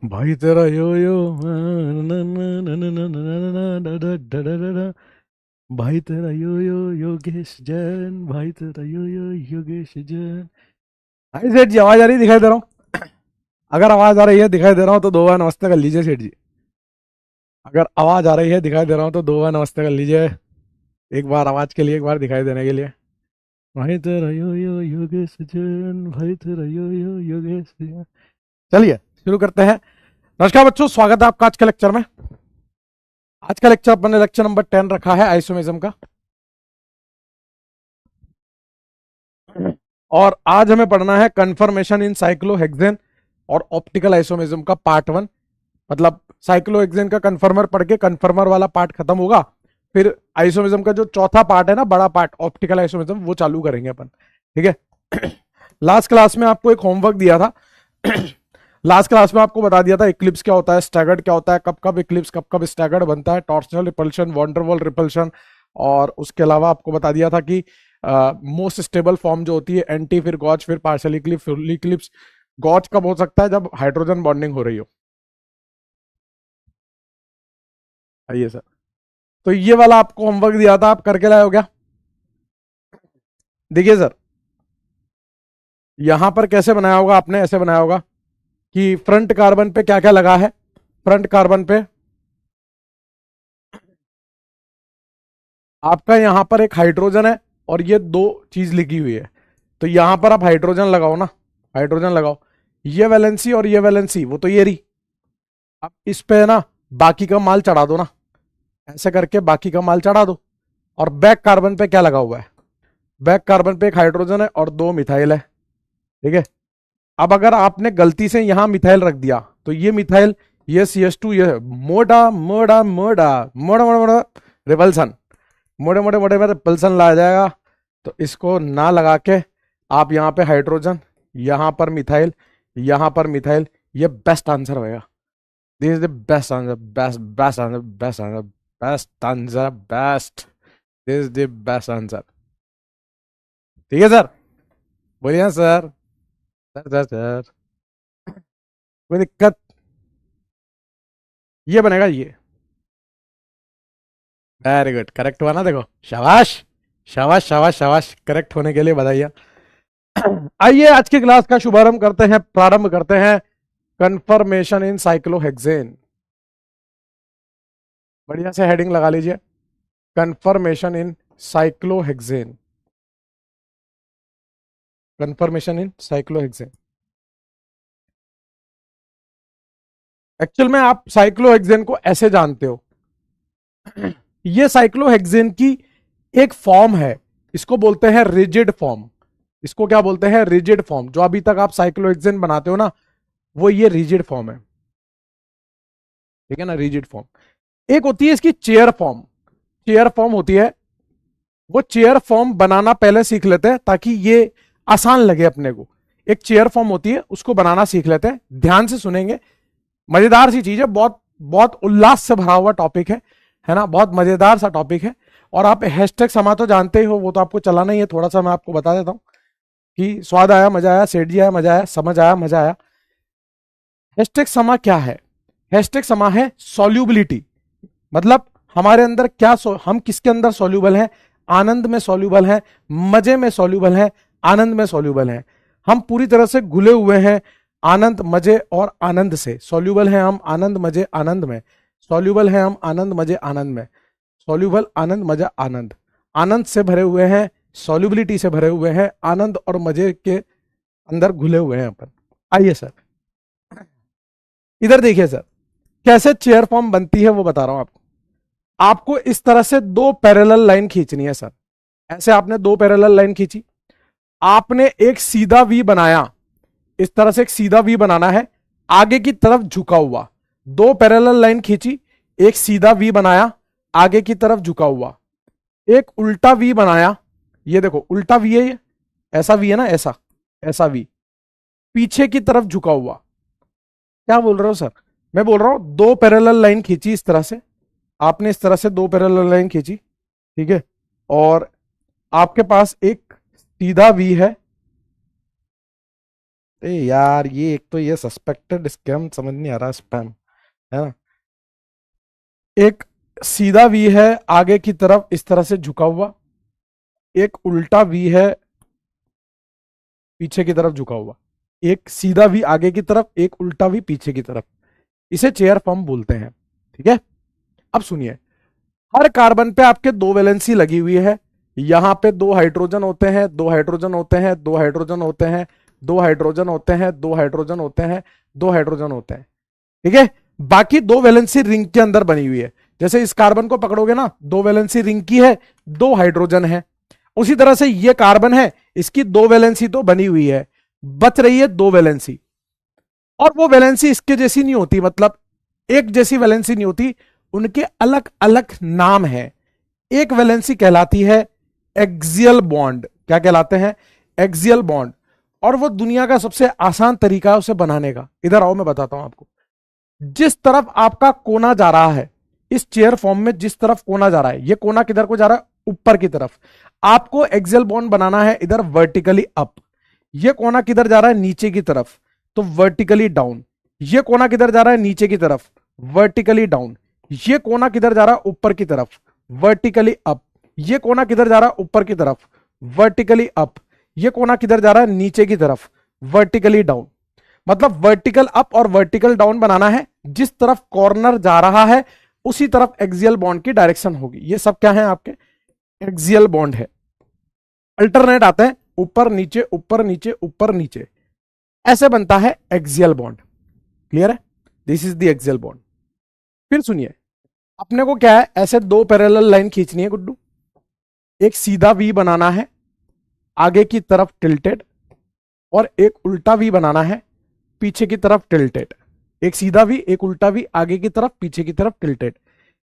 भाई तेरा यो यो भाई तेरा यो यो योगेश जैन, भाई तेरा यो यो योगेश जैन। भाई सेठ जी, आवाज आ रही है? दिखाई दे रहा हूँ? अगर आवाज आ रही है, दिखाई दे रहा हूँ, तो दो बार नमस्ते कर लीजिए सेठ जी। अगर आवाज आ रही है, दिखाई दे रहा हूँ, तो दो बार नमस्ते कर लीजिए। एक बार आवाज के लिए, एक बार दिखाई देने के लिए। भाई तेरा यो यो योगेश जैन, भाई तेरा यो यो योगेश जैन। चलिए शुरू करते हैं। नमस्कार बच्चों, स्वागत है आपका आज के लेक्चर में। आज का लेक्चर अपने लेक्चर नंबर 10 रखा है आइसोमेरिज्म का। और आज हमें पढ़ना है कन्फर्मेशन इन साइक्लोहेक्सेन और ऑप्टिकल आइसोमेरिज्म का पार्ट 1। मतलब साइक्लोहेक्सेन का कन्फर्मर पढ़ के कन्फर्मर वाला पार्ट खत्म होगा, फिर आइसोमेरिज्म का जो चौथा पार्ट है ना, बड़ा पार्ट ऑप्टिकल आइसोमेरिज्म, वो चालू करेंगे अपन। ठीक है। लास्ट क्लास में आपको एक होमवर्क दिया था। लास्ट क्लास में आपको बता दिया था इक्लिप्स क्या होता है, स्टैगर्ड क्या होता है, कब कब इक्लिप्स कब कब स्टैगर्ड बनता है, टॉर्शनल रिपल्शन, वॉन्डरवॉल रिपल्शन। और उसके अलावा आपको बता दिया था कि मोस्ट स्टेबल फॉर्म जो होती है एंटी, फिर गॉच, फिर पार्शियल इक्लिप्स, फुल इक्लिप्स। गॉच कब हो सकता है? जब हाइड्रोजन बॉन्डिंग हो रही हो। आइए सर, तो ये वाला आपको होमवर्क दिया था, आप करके लाए हो क्या? देखिए सर, यहां पर कैसे बनाया होगा आपने? ऐसे बनाया होगा कि फ्रंट कार्बन पे क्या क्या लगा है। फ्रंट कार्बन पे आपका यहां पर एक हाइड्रोजन है और ये दो चीज लिखी हुई है, तो यहां पर आप हाइड्रोजन लगाओ ना, हाइड्रोजन लगाओ। ये वैलेंसी और ये वैलेंसी, वो तो ये रही। अब इस पे ना बाकी का माल चढ़ा दो ना, ऐसे करके बाकी का माल चढ़ा दो। और बैक कार्बन पे क्या लगा हुआ है? बैक कार्बन पे एक हाइड्रोजन है और दो मिथाइल है। ठीक है। अब अगर आपने गलती से यहां मिथाइल रख दिया, तो ये मिथाइल, ये CH2, ये मोड़ा मोड़ा मोड़ा मोड़ा मोड़ा मोड़ा रिपल्सन, मोड़े मोड़े मोड़े में रिपल्सन ला जाएगा। तो इसको ना लगा के आप यहाँ पे हाइड्रोजन, यहाँ पर मिथाइल, यहाँ पर मिथाइल, ये बेस्ट आंसर होएगा। This is the best answer, best best answer, best answer, best answer, best. This is the best answer. ठीक है सर, बोलिए ना सर। सर सर सर, कोई दिक्कत? ये बनेगा ये। वेरी गुड, करेक्ट हुआ ना, देखो, शाबाश शाबाश शाबाश शाबाश, करेक्ट होने के लिए बधाइयाँ। आइए आज की क्लास का शुभारंभ करते हैं, प्रारंभ करते हैं। कन्फर्मेशन इन साइक्लोहेक्सेन, बढ़िया से हेडिंग लगा लीजिए। कन्फर्मेशन इन साइक्लोहेक्सेन, कन्फर्मेशन इन साइक्लोहेक्सेन। एक्चुअल में आप साइक्लोहेक्सेन को ऐसे जानते हो, ये साइक्लोहेक्सेन की एक फॉर्म है, इसको बोलते हैं रिजिड फॉर्म। इसको क्या बोलते हैं? Rigid form. जो अभी तक आप साइक्लोहेक्सेन बनाते हो ना, वो ये रिजिड फॉर्म है। ठीक है ना, रिजिड फॉर्म। एक होती है इसकी चेयर फॉर्म। चेयर फॉर्म होती है, वो चेयर फॉर्म बनाना पहले सीख लेते हैं ताकि ये आसान लगे अपने को। एक चेयर फॉर्म होती है, उसको बनाना सीख लेते हैं। ध्यान से सुनेंगे, मजेदार सी चीज है, बहुत बहुत उल्लास से भरा हुआ टॉपिक है ना, बहुत मजेदार सा टॉपिक है। और आप हैशटैग समा तो जानते ही हो, वो तो आपको चलाना ही है। थोड़ा सा मैं आपको बता देता हूँ कि स्वाद आया, मजा आया, सेठ जी आया, मजा आया, समझ आया, मजा आया। हैशटैग समा क्या है? हैशटैग समा है सॉल्युबिलिटी। मतलब हमारे अंदर क्या हम किसके अंदर सॉल्यूबल हैं? आनंद में सॉल्यूबल हैं, मजे में सॉल्यूबल हैं, आनंद में सॉल्यूबल हैं। हम पूरी तरह से घुले हुए हैं आनंद, मजे और आनंद से। सॉल्यूबल हैं हम आनंद, मजे, आनंद में। सॉल्यूबल हैं हम आनंद, मजे, आनंद में। सॉल्यूबल, आनंद, मजा, आनंद। आनंद से भरे हुए हैं, सॉल्युबिलिटी से भरे हुए हैं, आनंद और मजे के अंदर घुले हुए हैं अपन। आइए सर, इधर देखिए सर, कैसे चेयर फॉर्म बनती है वो बता रहा हूं आपको। आपको इस तरह से दो पैरेलल लाइन खींचनी है सर। ऐसे आपने दो पैरेलल लाइन खींची, आपने एक सीधा वी बनाया। इस तरह से एक सीधा वी बनाना है, आगे की तरफ झुका हुआ। दो पैरेलल लाइन खींची, एक सीधा वी बनाया, आगे की तरफ झुका हुआ। एक उल्टा वी बनाया, ये देखो उल्टा वी है, ये ऐसा वी है ना, ऐसा ऐसा वी, पीछे की तरफ झुका हुआ। क्या बोल रहा हूं सर? मैं बोल रहा हूं दो पैरेलल लाइन खींची इस तरह से, आपने इस तरह से दो पैरेलल लाइन खींची, ठीक है, और आपके पास एक सीधा वी है, ए यार, ये एक तो ये सस्पेक्टेड स्कैम समझ नहीं आ रहा, स्पैम है ना। एक सीधा वी है आगे की तरफ इस तरह से झुका हुआ, एक उल्टा वी है पीछे की तरफ झुका हुआ, एक सीधा वी आगे की तरफ, एक उल्टा वी पीछे की तरफ। इसे चेयर फॉर्म बोलते हैं। ठीक है, अब सुनिए, हर कार्बन पे आपके दो वैलेंसी लगी हुई है। यहां पे दो हाइड्रोजन होते हैं, दो हाइड्रोजन होते हैं, दो हाइड्रोजन होते हैं, दो हाइड्रोजन होते हैं, दो हाइड्रोजन होते हैं, दो हाइड्रोजन होते हैं। ठीक है, बाकी दो वैलेंसी रिंग के अंदर बनी हुई है। जैसे इस कार्बन को पकड़ोगे ना, दो वैलेंसी रिंग की है, दो हाइड्रोजन है। उसी तरह से ये कार्बन है, इसकी दो वैलेंसी तो बनी हुई है, बच रही है दो वैलेंसी। और वो वैलेंसी इसके जैसी नहीं होती, मतलब एक जैसी वैलेंसी नहीं होती, उनके अलग अलग नाम है। एक वैलेंसी कहलाती है एक्सियल बॉन्ड। क्या कहलाते हैं? Axial bond. और वो दुनिया का सबसे आसान तरीका है उसे बनाने का। इधर आओ, मैं बताता हूं आपको। जिस तरफ आपका कोना जा रहा है, इस चेयर फॉर्म में जिस तरफ कोना जा रहा है, ये कोना किधर को जा रहा है? ऊपर की तरफ। आपको एक्सियल बॉन्ड बनाना है इधर वर्टिकली अप। ये कोना किधर जा रहा है? नीचे की तरफ, तो वर्टिकली डाउन। ये कोना किधर जा रहा है? नीचे की तरफ, वर्टिकली डाउन। ये कोना किधर जा रहा है? ऊपर की तरफ, वर्टिकली अप। ये कोना किधर जा रहा है? ऊपर की तरफ, वर्टिकली अप। ये कोना किधर जा रहा है? नीचे की तरफ, वर्टिकली डाउन। मतलब वर्टिकल अप और वर्टिकल डाउन बनाना है। जिस तरफ कॉर्नर जा रहा है उसी तरफ एक्सियल बॉन्ड की डायरेक्शन होगी। ये सब क्या है? आपके एक्सियल बॉन्ड है। अल्टरनेट आते हैं, ऊपर नीचे ऊपर नीचे ऊपर नीचे, ऐसे बनता है एक्सियल बॉन्ड। क्लियर है? This is the axial bond. फिर सुनिए, अपने को क्या है, ऐसे दो पैरेलल लाइन खींचनी है गुड्डू। एक सीधा वी बनाना है आगे की तरफ टिल्टेड, और एक उल्टा वी बनाना है पीछे की तरफ टिल्टेड। एक सीधा वी, एक उल्टा वी, आगे की तरफ पीछे की तरफ टिल्टेड।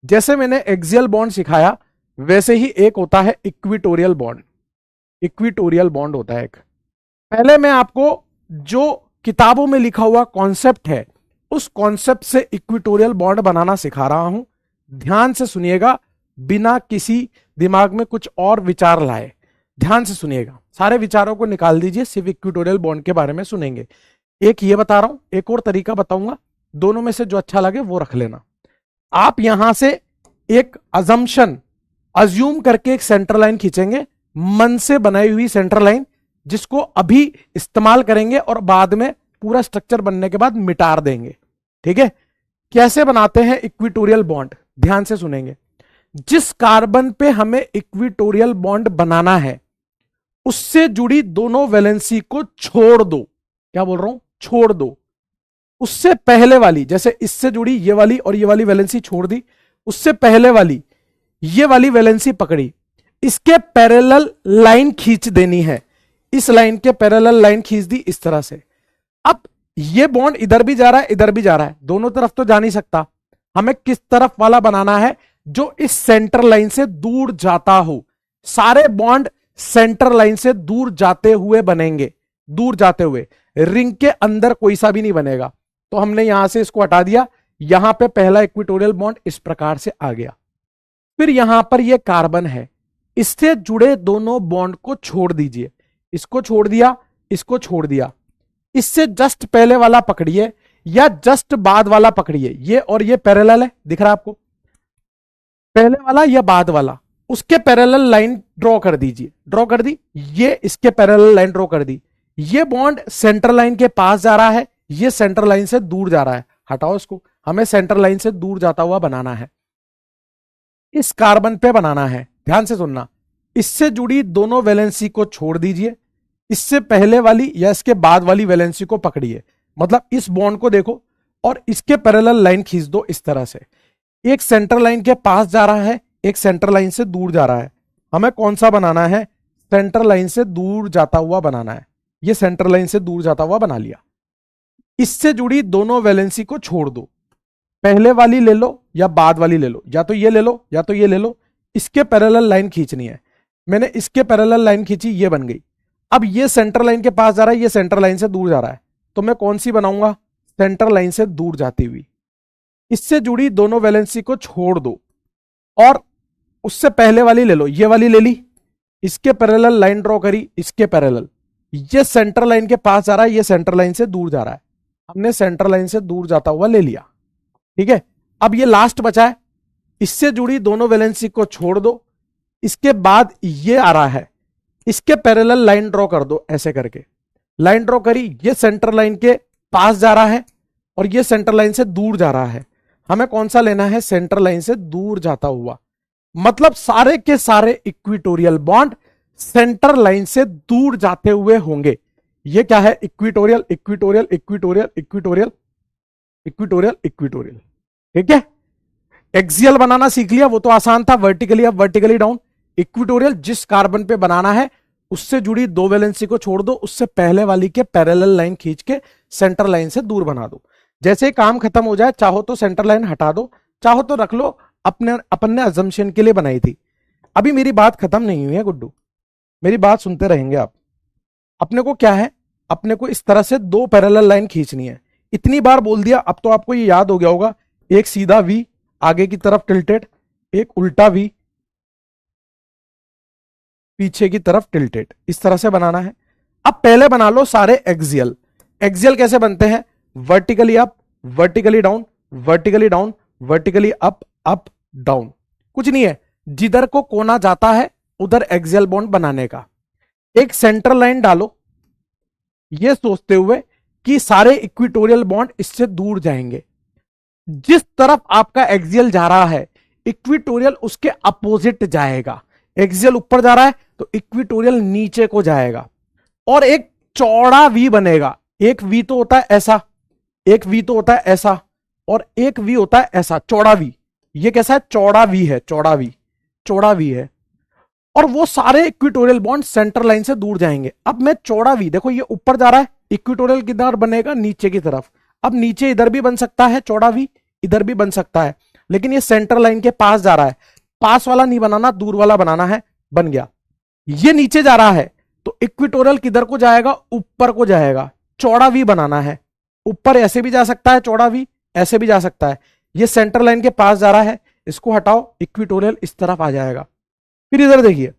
जैसे मैंने एक्सियल बॉन्ड सिखाया वैसे ही एक होता है इक्विटोरियल बॉन्ड। इक्विटोरियल बॉन्ड होता है एक। पहले मैं आपको जो किताबों में लिखा हुआ कॉन्सेप्ट है उस कॉन्सेप्ट से इक्विटोरियल बॉन्ड बनाना सिखा रहा हूं। ध्यान से सुनिएगा, बिना किसी दिमाग में कुछ और विचार लाए। ध्यान से सुनिएगा, सारे विचारों को निकाल दीजिए, सिर्फ इक्विटोरियल बॉन्ड के बारे में सुनेंगे। एक ये बता रहा हूं, एक और तरीका बताऊंगा, दोनों में से जो अच्छा लगे वो रख लेना। आप यहां से एक अजम्पशन, अज्यूम करके एक सेंटर लाइन खींचेंगे, मन से बनाई हुई सेंटर लाइन, जिसको अभी इस्तेमाल करेंगे और बाद में पूरा स्ट्रक्चर बनने के बाद मिटार देंगे। ठीक है? कैसे बनाते हैं इक्विटोरियल बॉन्ड? ध्यान से सुनेंगे। जिस कार्बन पे हमें इक्विटोरियल बॉन्ड बनाना है उससे जुड़ी दोनों वैलेंसी को छोड़ दो। क्या बोल रहा हूं? छोड़ दो। उससे पहले वाली, जैसे इससे जुड़ी ये वाली और ये वाली वैलेंसी छोड़ दी, उससे पहले वाली ये वाली वैलेंसी पकड़ी, इसके पैरेलल लाइन खींच देनी है। इस लाइन के पैरेलल लाइन खींच दी इस तरह से। अब ये बॉन्ड इधर भी जा रहा है इधर भी जा रहा है, दोनों तरफ तो जा नहीं सकता। हमें किस तरफ वाला बनाना है? जो इस सेंटर लाइन से दूर जाता हो। सारे बॉन्ड सेंटर लाइन से दूर जाते हुए बनेंगे, दूर जाते हुए। रिंग के अंदर कोई सा भी नहीं बनेगा। तो हमने यहां से इसको हटा दिया, यहां पे पहला इक्विटोरियल बॉन्ड इस प्रकार से आ गया। फिर यहां पर ये कार्बन है, इससे जुड़े दोनों बॉन्ड को छोड़ दीजिए। इसको छोड़ दिया, इसको छोड़ दिया। इससे जस्ट पहले वाला पकड़िए या जस्ट बाद वाला पकड़िए। ये और ये पैरेलल है, दिख रहा है आपको? पहले वाला या बाद वाला, उसके पैरेलल लाइन ड्रॉ कर दीजिए। ड्रॉ कर दी, ये इसके पैरेलल लाइन ड्रॉ कर दी। ये बॉन्ड सेंटर लाइन के पास जा रहा है, ये सेंटर लाइन से दूर जा रहा है। हटाओ इसको, हमें सेंटर लाइन से दूर जाता हुआ बनाना है, इस कार्बन पे बनाना है। ध्यान से सुनना, इससे जुड़ी दोनों वैलेंसी को छोड़ दीजिए, इससे पहले वाली या इसके बाद वाली वैलेंसी को पकड़िए। मतलब इस बॉन्ड को देखो और इसके पैरेलल लाइन खींच दो इस तरह से। एक सेंटर लाइन के पास जा रहा है, एक सेंटर लाइन से दूर जा रहा है। हमें कौन सा बनाना है? सेंटर लाइन से दूर जाता हुआ बनाना है। ये सेंटर लाइन से दूर जाता हुआ बना लिया। इससे जुड़ी दोनों वैलेंसी को छोड़ दो, पहले वाली ले लो या बाद वाली ले लो, या तो ये ले लो या तो ये ले लो। इसके पैरेलल लाइन खींचनी है। मैंने इसके पैरेलल लाइन खींची, ये बन गई। अब ये सेंटर लाइन के पास जा रहा है, ये सेंटर लाइन से दूर जा रहा है, तो मैं कौन सी बनाऊंगा? सेंटर लाइन से दूर जाती हुई। इससे जुड़ी दोनों वैलेंसी को छोड़ दो और उससे पहले वाली ले लो, ये वाली ले ली, इसके पैरेलल लाइन ड्रॉ करी, इसके पैरेलल। ये सेंटर लाइन के पास जा रहा है, ये सेंटर लाइन से दूर जा रहा है। हमने सेंटर लाइन से दूर जाता हुआ ले लिया, ठीक है। अब ये लास्ट बचा है, इससे जुड़ी दोनों वैलेंसी को छोड़ दो। इसके बाद ये आ रहा है, इसके पैरेलल लाइन ड्रॉ कर दो, ऐसे करके लाइन ड्रॉ करी। ये सेंटर लाइन के पास जा रहा है और ये सेंटर लाइन से दूर जा रहा है। हमें कौन सा लेना है? सेंटर लाइन से दूर जाता हुआ। मतलब सारे के सारे इक्विटोरियल बॉन्ड सेंटर लाइन से दूर जाते हुए होंगे। ये क्या है? Equatorial equatorial equatorial equatorial equatorial equatorial, ठीक है। एक्सियल बनाना सीख लिया, वो तो आसान था। Vertically up vertically down. Equatorial जिस कार्बन पे बनाना है उससे जुड़ी दो वैलेंसी को छोड़ दो, उससे पहले वाली के पैरेलल लाइन खींच के सेंटर लाइन से दूर बना दो। जैसे ही काम खत्म हो जाए, चाहो तो सेंटर लाइन हटा दो, चाहो तो रख लो, अपन ने अजम्पशन के लिए बनाई थी। अभी मेरी बात खत्म नहीं हुई है गुड्डू, मेरी बात सुनते रहेंगे आप। अपने को क्या है? अपने को इस तरह से दो पैरेलल लाइन खींचनी है। इतनी बार बोल दिया, अब तो आपको ये याद हो गया होगा। एक सीधा वी आगे की तरफ टिल्टेड, एक उल्टा वी पीछे की तरफ टिल्टेड, इस तरह से बनाना है। अब पहले बना लो सारे एक्सियल। एक्सियल कैसे बनते हैं? Vertically up vertically down vertically down vertically up up down. कुछ नहीं है, जिधर को कोना जाता है उधर एक्सियल बॉन्ड बनाने का। एक सेंटर लाइन डालो, यह सोचते हुए कि सारे इक्विटोरियल बॉन्ड इससे दूर जाएंगे। जिस तरफ आपका एक्सियल जा रहा है, इक्विटोरियल उसके अपोजिट जाएगा। एक्सियल ऊपर जा रहा है तो इक्विटोरियल नीचे को जाएगा और एक चौड़ा वी बनेगा। एक वी तो होता है ऐसा, एक वी तो होता है ऐसा, और एक वी होता है ऐसा, चौड़ा वी। ये कैसा है? चौड़ा वी है, चौड़ा वी, चौड़ा वी है। और वो सारे इक्विटोरियल बॉन्ड सेंटर लाइन से दूर जाएंगे। अब मैं चौड़ा वी, देखो ये ऊपर जा रहा है, इक्विटोरियल किधर बनेगा? नीचे की तरफ। अब नीचे इधर भी बन सकता है चौड़ा वी, इधर भी बन सकता है, लेकिन ये सेंटर लाइन के पास जा रहा है। पास वाला नहीं बनाना, दूर वाला बनाना है। बन गया। ये नीचे जा रहा है तो इक्विटोरियल किधर को जाएगा? ऊपर को जाएगा। चौड़ा वी बनाना है। ऊपर ऐसे भी जा सकता है चौड़ा वी, ऐसे भी जा सकता है। ये सेंटर लाइन के पास जा रहा है, इसको हटाओ, इक्विटोरियल इस तरफ आ जाएगा। फिर इधर देखिए,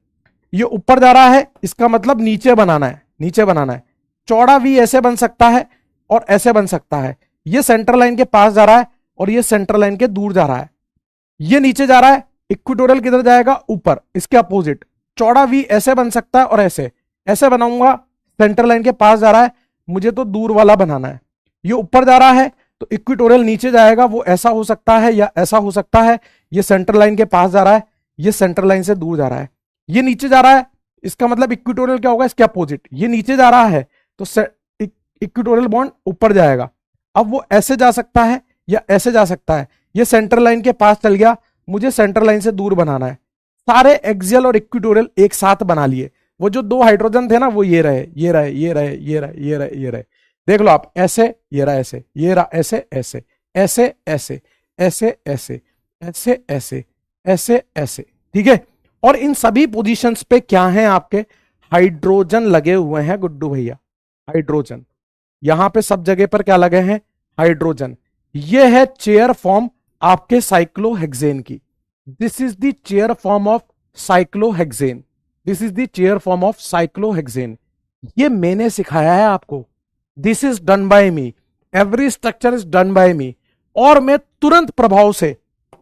ये ऊपर जा रहा है, इसका मतलब नीचे बनाना है, नीचे बनाना है। चौड़ा वी ऐसे बन सकता है और ऐसे बन सकता है। ये सेंटर लाइन के पास जा रहा है और ये सेंटर लाइन के दूर जा रहा है। ये नीचे जा रहा है, इक्विटोरियल किधर जाएगा? ऊपर, इसके अपोजिट। चौड़ा वी ऐसे बन सकता है और ऐसे, ऐसे बनाऊंगा। सेंटर लाइन के पास जा रहा है, मुझे तो दूर वाला बनाना है। ये ऊपर जा रहा है तो इक्विटोरियल नीचे जाएगा, वो ऐसा हो सकता है या ऐसा हो सकता है। ये सेंटर लाइन के पास जा रहा है, ये सेंटर लाइन से दूर जा रहा है। ये नीचे जा रहा है, इसका मतलब इक्विटोरियल क्या होगा? इसके अपोजिट। ये नीचे जा रहा है तो इक्विटोरियल बॉन्ड ऊपर जाएगा। अब वो ऐसे जा सकता है या ऐसे जा सकता है। ये सेंटर लाइन के पास चल गया, मुझे सेंटर लाइन से दूर बनाना है। सारे एक्सियल और इक्विटोरियल एक साथ बना लिए। वो जो दो हाइड्रोजन थे ना, वो ये रहे, ये रहे, ये रहे, ये रहे, ये रहे, ये रहे। देख लो आप, ऐसे, ये रहा ऐसे, ये रहा ऐसे, ऐसे ऐसे ऐसे ऐसे ऐसे ऐसे ऐसे ऐसे ऐसे, ठीक है। और इन सभी पोजीशंस पे क्या है? आपके हाइड्रोजन लगे हुए हैं गुड्डू भैया, हाइड्रोजन। यहां पे सब जगह पर क्या लगे हैं? हाइड्रोजन। ये है चेयर फॉर्म आपके साइक्लोहेक्सेन की। This is the chair form of cyclohexane, this is the chair form of cyclohexane. ये मैंने सिखाया है आपको। This is done by me, every structure is done by me. और मैं तुरंत प्रभाव से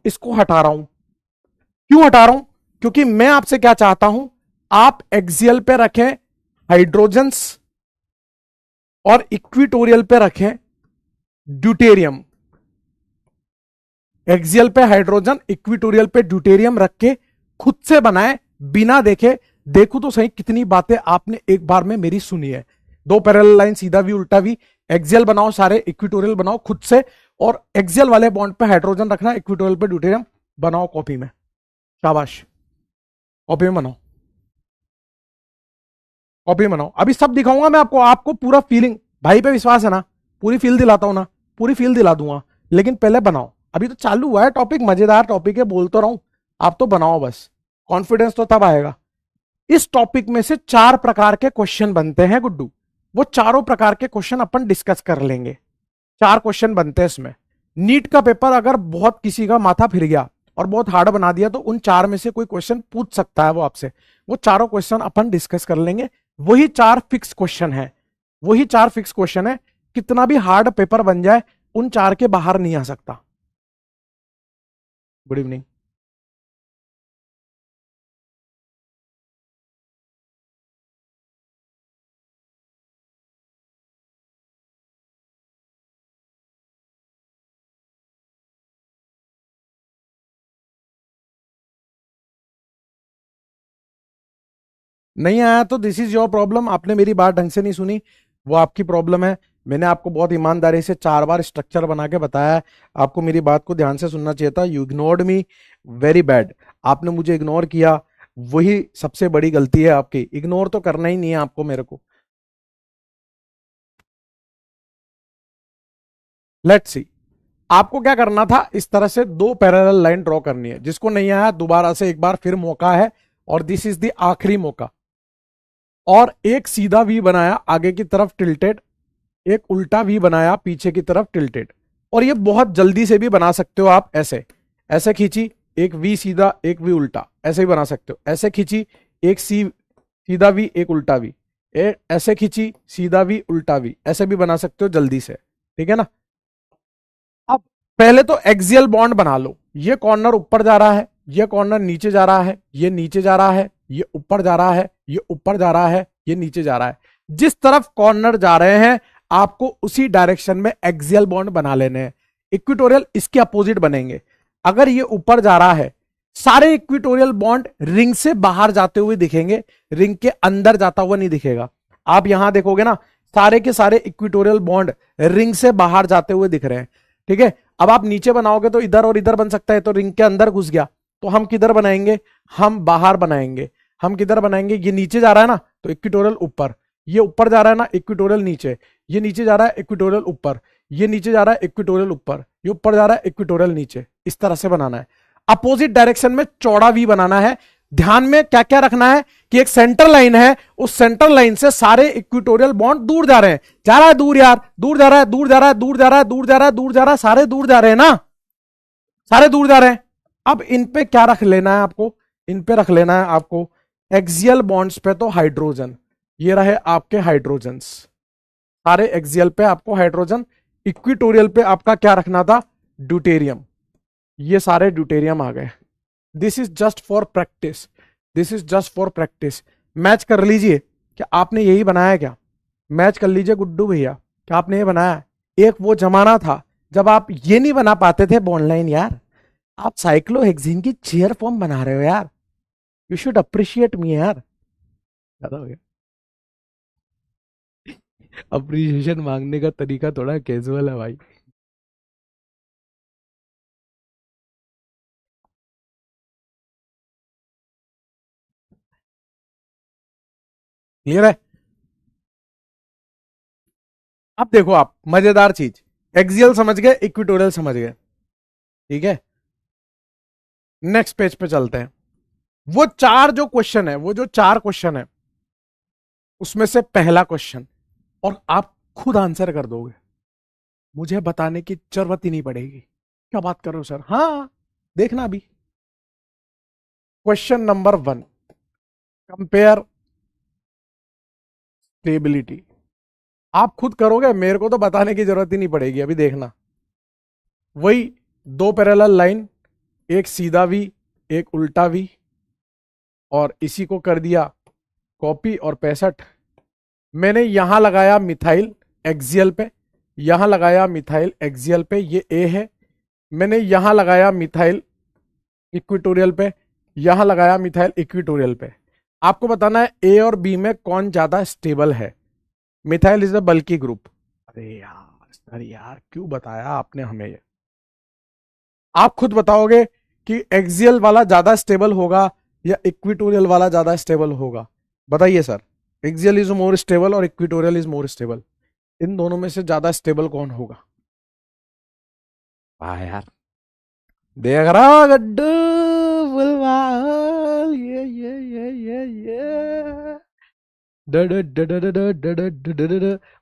इसको हटा रहा हूं। क्यों हटा रहा हूं? क्योंकि मैं आपसे क्या चाहता हूं, आप एक्सियल पे रखें हाइड्रोजन्स और इक्विटोरियल पे रखें ड्यूटेरियम। एक्सियल पे हाइड्रोजन, इक्विटोरियल पे ड्यूटेरियम रख के खुद से बनाए, बिना देखे। देखो तो सही कितनी बातें आपने एक बार में मेरी सुनी है। दो पैरेलल लाइन, सीधा वी उल्टा वी, एक्सियल बनाओ सारे, इक्विटोरियल बनाओ खुद से, और एक्सियल वाले बॉन्ड पे हाइड्रोजन रखना, इक्विटोरियल पे ड्यूटेरियम बनाओ कॉपी में। शाबाश, कॉपी में बनाओ, कॉपी में बनाओ। अभी सब दिखाऊंगा मैं आपको, आपको पूरा फीलिंग, भाई पे विश्वास है ना? पूरी फील दिलाता हूं ना, पूरी फील दिला दूंगा, लेकिन पहले बनाओ। अभी तो चालू हुआ है टॉपिक, मजेदार टॉपिक है, बोल तो रहा हूं, आप तो बनाओ बस। कॉन्फिडेंस तो तब आएगा। इस टॉपिक में से 4 प्रकार के क्वेश्चन बनते हैं गुड्डू। वो चारों प्रकार के क्वेश्चन अपन डिस्कस कर लेंगे। 4 क्वेश्चन बनते हैं इसमें। नीट का पेपर अगर बहुत किसी का माथा फिर गया और बहुत हार्ड बना दिया तो उन 4 में से कोई क्वेश्चन पूछ सकता है वो आपसे। वो चारों क्वेश्चन अपन डिस्कस कर लेंगे, वही 4 फिक्स क्वेश्चन है, वही 4 फिक्स क्वेश्चन है। कितना भी हार्ड पेपर बन जाए उन 4 के बाहर नहीं आ सकता। Good evening. नहीं आया तो दिस इज योर प्रॉब्लम, आपने मेरी बात ढंग से नहीं सुनी, वो आपकी प्रॉब्लम है। मैंने आपको बहुत ईमानदारी से 4 बार स्ट्रक्चर बना के बताया है, आपको मेरी बात को ध्यान से सुनना चाहिए था। You ignored me, very bad. आपने मुझे इग्नोर किया, वही सबसे बड़ी गलती है आपकी। इग्नोर तो करना ही नहीं है आपको मेरे को। लेट्स सी, आपको क्या करना था, इस तरह से 2 पैरेलल लाइन ड्रॉ करनी है। जिसको नहीं आया दोबारा से एक बार फिर मौका है, और दिस इज द आखिरी मौका। और एक सीधा वी बनाया आगे की तरफ टिल्टेड, एक उल्टा वी बनाया पीछे की तरफ टिल्टेड। और ये बहुत जल्दी से भी बना सकते हो आप, ऐसे ऐसे खींची, एक वी सीधा एक वी उल्टा, ऐसे भी बना सकते हो। ऐसे खींची, एक सीधा वी एक उल्टा वी, ऐसे खींची सीधा वी उल्टा वी, ऐसे भी बना सकते हो जल्दी से, ठीक है ना। अब पहले तो एक्सियल बॉन्ड बना लो। ये कॉर्नर ऊपर जा रहा है, ये कॉर्नर नीचे जा रहा है, ये नीचे जा रहा है, ये ऊपर जा रहा है, ये ऊपर जा रहा है, ये नीचे जा रहा है। जिस तरफ कॉर्नर जा रहे हैं आपको उसी डायरेक्शन में एक्सियल बॉन्ड बना लेने हैं। इक्विटोरियल इसके अपोजिट बनेंगे। अगर ये ऊपर जा रहा है, सारे इक्विटोरियल बॉन्ड रिंग से बाहर जाते हुए दिखेंगे, रिंग के अंदर जाता हुआ नहीं दिखेगा। आप यहां देखोगे ना, सारे के सारे इक्विटोरियल बॉन्ड रिंग से बाहर जाते हुए दिख रहे हैं, ठीक है। अब आप नीचे बनाओगे तो इधर और इधर बन सकता है, तो रिंग के अंदर घुस गया। तो हम किधर बनाएंगे, हम बाहर बनाएंगे। हम किधर बनाएंगे, ये नीचे जा रहा है ना तो इक्विटोरियल ऊपर, ये ऊपर जा रहा है ना इक्विटोरियल नीचे, ये नीचे जा रहा है इक्विटोरियल ऊपर, ये नीचे जा रहा है इक्विटोरियल ऊपर, ये ऊपर जा रहा है इक्विटोरियल नीचे। इस तरह से बनाना है। अपोजिट डायरेक्शन में चौड़ा वी बनाना है। ध्यान में क्या क्या रखना है कि एक सेंटर लाइन है, उस सेंटर लाइन से सारे इक्विटोरियल बॉन्ड दूर जा रहे हैं। जा रहा है दूर यार, दूर जा रहा है, दूर जा रहा है, दूर जा रहा है, दूर जा रहा है, दूर जा रहा है, सारे दूर जा रहे हैं ना, सारे दूर जा रहे हैं। अब इन पे क्या रख लेना है आपको, इन पे रख लेना है आपको एक्सियल बॉन्ड्स पे तो हाइड्रोजन। ये रहे आपके हाइड्रोजन्स, सारे एक्सियल पे आपको हाइड्रोजन। इक्विटोरियल पे आपका क्या रखना था, ड्यूटेरियम। ये सारे ड्यूटेरियम आ गए। This is just for practice, this is just for practice. Match कर लीजिए कि आपने यही बनाया क्या, मैच कर लीजिए गुड्डू भैया, क्या आपने ये बनाया। एक वो जमाना था जब आप ये नहीं बना पाते थे बॉन्ड लाइन यार, आप साइक्लोहेक्सिन की चेयर फॉर्म बना रहे हो यार। यू शुड अप्रिशिएट मी यार। ज्यादा हो गया, अप्रिशिएशन मांगने का तरीका थोड़ा कैजुअल है भाई। क्लियर है। अब देखो आप, मजेदार चीज, एक्सियल समझ गए, इक्विटोरियल समझ गए, ठीक है। नेक्स्ट पेज पे चलते हैं। वो 4 जो क्वेश्चन है, वो जो 4 क्वेश्चन है उसमें से पहला क्वेश्चन, और आप खुद आंसर कर दोगे, मुझे बताने की जरूरत ही नहीं पड़ेगी। क्या बात कर रहे हो सर, हाँ देखना अभी। Question number 1, compare stability. आप खुद करोगे, मेरे को तो बताने की जरूरत ही नहीं पड़ेगी, अभी देखना। वही 2 पैरेलल लाइन, एक सीधा वी एक उल्टा वी, और इसी को कर दिया कॉपी और 65। मैंने यहां लगाया मिथाइल एक्सियल पे, यहां लगाया मिथाइल एक्सियल पे, ये ए है। मैंने यहां लगाया मिथाइल इक्विटोरियल पे, यहां लगाया मिथाइल इक्विटोरियल पे। आपको बताना है ए और बी में कौन ज्यादा स्टेबल है। Methyl is a bulky group. अरे यार सर यार, क्यों बताया आपने हमें ये। आप खुद बताओगे कि एक्सियल वाला ज्यादा स्टेबल होगा या इक्विटोरियल वाला ज्यादा स्टेबल होगा, बताइए sir. Axial is more stable और इक्विटोरियल इज मोर स्टेबल, इन दोनों में से ज्यादा स्टेबल कौन होगा। वाह यार, देख रहा हो गड्डू बुलवाल, ये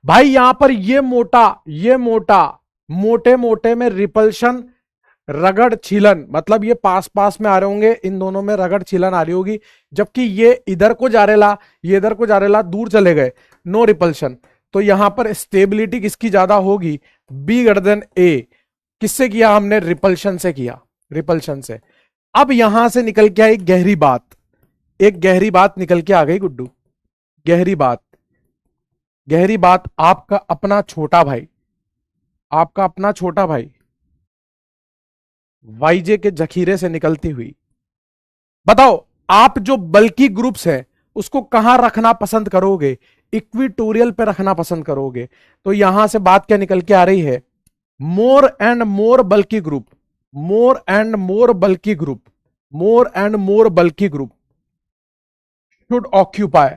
भाई। यहां पर ये मोटा, ये मोटा, मोटे मोटे में रिपल्शन रगड़ छीलन, मतलब ये पास पास में आ रहे होंगे, इन दोनों में रगड़ छीलन आ रही होगी, जबकि ये इधर को जा रेला, ये इधर को जा रेला, दूर चले गए, नो रिपल्शन। तो यहां पर स्टेबिलिटी किसकी ज्यादा होगी, बी ग्रेटर देन ए। किससे किया हमने, रिपल्शन से किया, रिपल्शन से। अब यहां से निकल के आई गहरी बात, एक गहरी बात निकल के आ गई गुड्डू, गहरी बात, गहरी बात। आपका अपना छोटा भाई, आपका अपना छोटा भाई वाईजे के जखीरे से निकलती हुई, बताओ आप जो बल्कि ग्रुप्स है उसको कहां रखना पसंद करोगे, इक्विटोरियल पे रखना पसंद करोगे। तो यहां से बात क्या निकल के आ रही है, मोर and more bulky group, more and more bulky group, more and more bulky group should occupy,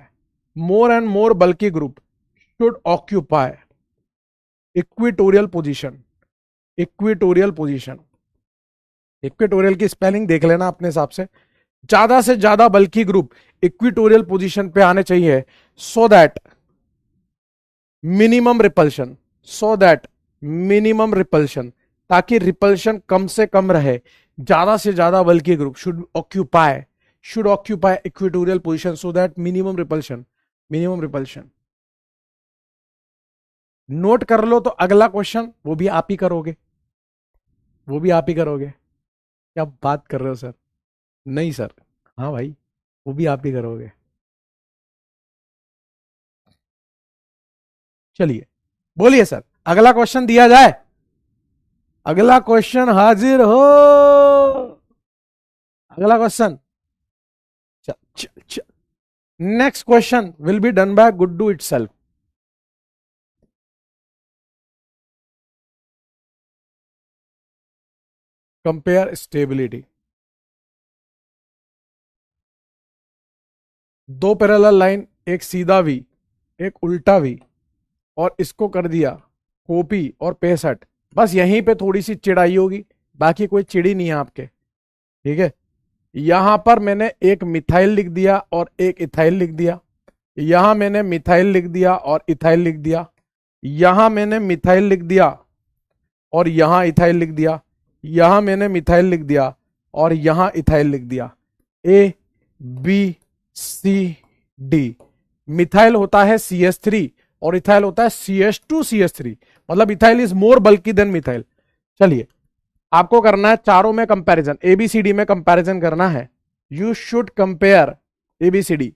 more and more bulky group should occupy equatorial position, equatorial position. Equatorial की स्पेलिंग देख लेना अपने हिसाब से। ज्यादा से ज्यादा बल्कि ग्रुप इक्विटोरियल पोजीशन पे आने चाहिए, so that minimum repulsion, so that minimum repulsion, ताकि रिपल्शन कम से कम रहे। ज्यादा से ज्यादा बल्कि group should occupy equatorial position so that minimum repulsion, minimum repulsion. Note कर लो। तो अगला क्वेश्चन वो भी आप ही करोगे, वो भी आप ही करोगे। क्या बात कर रहे हो सर, नहीं सर, हाँ भाई वो भी आप ही करोगे। चलिए बोलिए सर, अगला क्वेश्चन दिया जाए, अगला क्वेश्चन हाजिर हो, अगला question. Next question will be done by Guddu itself. Compare stability, दो पैरेलल लाइन, एक सीधा वी एक उल्टा वी, और इसको कर दिया कॉपी और पेस्ट। बस यहीं पे थोड़ी सी चिड़ाई होगी, बाकी कोई चिड़ी नहीं है आपके, ठीक है। यहां पर मैंने एक मिथाइल लिख दिया और एक इथाइल लिख दिया, यहां मैंने मिथाइल लिख दिया और इथाइल लिख दिया, यहां मैंने मिथाइल लिख दिया और यहां इथाइल लिख दिया, यहां मैंने मिथाइल लिख दिया और यहां इथाइल लिख दिया। A B C D. Methyl होता है CH3 और इथाइल होता है CH2CH3, मतलब इथाइल इज मोर बल्कि देन मिथाइल। चलिए आपको करना है चारों में कंपैरिजन, ABCD में कंपैरिजन करना है। You should compare ABCD,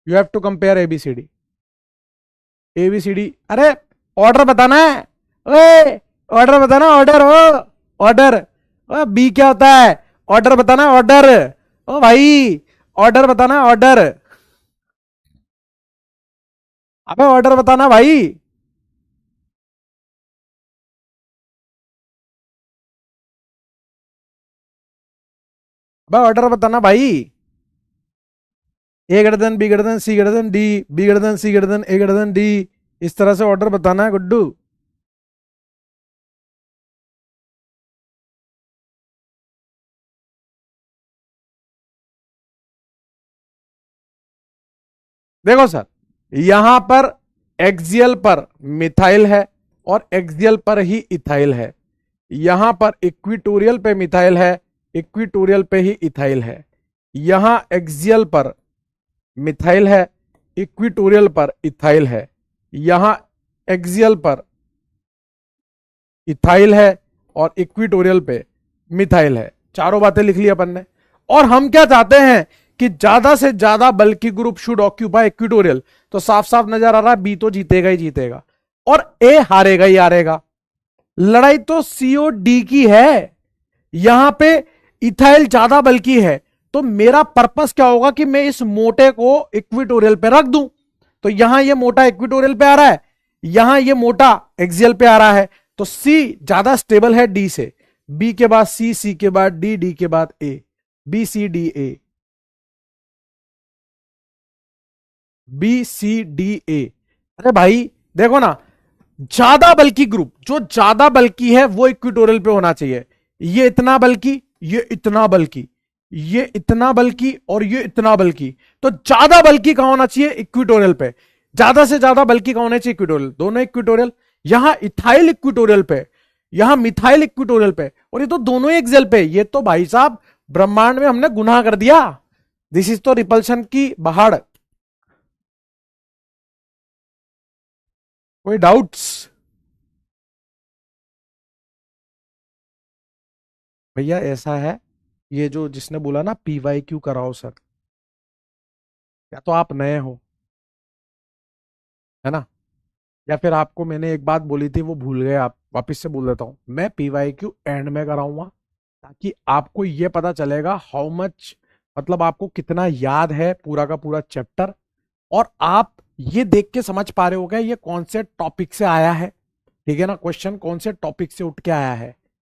you have to compare ABCD, ABCD। अरे ऑर्डर बताना है, ओए ऑर्डर बताना, ऑर्डर हो, ऑर्डर। बी क्या होता है, ऑर्डर बताना, ऑर्डर। ओ भाई ऑर्डर बताना, ऑर्डर। अबे ऑर्डर बताना भाई। अबे ऑर्डर बताना भाई। A greater than B greater than C greater than D, B greater than C greater than A greater than D, इस तरह से ऑर्डर बताना है गुड्डू। देखो सर, यहां पर एक्सियल पर मिथाइल है और एक्सियल पर ही इथाइल है, यहां पर इक्विटोरियल पे मिथाइल है, इक्विटोरियल पे ही इथाइल है। यहां एक्सियल पर मिथाइल है, इक्विटोरियल पर इथाइल है, यहां एक्सियल पर इथाइल है और इक्विटोरियल पे मिथाइल है। चारों बातें लिख ली अपन ने। और हम क्या चाहते हैं कि ज्यादा से ज्यादा बल्कि ग्रुप शुड ऑक्यूपाई इक्विटोरियल। तो साफ साफ नजर आ रहा है बी तो जीतेगा ही जीतेगा और ए हारेगा ही हारेगा। लड़ाई तो COD की है, यहां पे इथाइल ज्यादा बल्कि है, तो मेरा पर्पस क्या होगा कि मैं इस मोटे को इक्विटोरियल पे रख दूं। तो यहां ये मोटा इक्विटोरियल पे आ रहा है, यहां ये मोटा एक्सियल पे आ रहा है, तो C ज्यादा स्टेबल है D से। B के बाद C, C के बाद D, D के बाद A, BCDA, BCDA। अरे भाई देखो ना, ज्यादा बल्कि ग्रुप, जो ज्यादा बल्कि है वो इक्विटोरियल पे होना चाहिए। ये इतना बल्कि, ये इतना बल्कि, ये इतना बल्कि और ये इतना बल्कि, तो ज्यादा बल्कि कहां होना चाहिए, इक्विटोरियल पे। ज्यादा से ज्यादा बल्कि कहां होना चाहिए, इक्विटोरियल, दोनों इक्विटोरियल। यहां इथाइल इक्विटोरियल पे, यहां मिथाइल इक्विटोरियल पे, और ये तो दोनों ही एक्सेल पे। ये तो भाई साहब ब्रह्मांड में हमने गुनाह कर दिया। दिस इज तो रिपल्शन की पहाड़। कोई डाउट्स? भैया ऐसा है, ये जो जिसने बोला ना PYQ कराओ सर, या तो आप नए हो, है ना, या फिर आपको मैंने एक बात बोली थी वो भूल गए आप। वापस से बोल देता हूं, मैं PYQ एंड में कराऊंगा, ताकि आपको ये पता चलेगा हाउ मच, मतलब आपको कितना याद है पूरा का पूरा चैप्टर, और आप ये देख के समझ पा रहे हो क्या ये कौन से टॉपिक से आया है। ठीक है ना, क्वेश्चन कौन से टॉपिक से उठ के आया है।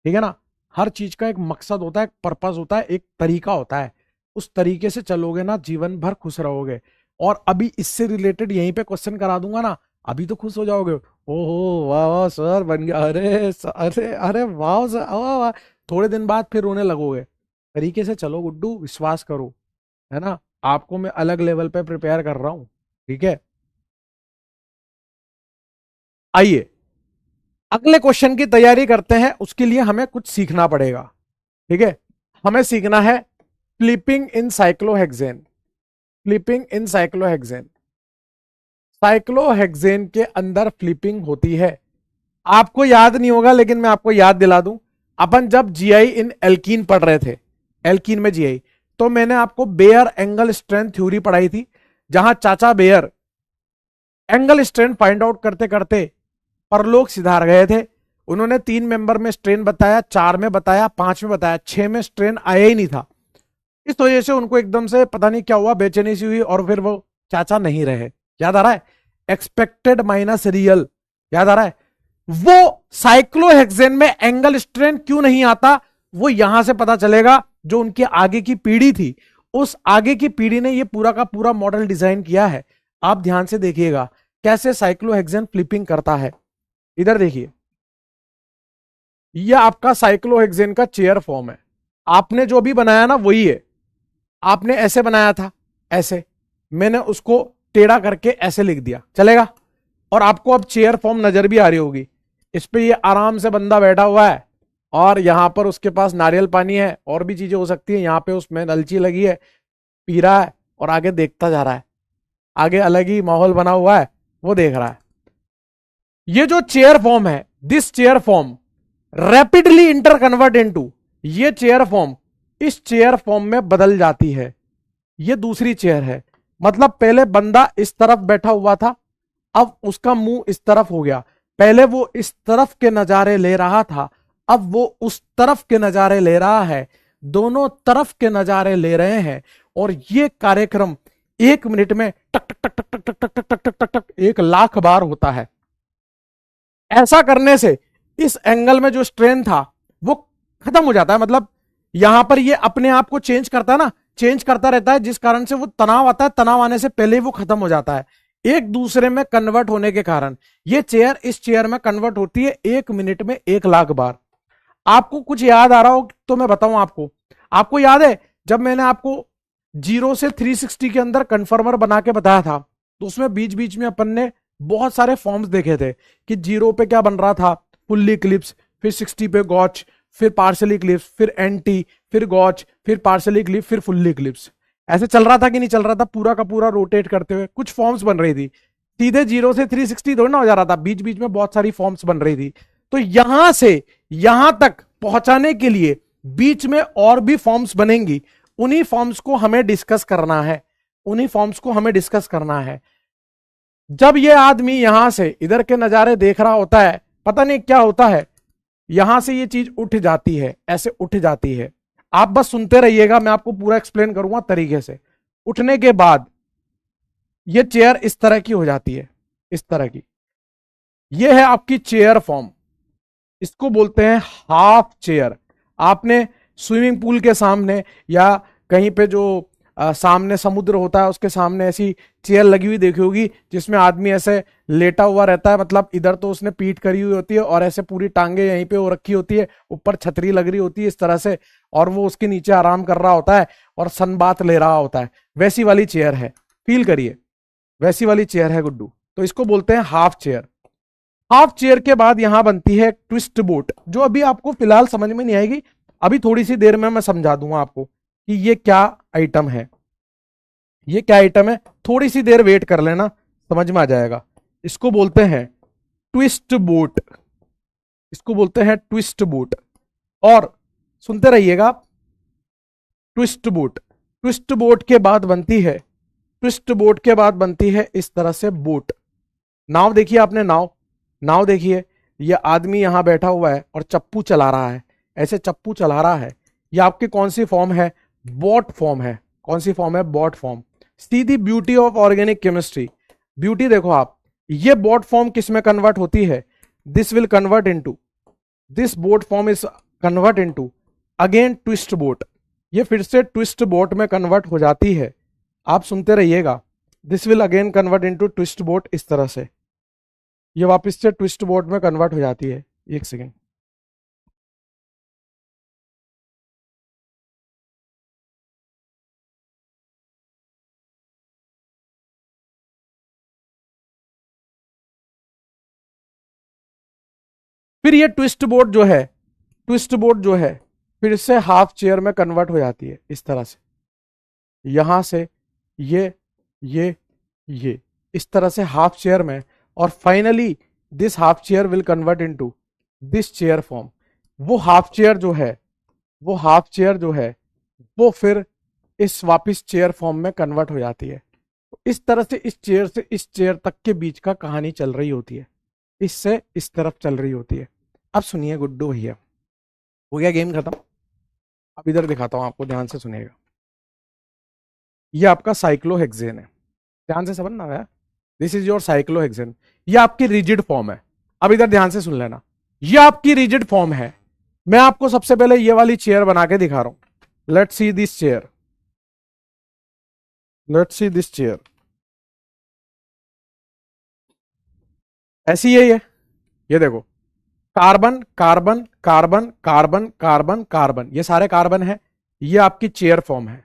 ठीक है ना, हर चीज का एक मकसद होता है, एक पर्पस होता है, एक तरीका होता है। उस तरीके से चलोगे ना जीवन भर खुश रहोगे। और अभी इससे रिलेटेड यहीं पे क्वेश्चन करा दूंगा ना, अभी तो खुश हो जाओगे, ओहो वाह वाह सर बन गया, अरे अरे वाह सर वाह वाह। थोड़े दिन बाद फिर रोने लगोगे। तरीके से चलो गुड्डू, विश्वास करो, है ना, आपको मैं अलग लेवल पे प्रिपेयर कर रहा हूं। ठीक है, आइए अगले क्वेश्चन की तैयारी करते हैं। उसके लिए हमें कुछ सीखना पड़ेगा। ठीक है, हमें सीखना है फ्लिपिंग इन साइक्लोहेक्सेन। फ्लिपिंग इन साइक्लोहेक्सेन, साइक्लोहेक्सेन के अंदर फ्लिपिंग होती है। आपको याद नहीं होगा लेकिन मैं आपको याद दिला दूं, अपन जब जीआई इन एल्कीन पढ़ रहे थे, एल्कीन में जीआई, तो मैंने आपको बेयर एंगल स्ट्रेंथ थ्योरी पढ़ाई थी, जहां चाचा Baeyer angle strength find out करते करते परलोक सिधार गए थे। उन्होंने 3 मेंबर में स्ट्रेन बताया, 4 में बताया, 5 में बताया, 6 में स्ट्रेन आया ही नहीं था। इस वजह से उनको एकदम से पता नहीं क्या हुआ, बेचैनी सी हुई, और फिर वो चाचा नहीं रहे। याद आ रहा है, एक्सपेक्टेड माइनस रियल, याद आ रहा है। वो साइक्लोहेक्सेन में एंगल स्ट्रेन क्यों नहीं आता, वो यहां से पता चलेगा। जो उनकी आगे की पीढ़ी थी, उस आगे की पीढ़ी ने ये पूरा का पूरा मॉडल डिजाइन किया है। आप ध्यान से देखिएगा कैसे साइक्लोहेक्सेन फ्लिपिंग करता है। इधर देखिए, यह आपका साइक्लोहेक्सेन का चेयर फॉर्म है। आपने जो भी बनाया ना वही है। आपने ऐसे बनाया था, ऐसे, मैंने उसको टेढ़ा करके ऐसे लिख दिया, चलेगा। और आपको अब चेयर फॉर्म नजर भी आ रही होगी। इस पे ये आराम से बंदा बैठा हुआ है, और यहां पर उसके पास नारियल पानी है, और भी चीजें हो सकती है। यहां पे उसमें नलची लगी है, पी रहा है और आगे देखता जा रहा है। आगे अलग ही माहौल बना हुआ है, वो देख रहा है। ये जो चेयर फॉर्म है, this chair form rapidly inter convert into, ये चेयर फॉर्म इस चेयर फॉर्म में बदल जाती है। ये दूसरी चेयर है, मतलब पहले बंदा इस तरफ बैठा हुआ था, अब उसका मुंह इस तरफ हो गया। पहले वो इस तरफ के नजारे ले रहा था, अब वो उस तरफ के नजारे ले रहा है। दोनों तरफ के नजारे ले रहे हैं, और ये कार्यक्रम 1 मिनट में टक टक टक टक टक टक टक टक टक टक 1 लाख बार होता है। ऐसा करने से इस एंगल में जो स्ट्रेन था वो खत्म हो जाता है। मतलब यहां पर ये अपने आप को चेंज करता है ना, चेंज करता रहता है, जिस कारण से वो तनाव आता है, तनाव आने से पहले ही वो खत्म हो जाता है। एक दूसरे में कन्वर्ट होने के कारण ये चेयर इस चेयर में कन्वर्ट होती है 1 मिनट में 1 लाख बार। आपको कुछ याद आ रहा हो तो मैं बताऊं आपको। आपको याद है जब मैंने आपको 0 से 360 के अंदर कन्फर्मर बना के बताया था, तो उसमें बीच बीच में अपन ने बहुत सारे फॉर्म्स देखे थे कि 0 पे क्या बन रहा था, फुल्ली क्लिप्स, फिर 60 पे गॉच, फिर पार्शली क्लिप्स, फिर एंटी, फिर गॉच, फिर पार्शली क्लिप, फिर फुल्ली क्लिप्स। ऐसे चल रहा था कि नहीं चल रहा था, पूरा का पूरा रोटेट करते हुए कुछ फॉर्म्स बन रही थी। सीधे 0 से 360 थोड़ी ना हो जा रहा था, बीच बीच में बहुत सारी फॉर्म्स बन रही थी। तो यहां से यहां तक पहुंचाने के लिए बीच में और भी फॉर्म्स बनेंगी। उन्हीं फॉर्म्स को हमें डिस्कस करना है, उन्हीं फॉर्म्स को हमें डिस्कस करना है। जब ये आदमी यहां से इधर के नजारे देख रहा होता है, पता नहीं क्या होता है, यहां से ये चीज उठ जाती है, ऐसे उठ जाती है। आप बस सुनते रहिएगा, मैं आपको पूरा एक्सप्लेन करूंगा तरीके से। उठने के बाद ये चेयर इस तरह की हो जाती है, इस तरह की। ये है आपकी चेयर फॉर्म, इसको बोलते हैं हाफ चेयर। आपने स्विमिंग पूल के सामने या कहीं पे जो सामने समुद्र होता है उसके सामने ऐसी चेयर लगी हुई देखी होगी, जिसमें आदमी ऐसे लेटा हुआ रहता है। मतलब इधर तो उसने पीठ करी हुई होती है और ऐसे पूरी टांगे यहीं पे हो रखी होती है, ऊपर छतरी लग रही होती है इस तरह से, और वो उसके नीचे आराम कर रहा होता है और सनबाथ ले रहा होता है। वैसी वाली चेयर है, फील करिए, वैसी वाली चेयर है गुड्डू। तो इसको बोलते हैं हाफ चेयर। हाफ चेयर के बाद यहां बनती है ट्विस्ट बोट, जो अभी आपको फिलहाल समझ में नहीं आएगी, अभी थोड़ी सी देर में मैं समझा दूंगा आपको कि ये क्या आइटम है, ये क्या आइटम है, थोड़ी सी देर वेट कर लेना, समझ में आ जाएगा। इसको बोलते हैं ट्विस्ट बोट, इसको बोलते हैं ट्विस्ट बोट। और सुनते रहिएगा, ट्विस्ट बोट, ट्विस्ट बोट के बाद बनती है, ट्विस्ट बोट के बाद बनती है इस तरह से बोट। नाव देखिए आपने, नाव, नाव देखिए, ये आदमी यहां बैठा हुआ है और चप्पू चला रहा है, ऐसे चप्पू चला रहा है। ये आपकी कौन सी फॉर्म है, बॉट फॉर्म है। कौन सी फॉर्म है, boat form. See the beauty of organic chemistry, beauty देखो आप, ये बॉट फॉर्म किस में कन्वर्ट होती है, this will convert into, this boat form is convert into again twist boat, ये फिर से ट्विस्ट बोट में कन्वर्ट हो जाती है। आप सुनते रहिएगा, this will again convert into twist boat, इस तरह से ये वापस से ट्विस्ट बोट में कन्वर्ट हो जाती है। एक सेकेंड, फिर ये ट्विस्ट बोट जो है, ट्विस्ट बोट जो है फिर से हाफ चेयर में कन्वर्ट हो जाती है इस तरह से, यहां से ये ये इस तरह से हाफ चेयर में, और finally this half chair will convert into this chair form. वो हाफ चेयर जो है, वो हाफ चेयर जो है वो फिर इस वापिस चेयर फॉर्म में कन्वर्ट हो जाती है। तो इस तरह से इस चेयर से इस चेयर तक के बीच का कहानी चल रही होती है, इससे इस तरफ चल रही होती है। अब सुनिए गुड्डू भैया, हो गया गेम खत्म। अब इधर दिखाता हूं आपको, ध्यान से सुनिएगा। ये आपका साइक्लोहेक्सेन है, ध्यान से समझना है, दिस इज योर साइक्लोहेक्सेन। ये आपकी रिजिड फॉर्म है। अब इधर ध्यान से सुन लेना, ये आपकी रिजिड फॉर्म है। मैं आपको सबसे पहले ये वाली चेयर बना के दिखा रहा हूं। Let's see this chair, let's see this chair, ऐसी है ये देखो, carbon carbon carbon carbon carbon carbon, ये सारे कार्बन है। ये आपकी चेयर फॉर्म है,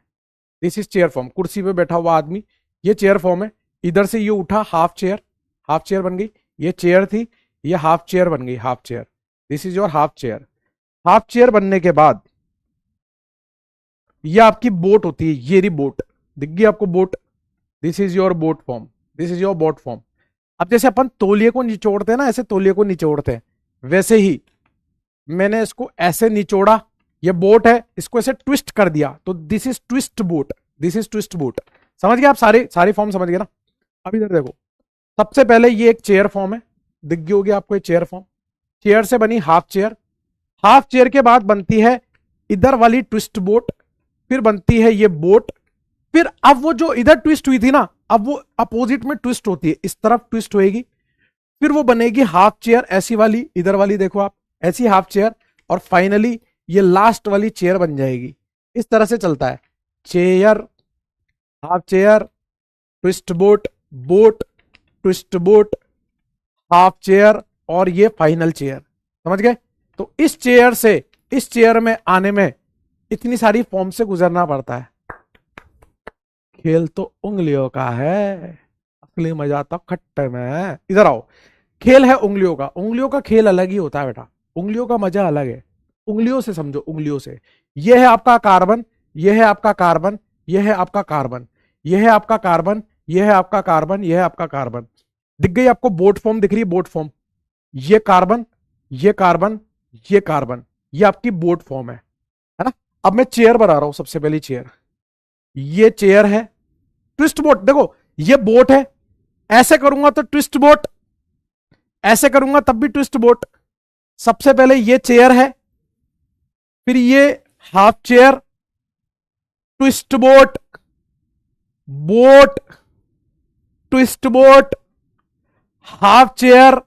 दिस इज चेयर फॉर्म। कुर्सी पे बैठा हुआ आदमी, ये चेयर फॉर्म है। इधर से ये उठा, हाफ चेयर, हाफ चेयर बन गई। ये चेयर थी, ये हाफ चेयर बन गई, half chair. This is your half chair. Half chair बनने के बाद ये आपकी बोट होती है, ये रही बोट, दिख गई आपको boat, this is your boat form, this is your boat form. अब जैसे अपन तौलिए को निचोड़ते हैं ना, ऐसे तौलिए को निचोड़ते हैं, वैसे ही मैंने इसको ऐसे निचोड़ा, ये बोट है, इसको ऐसे ट्विस्ट कर दिया, तो this is twist boat, this is twist boat. समझ गए आप, सारी फॉर्म समझ गए ना। अब इधर देखो, सबसे पहले ये एक चेयर फॉर्म है, दिख गई होगी आपको ये चेयर फॉर्म। चेयर से बनी हाफ चेयर, हाफ चेयर के बाद बनती है इधर वाली ट्विस्ट बोट, फिर बनती है ये बोट। फिर अब वो जो इधर ट्विस्ट हुई थी ना, अब वो अपोजिट में ट्विस्ट होती है, इस तरफ ट्विस्ट होएगी, फिर वो बनेगी हाफ चेयर ऐसी वाली, इधर वाली देखो आप, ऐसी हाफ चेयर, और फाइनली ये लास्ट वाली चेयर बन जाएगी। इस तरह से चलता है, chair, half chair, twist boat, boat, twist boat, half chair, और ये फाइनल चेयर। समझ गए। तो इस चेयर से इस चेयर में आने में इतनी सारी फॉर्म से गुजरना पड़ता है। खेल तो उंगलियों का है, असली मजा तो खट्टे में है। इधर आओ, खेल है उंगलियों का, उंगलियों का खेल अलग ही होता है बेटा, उंगलियों का मजा अलग है। उंगलियों से समझो, उंगलियों से। यह है आपका कार्बन, यह है आपका कार्बन, यह है आपका कार्बन, यह है आपका कार्बन, यह है आपका कार्बन, यह है आपका कार्बन। दिख गई आपको बोट फॉर्म, दिख रही है बोट फॉर्म। ये कार्बन, ये कार्बन, ये कार्बन, ये आपकी बोट फॉर्म है ना। अब मैं चेयर बना रहा हूं, सबसे पहली चेयर, ये चेयर है, ट्विस्ट बोट। देखो ये बोट है, ऐसे करूंगा तो ट्विस्ट बोट, ऐसे करूंगा तब भी ट्विस्ट बोट। सबसे पहले ये चेयर है, फिर ये half chair, twist boat, boat, twist boat, half chair,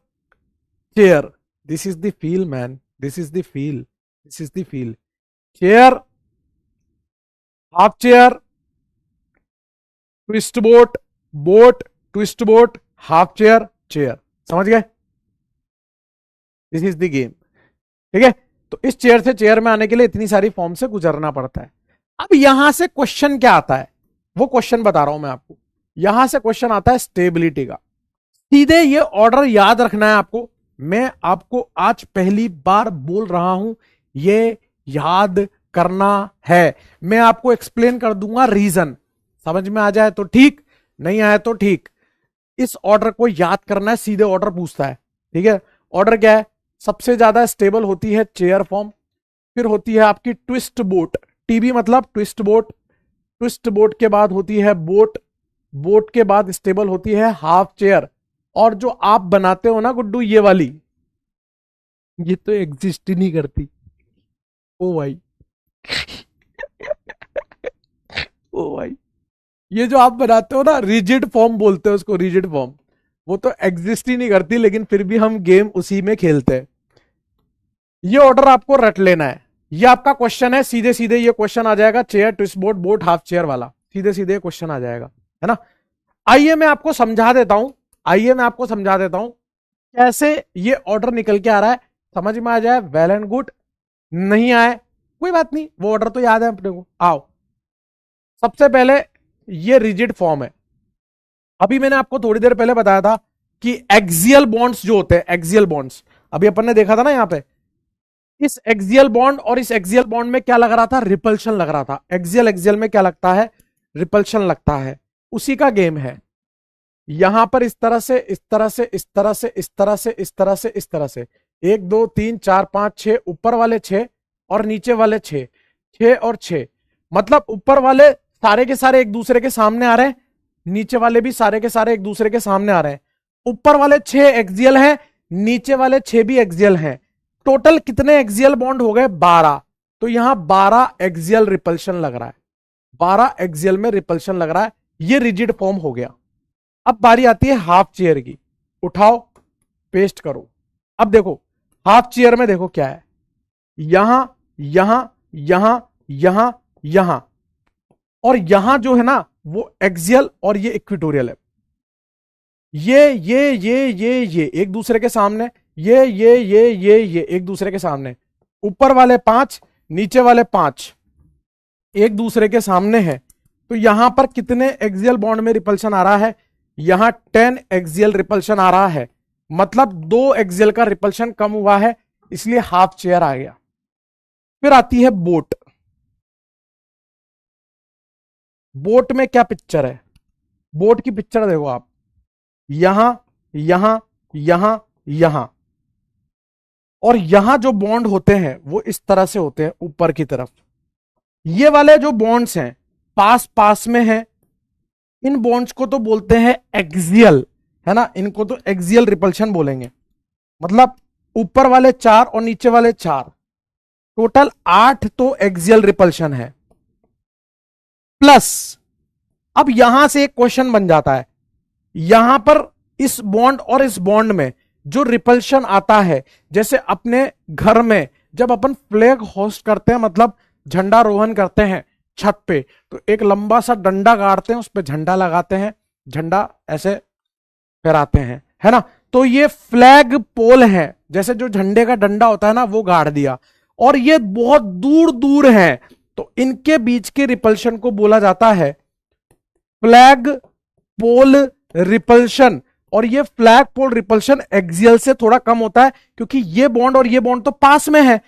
chair. This is the feel man, this is the feel, this is the feel. Chair, half chair, twist boat, boat, twist boat, half chair, chair. समझ गए। This is the game. ठीक है। तो इस chair से chair में आने के लिए इतनी सारी फॉर्म से गुजरना पड़ता है। अब यहां से क्वेश्चन क्या आता है, वो क्वेश्चन बता रहा हूं मैं आपको। यहां से क्वेश्चन आता है स्टेबिलिटी का। सीधे ये ऑर्डर याद रखना है आपको, मैं आपको आज पहली बार बोल रहा हूं, ये याद करना है। मैं आपको एक्सप्लेन कर दूंगा रीजन, समझ में आ जाए तो ठीक, नहीं आया तो ठीक। इस ऑर्डर को याद करना है, सीधे ऑर्डर पूछता है, ठीक है। ऑर्डर क्या है? सबसे ज्यादा स्टेबल होती है चेयर फॉर्म, फिर होती है आपकी ट्विस्ट बोट, टीबी मतलब ट्विस्ट बोट, ट्विस्ट बोट के बाद होती है बोट, बोट के बाद स्टेबल होती है हाफ चेयर, और जो आप बनाते हो ना गुड्डू ये वाली, ये तो एग्जिस्ट ही नहीं करती। ओ भाई ओ भाई, ये जो आप बनाते हो ना रिजिड फॉर्म बोलते हैं उसको, रिजिड फॉर्म, वो तो एग्जिस्ट ही नहीं करती, लेकिन फिर भी हम गेम उसी में खेलते हैं। ये ऑर्डर आपको रट लेना है, ये आपका क्वेश्चन है, सीधे सीधे ये क्वेश्चन आ जाएगा, chair twist boat boat half chair वाला, सीधे सीधे क्वेश्चन आ जाएगा, है ना। आइए मैं आपको समझा देता हूं, आइए मैं आपको समझा देता हूं कैसे ये ऑर्डर निकल के आ रहा है, समझ में आ जाए वेल एंड गुड, नहीं आए कोई बात नहीं, वो ऑर्डर तो याद है अपने को। आओ, सबसे पहले ये रिजिड फॉर्म है। अभी मैंने आपको थोड़ी देर पहले बताया था कि एक्सियल बॉन्ड्स जो होते हैं, एक्सियल बॉन्ड्स, अभी अपन ने देखा था ना यहां पे, इस एक्सियल बॉन्ड और इस एक्सियल बॉन्ड में क्या लग रहा था? रिपल्शन लग रहा था। एक्सियल एक्सियल में क्या लगता है? रिपल्शन लगता है। उसी का गेम है यहां पर, इस तरह से इस तरह से इस तरह से इस तरह से इस तरह से इस तरह से, 1 2 3 4 5 6, ऊपर वाले 6 और नीचे वाले 6, 6 और 6, मतलब ऊपर वाले सारे के सारे एक दूसरे के सामने आ रहे हैं, नीचे वाले भी सारे के सारे एक दूसरे के सामने आ रहे हैं। ऊपर वाले 6 एक्सियल हैं, नीचे वाले 6 भी एक्सियल हैं। टोटल कितने एक्सियल बॉन्ड हो गए? 12। तो यहां 12 एक्सियल रिपल्शन लग रहा है, 12 एक्सियल में रिपल्शन लग रहा है, ये रिजिड फॉर्म हो गया। अब बारी आती है हाफ चेयर की, उठाओ पेस्ट करो। अब देखो हाफ चेयर में देखो क्या है, यहां यहां यहां यहां यहां, और यहां जो है ना वो एक्सियल और ये इक्विटोरियल है। ये एक दूसरे के सामने, ये एक दूसरे के सामने, ऊपर वाले 5 नीचे वाले 5 एक दूसरे के सामने है। तो यहां पर कितने एक्सियल बॉन्ड में रिपल्शन आ रहा है? यहां 10 एक्सियल रिपल्शन आ रहा है, मतलब 2 एक्सियल का रिपल्शन कम हुआ है, इसलिए हाफ चेयर आ गया। फिर आती है बोट। बोट में क्या पिक्चर है? बोट की पिक्चर देखो आप, यहां यहां यहां यहां, और यहां जो बॉन्ड होते हैं वो इस तरह से होते हैं ऊपर की तरफ। ये वाले जो बॉन्ड्स हैं पास पास में हैं, इन बॉन्ड्स को तो बोलते हैं एक्सियल, है ना, इनको तो एक्सियल रिपल्शन बोलेंगे। मतलब ऊपर वाले 4 और नीचे वाले 4, टोटल 8 तो एक्सियल रिपल्शन है। प्लस अब यहां से एक क्वेश्चन बन जाता है, यहां पर इस बॉन्ड और इस बॉन्ड में जो रिपल्शन आता है, जैसे अपने घर में जब अपन फ्लैग होस्ट करते हैं, मतलब झंडारोहण करते हैं छत पे, तो एक लंबा सा डंडा गाड़ते हैं, उस पर झंडा लगाते हैं, झंडा ऐसे फहराते हैं, है ना। तो ये फ्लैग पोल है, जैसे जो झंडे का डंडा होता है ना वो गाड़ दिया, और ये बहुत दूर दूर है, तो इनके बीच के रिपल्शन को बोला जाता है फ्लैग पोल रिपल्शन। और ये फ्लैग पोल रिपल्शन एक्सियल से थोड़ा कम होता है, क्योंकि ये बॉन्ड और ये बॉन्ड तो पास में है,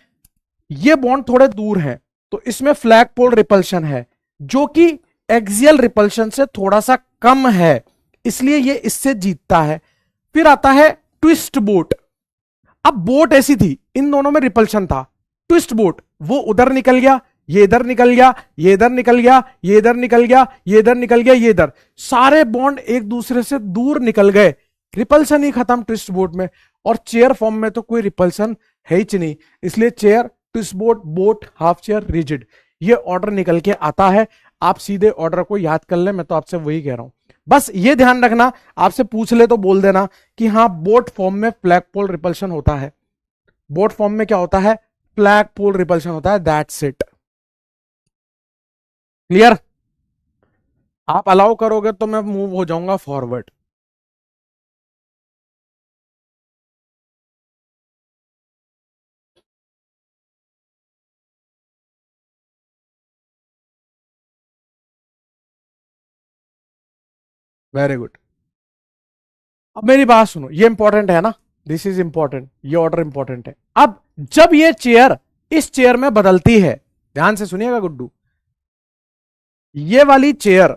ये बॉन्ड थोड़े दूर है, तो इसमें फ्लैग पोल रिपल्शन है जो कि एक्सियल रिपल्शन से थोड़ा सा कम है, इसलिए ये इससे जीतता है। फिर आता है ट्विस्ट बोट। अब बोट ऐसी थी, इन दोनों में रिपल्शन था, ट्विस्ट बोट वो उधर निकल गया, ये इधर निकल गया, ये इधर निकल गया, ये इधर निकल गया, ये इधर निकल गया, ये इधर, सारे बॉन्ड एक दूसरे से दूर निकल गए, रिपल्सन ही खत्म ट्विस्ट बोट में। और चेयर फॉर्म में तो कोई रिपल्सन है ही नहीं, इसलिए chair twist boat boat half chair rigid, ये ऑर्डर निकल के आता है। आप सीधे ऑर्डर को याद कर ले, मैं तो आपसे वही कह रहा हूं, बस ये ध्यान रखना, आपसे पूछ ले तो बोल देना कि हाँ बोट फॉर्म में फ्लैग पोल रिपल्शन होता है, बोट फॉर्म में क्या होता है? फ्लैग पोल रिपल्शन होता है, दैट्स इट। क्लियर? आप अलाउ करोगे तो मैं मूव हो जाऊंगा फॉरवर्ड। Very good. अब मेरी बात सुनो, ये इंपॉर्टेंट है ना, दिस इज इंपॉर्टेंट, ये ऑर्डर इंपॉर्टेंट है। अब जब ये चेयर इस चेयर में बदलती है, ध्यान से सुनिएगा गुड्डू, ये वाली चेयर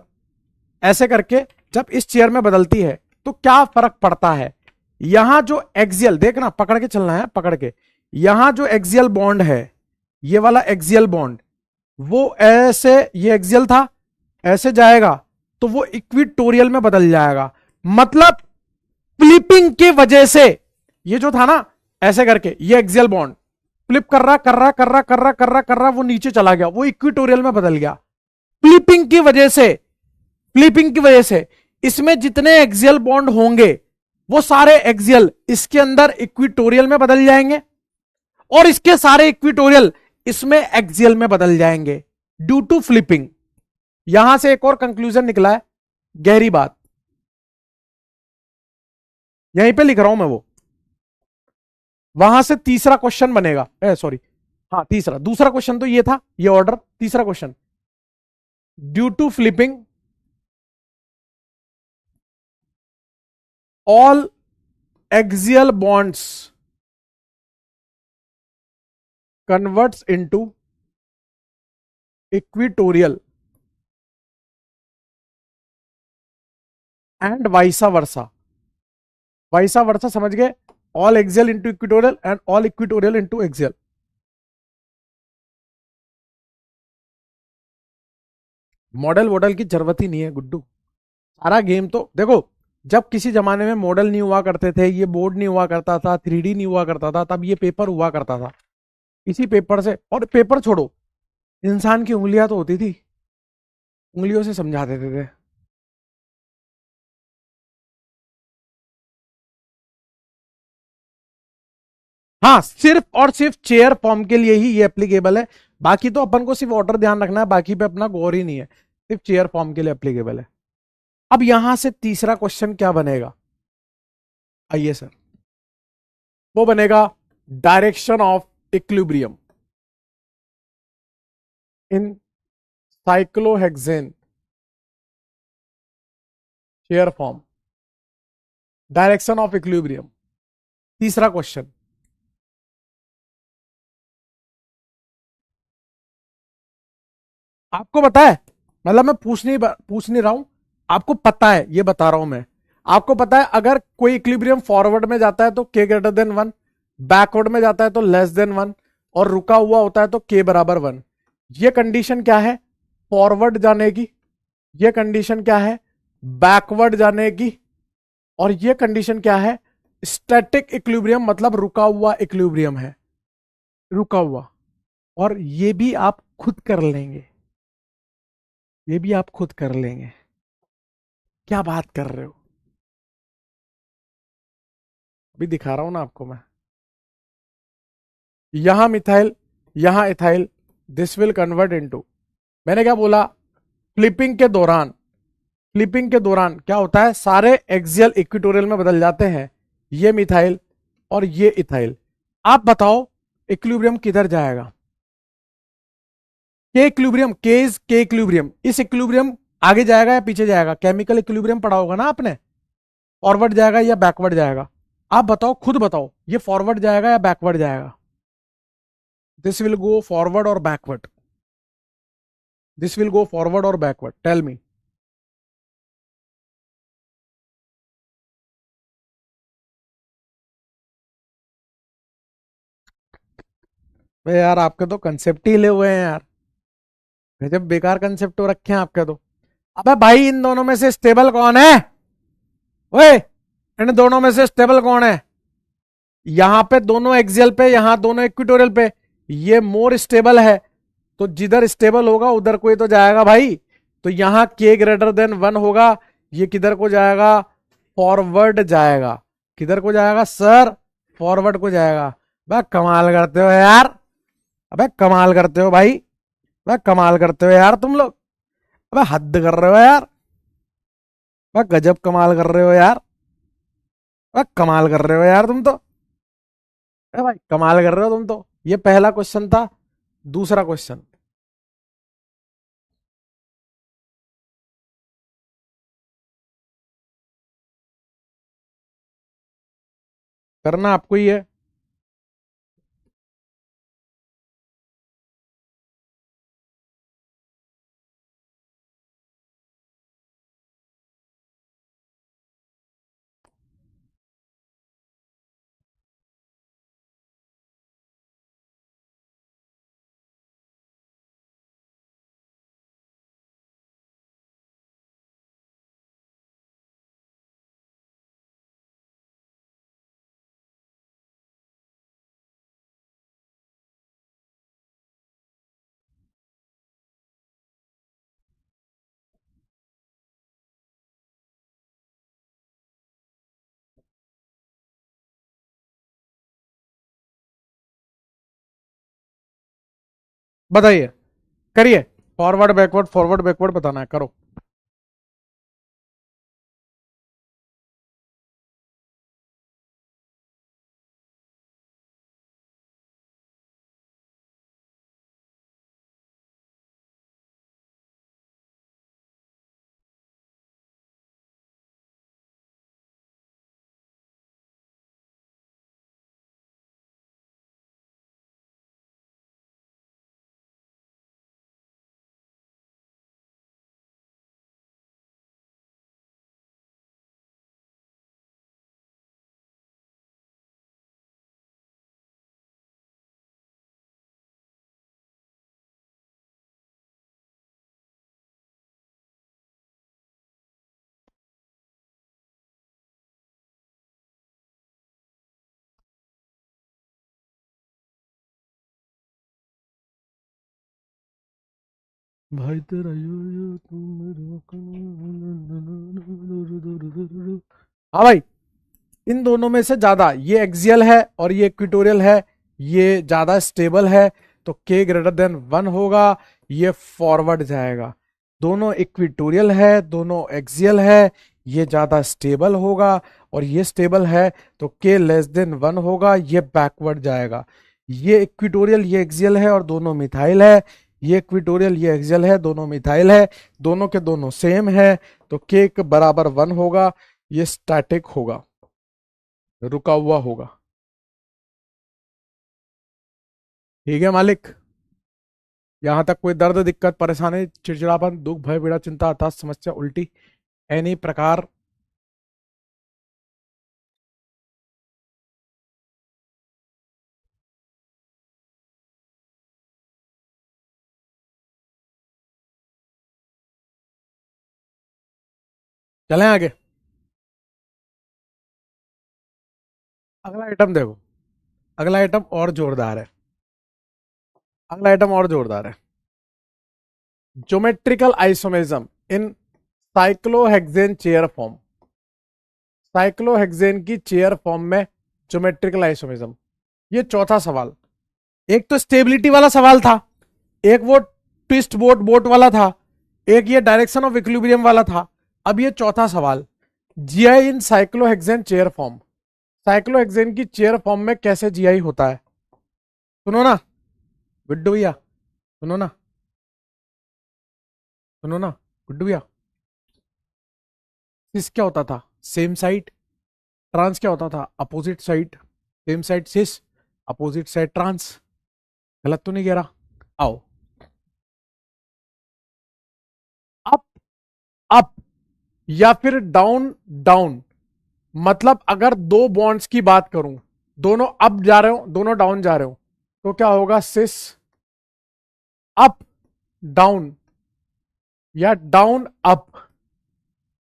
ऐसे करके जब इस चेयर में बदलती है तो क्या फर्क पड़ता है। यहां जो एक्सियल, देखना पकड़ के चलना है, पकड़ के, यहां जो एक्सियल बॉन्ड है, ये वाला एक्सियल बॉन्ड, वो ऐसे, ये एक्सियल था, ऐसे जाएगा तो वो इक्विटोरियल में बदल जाएगा। मतलब फ्लिपिंग की वजह से, ये जो था ना ऐसे करके, ये एक्सियल बॉन्ड फ्लिप कर रहा कर रहा कर रहा कर रहा कर रहा कर रहा, वो नीचे चला गया, वो इक्विटोरियल में बदल गया। फ्लिपिंग की वजह से, फ्लिपिंग की वजह से इसमें जितने एक्सियल बॉन्ड होंगे वो सारे एक्सियल इसके अंदर इक्विटोरियल में बदल जाएंगे, और इसके सारे इक्विटोरियल इसमें एक्सियल में बदल जाएंगे ड्यू टू फ्लिपिंग। यहां से एक और कंक्लूजन निकला है, गहरी बात, यहीं पे लिख रहा हूं मैं वो। वहां से तीसरा क्वेश्चन बनेगा, सॉरी, हाँ तीसरा, दूसरा क्वेश्चन तो ये था, ये ऑर्डर, तीसरा question, due to flipping all axial bonds converts into equatorial and vice versa। vice versa समझ गए, all axial into equatorial and all equatorial into axial। Model वॉडल की जरूरत ही नहीं है गुड्डू, सारा गेम तो देखो, जब किसी जमाने में मॉडल नहीं हुआ करते थे, ये बोर्ड नहीं हुआ करता था, 3D नहीं हुआ करता था, तब ये पेपर हुआ करता था। इसी पेपर से, और पेपर छोड़ो, इंसान की उंगलियां तो होती थी, उंगलियों से समझा देते थे। हाँ, सिर्फ और सिर्फ चेयर फॉर्म के लिए ही ये एप्लीकेबल है, बाकी तो अपन को सिर्फ ऑर्डर ध्यान रखना है, बाकी पे अपना गौर ही नहीं है, सिर्फ चेयर फॉर्म के लिए एप्लीकेबल है। अब यहां से तीसरा क्वेश्चन क्या बनेगा, आइए सर, वो बनेगा direction of equilibrium in cyclohexane chair form, direction of equilibrium, तीसरा क्वेश्चन। आपको पता है, मतलब मैं पूछ नहीं रहा हूं, आपको पता है, ये बता रहा हूं मैं, आपको पता है अगर कोई इक्विलिब्रियम फॉरवर्ड में जाता है तो के ग्रेटर देन 1, बैकवर्ड में जाता है तो लेस देन 1, और रुका हुआ होता है तो के बराबर 1। ये कंडीशन क्या है फॉरवर्ड जाने की, ये कंडीशन क्या है बैकवर्ड जाने की, और ये कंडीशन क्या है स्टैटिक इक्विलिब्रियम, मतलब रुका हुआ इक्विलिब्रियम है, रुका हुआ। और ये भी आप खुद कर लेंगे, ये भी आप खुद कर लेंगे, क्या बात कर रहे हो, अभी दिखा रहा हूं ना आपको मैं। यहां मिथाइल, यहां ethyl, this will convert into, मैंने क्या बोला, फ्लिपिंग के दौरान, फ्लिपिंग के दौरान क्या होता है, सारे एक्सियल इक्विटोरियल में बदल जाते हैं, ये मिथाइल और ये इथाइल। आप बताओ इक्विलिब्रियम किधर जाएगा, के इक्विलिब्रियम, के इक्विलिब्रियम, इस इक्विलिब्रियम आगे जाएगा या पीछे जाएगा, केमिकल इक्विलिब्रियम पढ़ा होगा ना आपने, फॉरवर्ड जाएगा या बैकवर्ड जाएगा, आप बताओ, खुद बताओ, ये फॉरवर्ड जाएगा या बैकवर्ड जाएगा। दिस विल गो फॉरवर्ड और backward, this will go forward और बैकवर्ड, टेल मी। भाई यार आपके तो कंसेप्ट ही ले हुए हैं यार, गजब बेकार कंसेप्ट हो रखे हैं आपके तो। अबे भाई इन दोनों में से स्टेबल कौन है, ओए इन दोनों में से स्टेबल कौन है, यहां पे दोनों एक्सियल पे, यहां दोनों इक्विटोरियल पे, ये मोर स्टेबल है, तो जिधर स्टेबल होगा उधर कोई तो जाएगा भाई। तो यहां के ग्रेटर देन 1 होगा, ये किधर को जाएगा, फॉरवर्ड जाएगा, किधर को जाएगा सर, फॉरवर्ड को जाएगा। भाई कमाल करते हो यार, अबे कमाल करते हो भाई, भाई कमाल करते हो यार तुम लोग, अबे हद कर रहे हो यार, भाई गजब कमाल कर रहे हो यार, भाई कमाल कर रहे हो यार तुम तो, अरे भाई कमाल कर रहे हो तुम तो। ये पहला क्वेश्चन था, दूसरा क्वेश्चन, करना आपको ही है। बताइए, करिए। फॉरवर्ड बैकवर्ड बताना है, करो। भाई तेरा यो तुम हाँ भाई, इन दोनों में से ज्यादा ये एक्सियल है और ये इक्विटोरियल है, ये ज्यादा स्टेबल है, तो के ग्रेटर देन 1 होगा, ये फॉरवर्ड जाएगा। दोनों इक्विटोरियल है, दोनों एक्सियल है, ये ज्यादा स्टेबल होगा और ये स्टेबल है, तो के लेस देन 1 होगा, ये बैकवर्ड जाएगा। ये इक्विटोरियल ये एक्सियल है और दोनों मिथाइल है, ये इक्विटोरियल ये एक्सियल है, दोनों मिथाइल है, दोनों के दोनों सेम है, तो के बराबर 1 होगा, ये स्टैटिक होगा, रुका हुआ होगा। ठीक है मालिक, यहां तक कोई दर्द दिक्कत परेशानी चिड़चिड़ापन दुख भय पीड़ा चिंता हताश समस्या उल्टी एनी प्रकार? चलें आगे। अगला आइटम देखो, अगला आइटम और जोरदार है, अगला आइटम और जोरदार है। Geometrical isomerism in cyclohexane chair form. Cyclohexane की चेयर फॉर्म में ज्योमेट्रिकल आइसोमेरिज्म। ये चौथा सवाल। एक तो स्टेबिलिटी वाला सवाल था, एक वो ट्विस्ट बोट बोट वाला था, एक ये डायरेक्शन ऑफ इक्विलिब्रियम वाला था। अब ये चौथा सवाल, जीआई इन साइक्लोहेक्सेन चेयर फॉर्म। साइक्लोहेक्सेन की चेयर फॉर्म में कैसे जीआई होता है? सुनो ना गुड्डू भैया, सुनो ना, सुनो ना गुड्डू भैया। सिस क्या होता था? Same side. ट्रांस क्या होता था? Opposite side. सेम साइड सिस, अपोजिट साइड ट्रांस। गलत तो नहीं कह रहा? आओ, अप अप या फिर डाउन डाउन। मतलब अगर दो बॉन्ड्स की बात करूं, दोनों अप जा रहे हो दोनों डाउन जा रहे हो, तो क्या होगा? सिस अप डाउन या डाउन अप।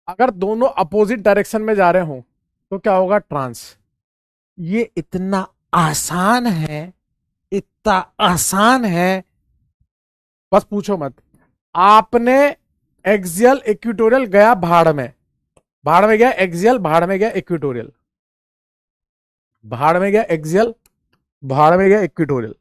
अगर दोनों अपोजिट डायरेक्शन में जा रहे हो तो क्या होगा? ट्रांस। ये इतना आसान है, इतना आसान है, बस पूछो मत। आपने एक्सियल इक्विटोरियल गया भाड़ में, भाड़ में गया एक्सियल, भाड़ में गया इक्विटोरियल, भाड़ में गया एक्सियल, भाड़ में गया इक्विटोरियल।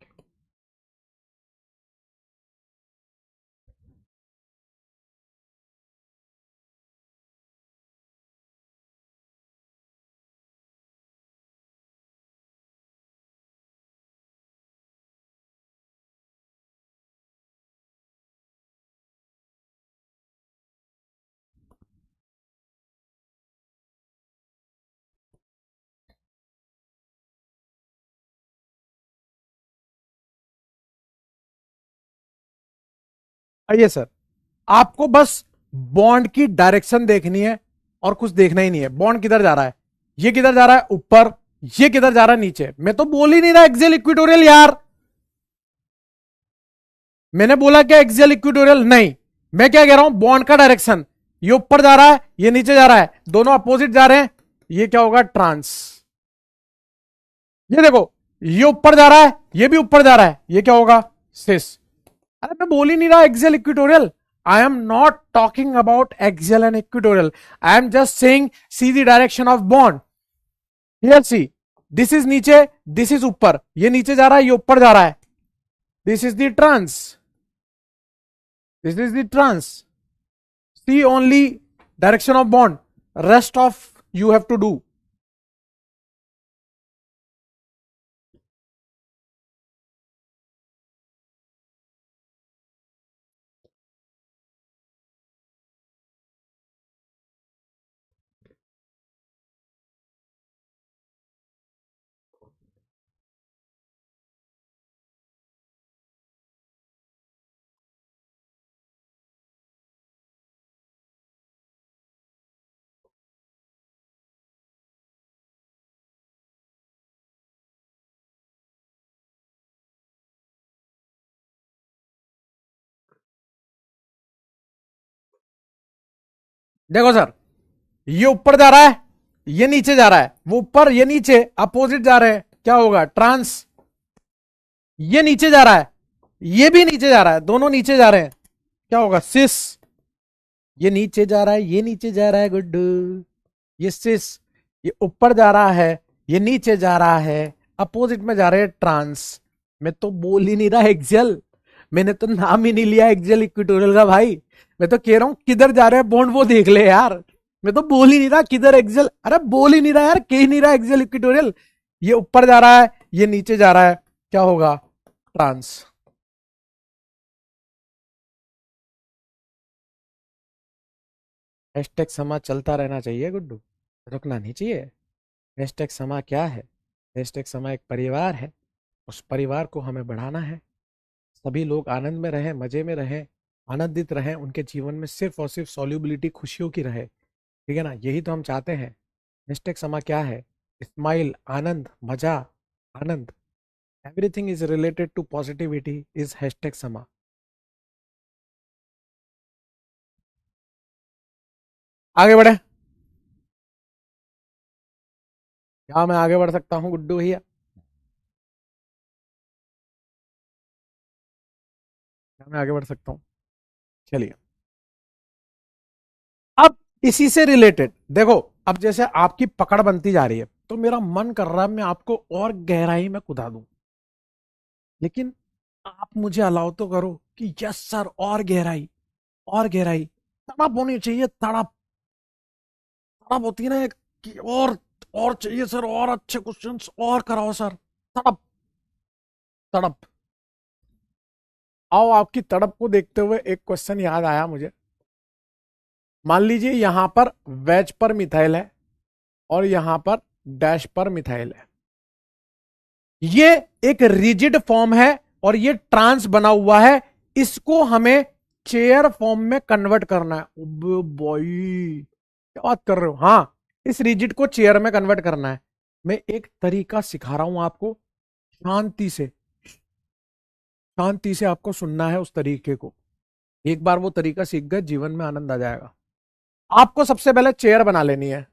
आइए सर, आपको बस बॉन्ड की डायरेक्शन देखनी है और कुछ देखना ही नहीं है। बॉन्ड किधर जा रहा है, ये किधर जा रहा है ऊपर, ये किधर जा रहा है नीचे। मैं तो बोल ही नहीं रहा एक्सियल इक्वेटोरियल यार, मैंने बोला क्या एक्सियल इक्वेटोरियल नहीं, मैं क्या कह रहा हूं बॉन्ड का डायरेक्शन, ये ऊपर जा रहा है ये नीचे जा रहा है, दोनों अपोजिट जा रहे हैं, ये क्या होगा ट्रांस। ये देखो ये ऊपर जा रहा है ये भी ऊपर जा रहा है, ये क्या होगा सिस। अरे मैं बोल ही नहीं रहा axial equatorial, I am not talking about axial and equatorial, I am just saying see the direction of bond. Here see, this is नीचे दिस इज ऊपर, ये नीचे जा रहा है ये ऊपर जा रहा है, this is the trans, this is the trans. See only direction of bond, rest of you have to do. देखो सर, ये ऊपर जा रहा है ये नीचे जा रहा है, वो ऊपर ये नीचे अपोजिट जा रहे हैं, क्या होगा ट्रांस। ये नीचे जा रहा है ये भी नीचे जा रहा है, दोनों नीचे जा रहे हैं, क्या होगा सिस। ये नीचे जा रहा है ये नीचे जा रहा है गुड्डू, ये सिस। ये ऊपर जा रहा है ये नीचे जा रहा है, अपोजिट में जा रहे हैं ट्रांस। मैं तो बोल ही नहीं रहा एक्सियल, मैंने तो नाम ही नहीं लिया एक्सियल इक्वेटोरियल का भाई, मैं तो कह रहा हूं किधर जा रहे हैं बॉन्ड वो देख ले यार। मैं तो बोल ही नहीं रहा किधर एक्सियल, अरे बोल ही नहीं रहा यार, कह ही नहीं रहा एक्सियल इक्वेटोरियल। ये ऊपर जा रहा है ये नीचे जा रहा है, क्या होगा ट्रांस। हैशटैग समा चलता रहना चाहिए गुड्डू, रुकना नहीं चाहिए। हैशटैग समा क्या है, हैशटैग समा एक परिवार है, उस परिवार को हमें बढ़ाना है। सभी लोग आनंद में रहें मजे में रहें आनंदित रहें, उनके जीवन में सिर्फ और सिर्फ सॉल्युबिलिटी खुशियों की रहे, ठीक है ना, यही तो हम चाहते हैं। हैशटैग समा क्या है, स्माइल आनंद मजा आनंद, everything is related to positivity is hashtag समा। आगे बढ़े, क्या मैं आगे बढ़ सकता हूँ गुड्डू भैया, क्या मैं आगे बढ़ सकता हूँ। चलिए अब इसी से रिलेटेड देखो, अब जैसे आपकी पकड़ बनती जा रही है तो मेरा मन कर रहा है मैं आपको और गहराई में कुदा दूं, लेकिन आप मुझे अलाउ तो करो कि यस सर और गहराई और गहराई, तड़प होनी चाहिए, तड़प तड़प होती है ना एक कि और चाहिए सर, और अच्छे क्वेश्चंस और कराओ सर, तड़प तड़प। आओ आपकी तड़प को देखते हुए एक क्वेश्चन याद आया मुझे। मान लीजिए यहां पर वेज पर मिथाइल है और यहां पर डैश पर मिथाइल है, ये एक रिजिड फॉर्म है और ये ट्रांस बना हुआ है, इसको हमें चेयर फॉर्म में कन्वर्ट करना है। बॉय क्या बात कर रहे हो, हाँ इस रिजिड को चेयर में कन्वर्ट करना है। मैं एक तरीका सिखा रहा हूं आपको, शांति से शांति से आपको सुनना है उस तरीके को, एक बार वो तरीका सीख गए जीवन में आनंद आ जाएगा। आपको सबसे पहले चेयर बना लेनी है,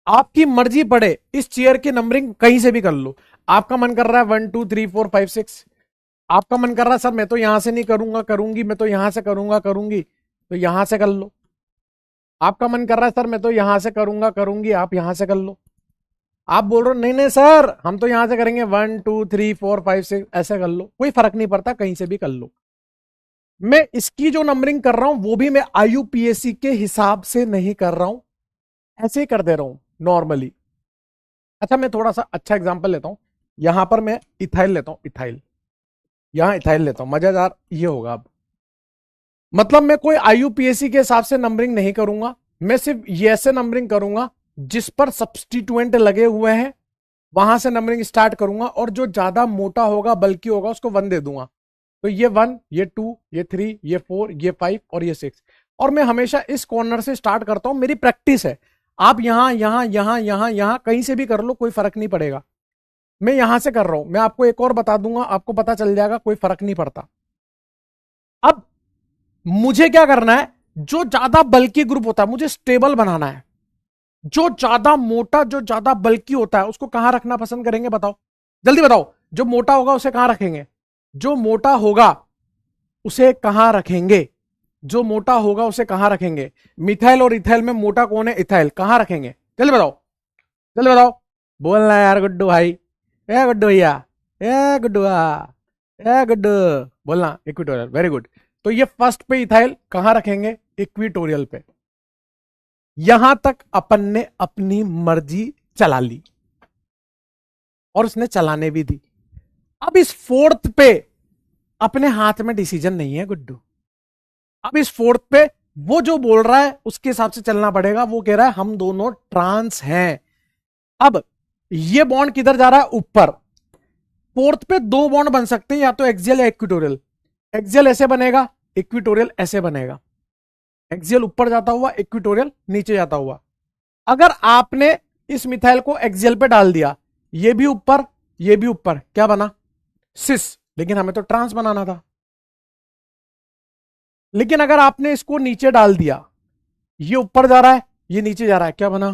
आपकी मर्जी पड़े इस चेयर की नंबरिंग कहीं से भी कर लो। आपका मन कर रहा है 1 2 3 4 5 6, आपका मन कर रहा है सर मैं तो यहां से नहीं करूंगा करूंगी, मैं तो यहां से करूंगा करूंगी, तो यहां से कर लो। आपका मन कर रहा है सर मैं तो यहां से करूंगा करूंगी, आप यहां से कर लो। आप बोल रहे हो नहीं नहीं सर हम तो यहां से करेंगे 1 2 3 4 5 6, ऐसे कर लो, कोई फर्क नहीं पड़ता कहीं से भी कर लो। मैं इसकी जो नंबरिंग कर रहा हूं वो भी मैं आईयूपीएससी के हिसाब से नहीं कर रहा हूं, ऐसे ही कर दे रहा हूं नॉर्मली। अच्छा मैं थोड़ा सा अच्छा एग्जांपल लेता हूं, यहां पर मैं इथाइल लेता हूं, इथाइल यहां इथाइल लेता हूं, मजेदार ये होगा अब। मतलब मैं कोई आईयूपीएससी के हिसाब से नंबरिंग नहीं करूंगा, मैं सिर्फ ये ऐसे नंबरिंग करूंगा जिस पर सब्सटीट्यूएंट लगे हुए हैं वहां से नंबरिंग स्टार्ट करूंगा और जो ज्यादा मोटा होगा बल्कि होगा उसको 1 दे दूंगा। तो ये 1, ये 2, ये 3, ये 4, ये 5 और ये 6। और मैं हमेशा इस कॉर्नर से स्टार्ट करता हूं, मेरी प्रैक्टिस है। आप यहां यहां यहां यहां यहां कहीं से भी कर लो, कोई फर्क नहीं पड़ेगा। मैं यहां से कर रहा हूं, मैं आपको एक और बता दूंगा, आपको पता चल जाएगा, कोई फर्क नहीं पड़ता। अब मुझे क्या करना है, जो ज्यादा बल्कि ग्रुप होता है मुझे स्टेबल बनाना है। जो ज्यादा मोटा, जो ज्यादा बल्कि होता है उसको कहां रखना पसंद करेंगे बताओ, जल्दी बताओ। जो मोटा होगा उसे कहां रखेंगे? जो मोटा होगा उसे कहां रखेंगे? जो मोटा होगा उसे कहां रखेंगे? मिथाइल और इथाइल में मोटा कौन है? इथाइल। कहां रखेंगे? जल्दी बताओ, जल्दी बताओ। बोलना यार गुड्डू भाई, ए गुड्डू भैया, ए गुड्डू, ए गुड्डू, बोलना। Equatorial, very good. तो ये फर्स्ट पे इथाइल कहां रखेंगे? इक्विटोरियल पे। यहां तक अपन ने अपनी मर्जी चला ली और उसने चलाने भी दी। अब इस फोर्थ पे अपने हाथ में डिसीजन नहीं है गुड्डू। अब इस फोर्थ पे वो जो बोल रहा है उसके हिसाब से चलना पड़ेगा। वो कह रहा है हम दोनों ट्रांस हैं। अब ये बॉन्ड किधर जा रहा है? ऊपर। फोर्थ पे 2 बॉन्ड बन सकते हैं, या तो एक्सियल या इक्विटोरियल। एक्सियल ऐसे बनेगा, इक्विटोरियल ऐसे बनेगा। एक्सियल ऊपर जाता हुआ, इक्विटोरियल नीचे जाता हुआ। अगर आपने इस मिथाइल को एक्सियल पे डाल दिया, ये भी ऊपर, ये भी ऊपर, क्या बना? सिस। लेकिन हमें तो ट्रांस बनाना था। लेकिन अगर आपने इसको नीचे डाल दिया, ये ऊपर जा रहा है, ये नीचे जा रहा है, क्या बना?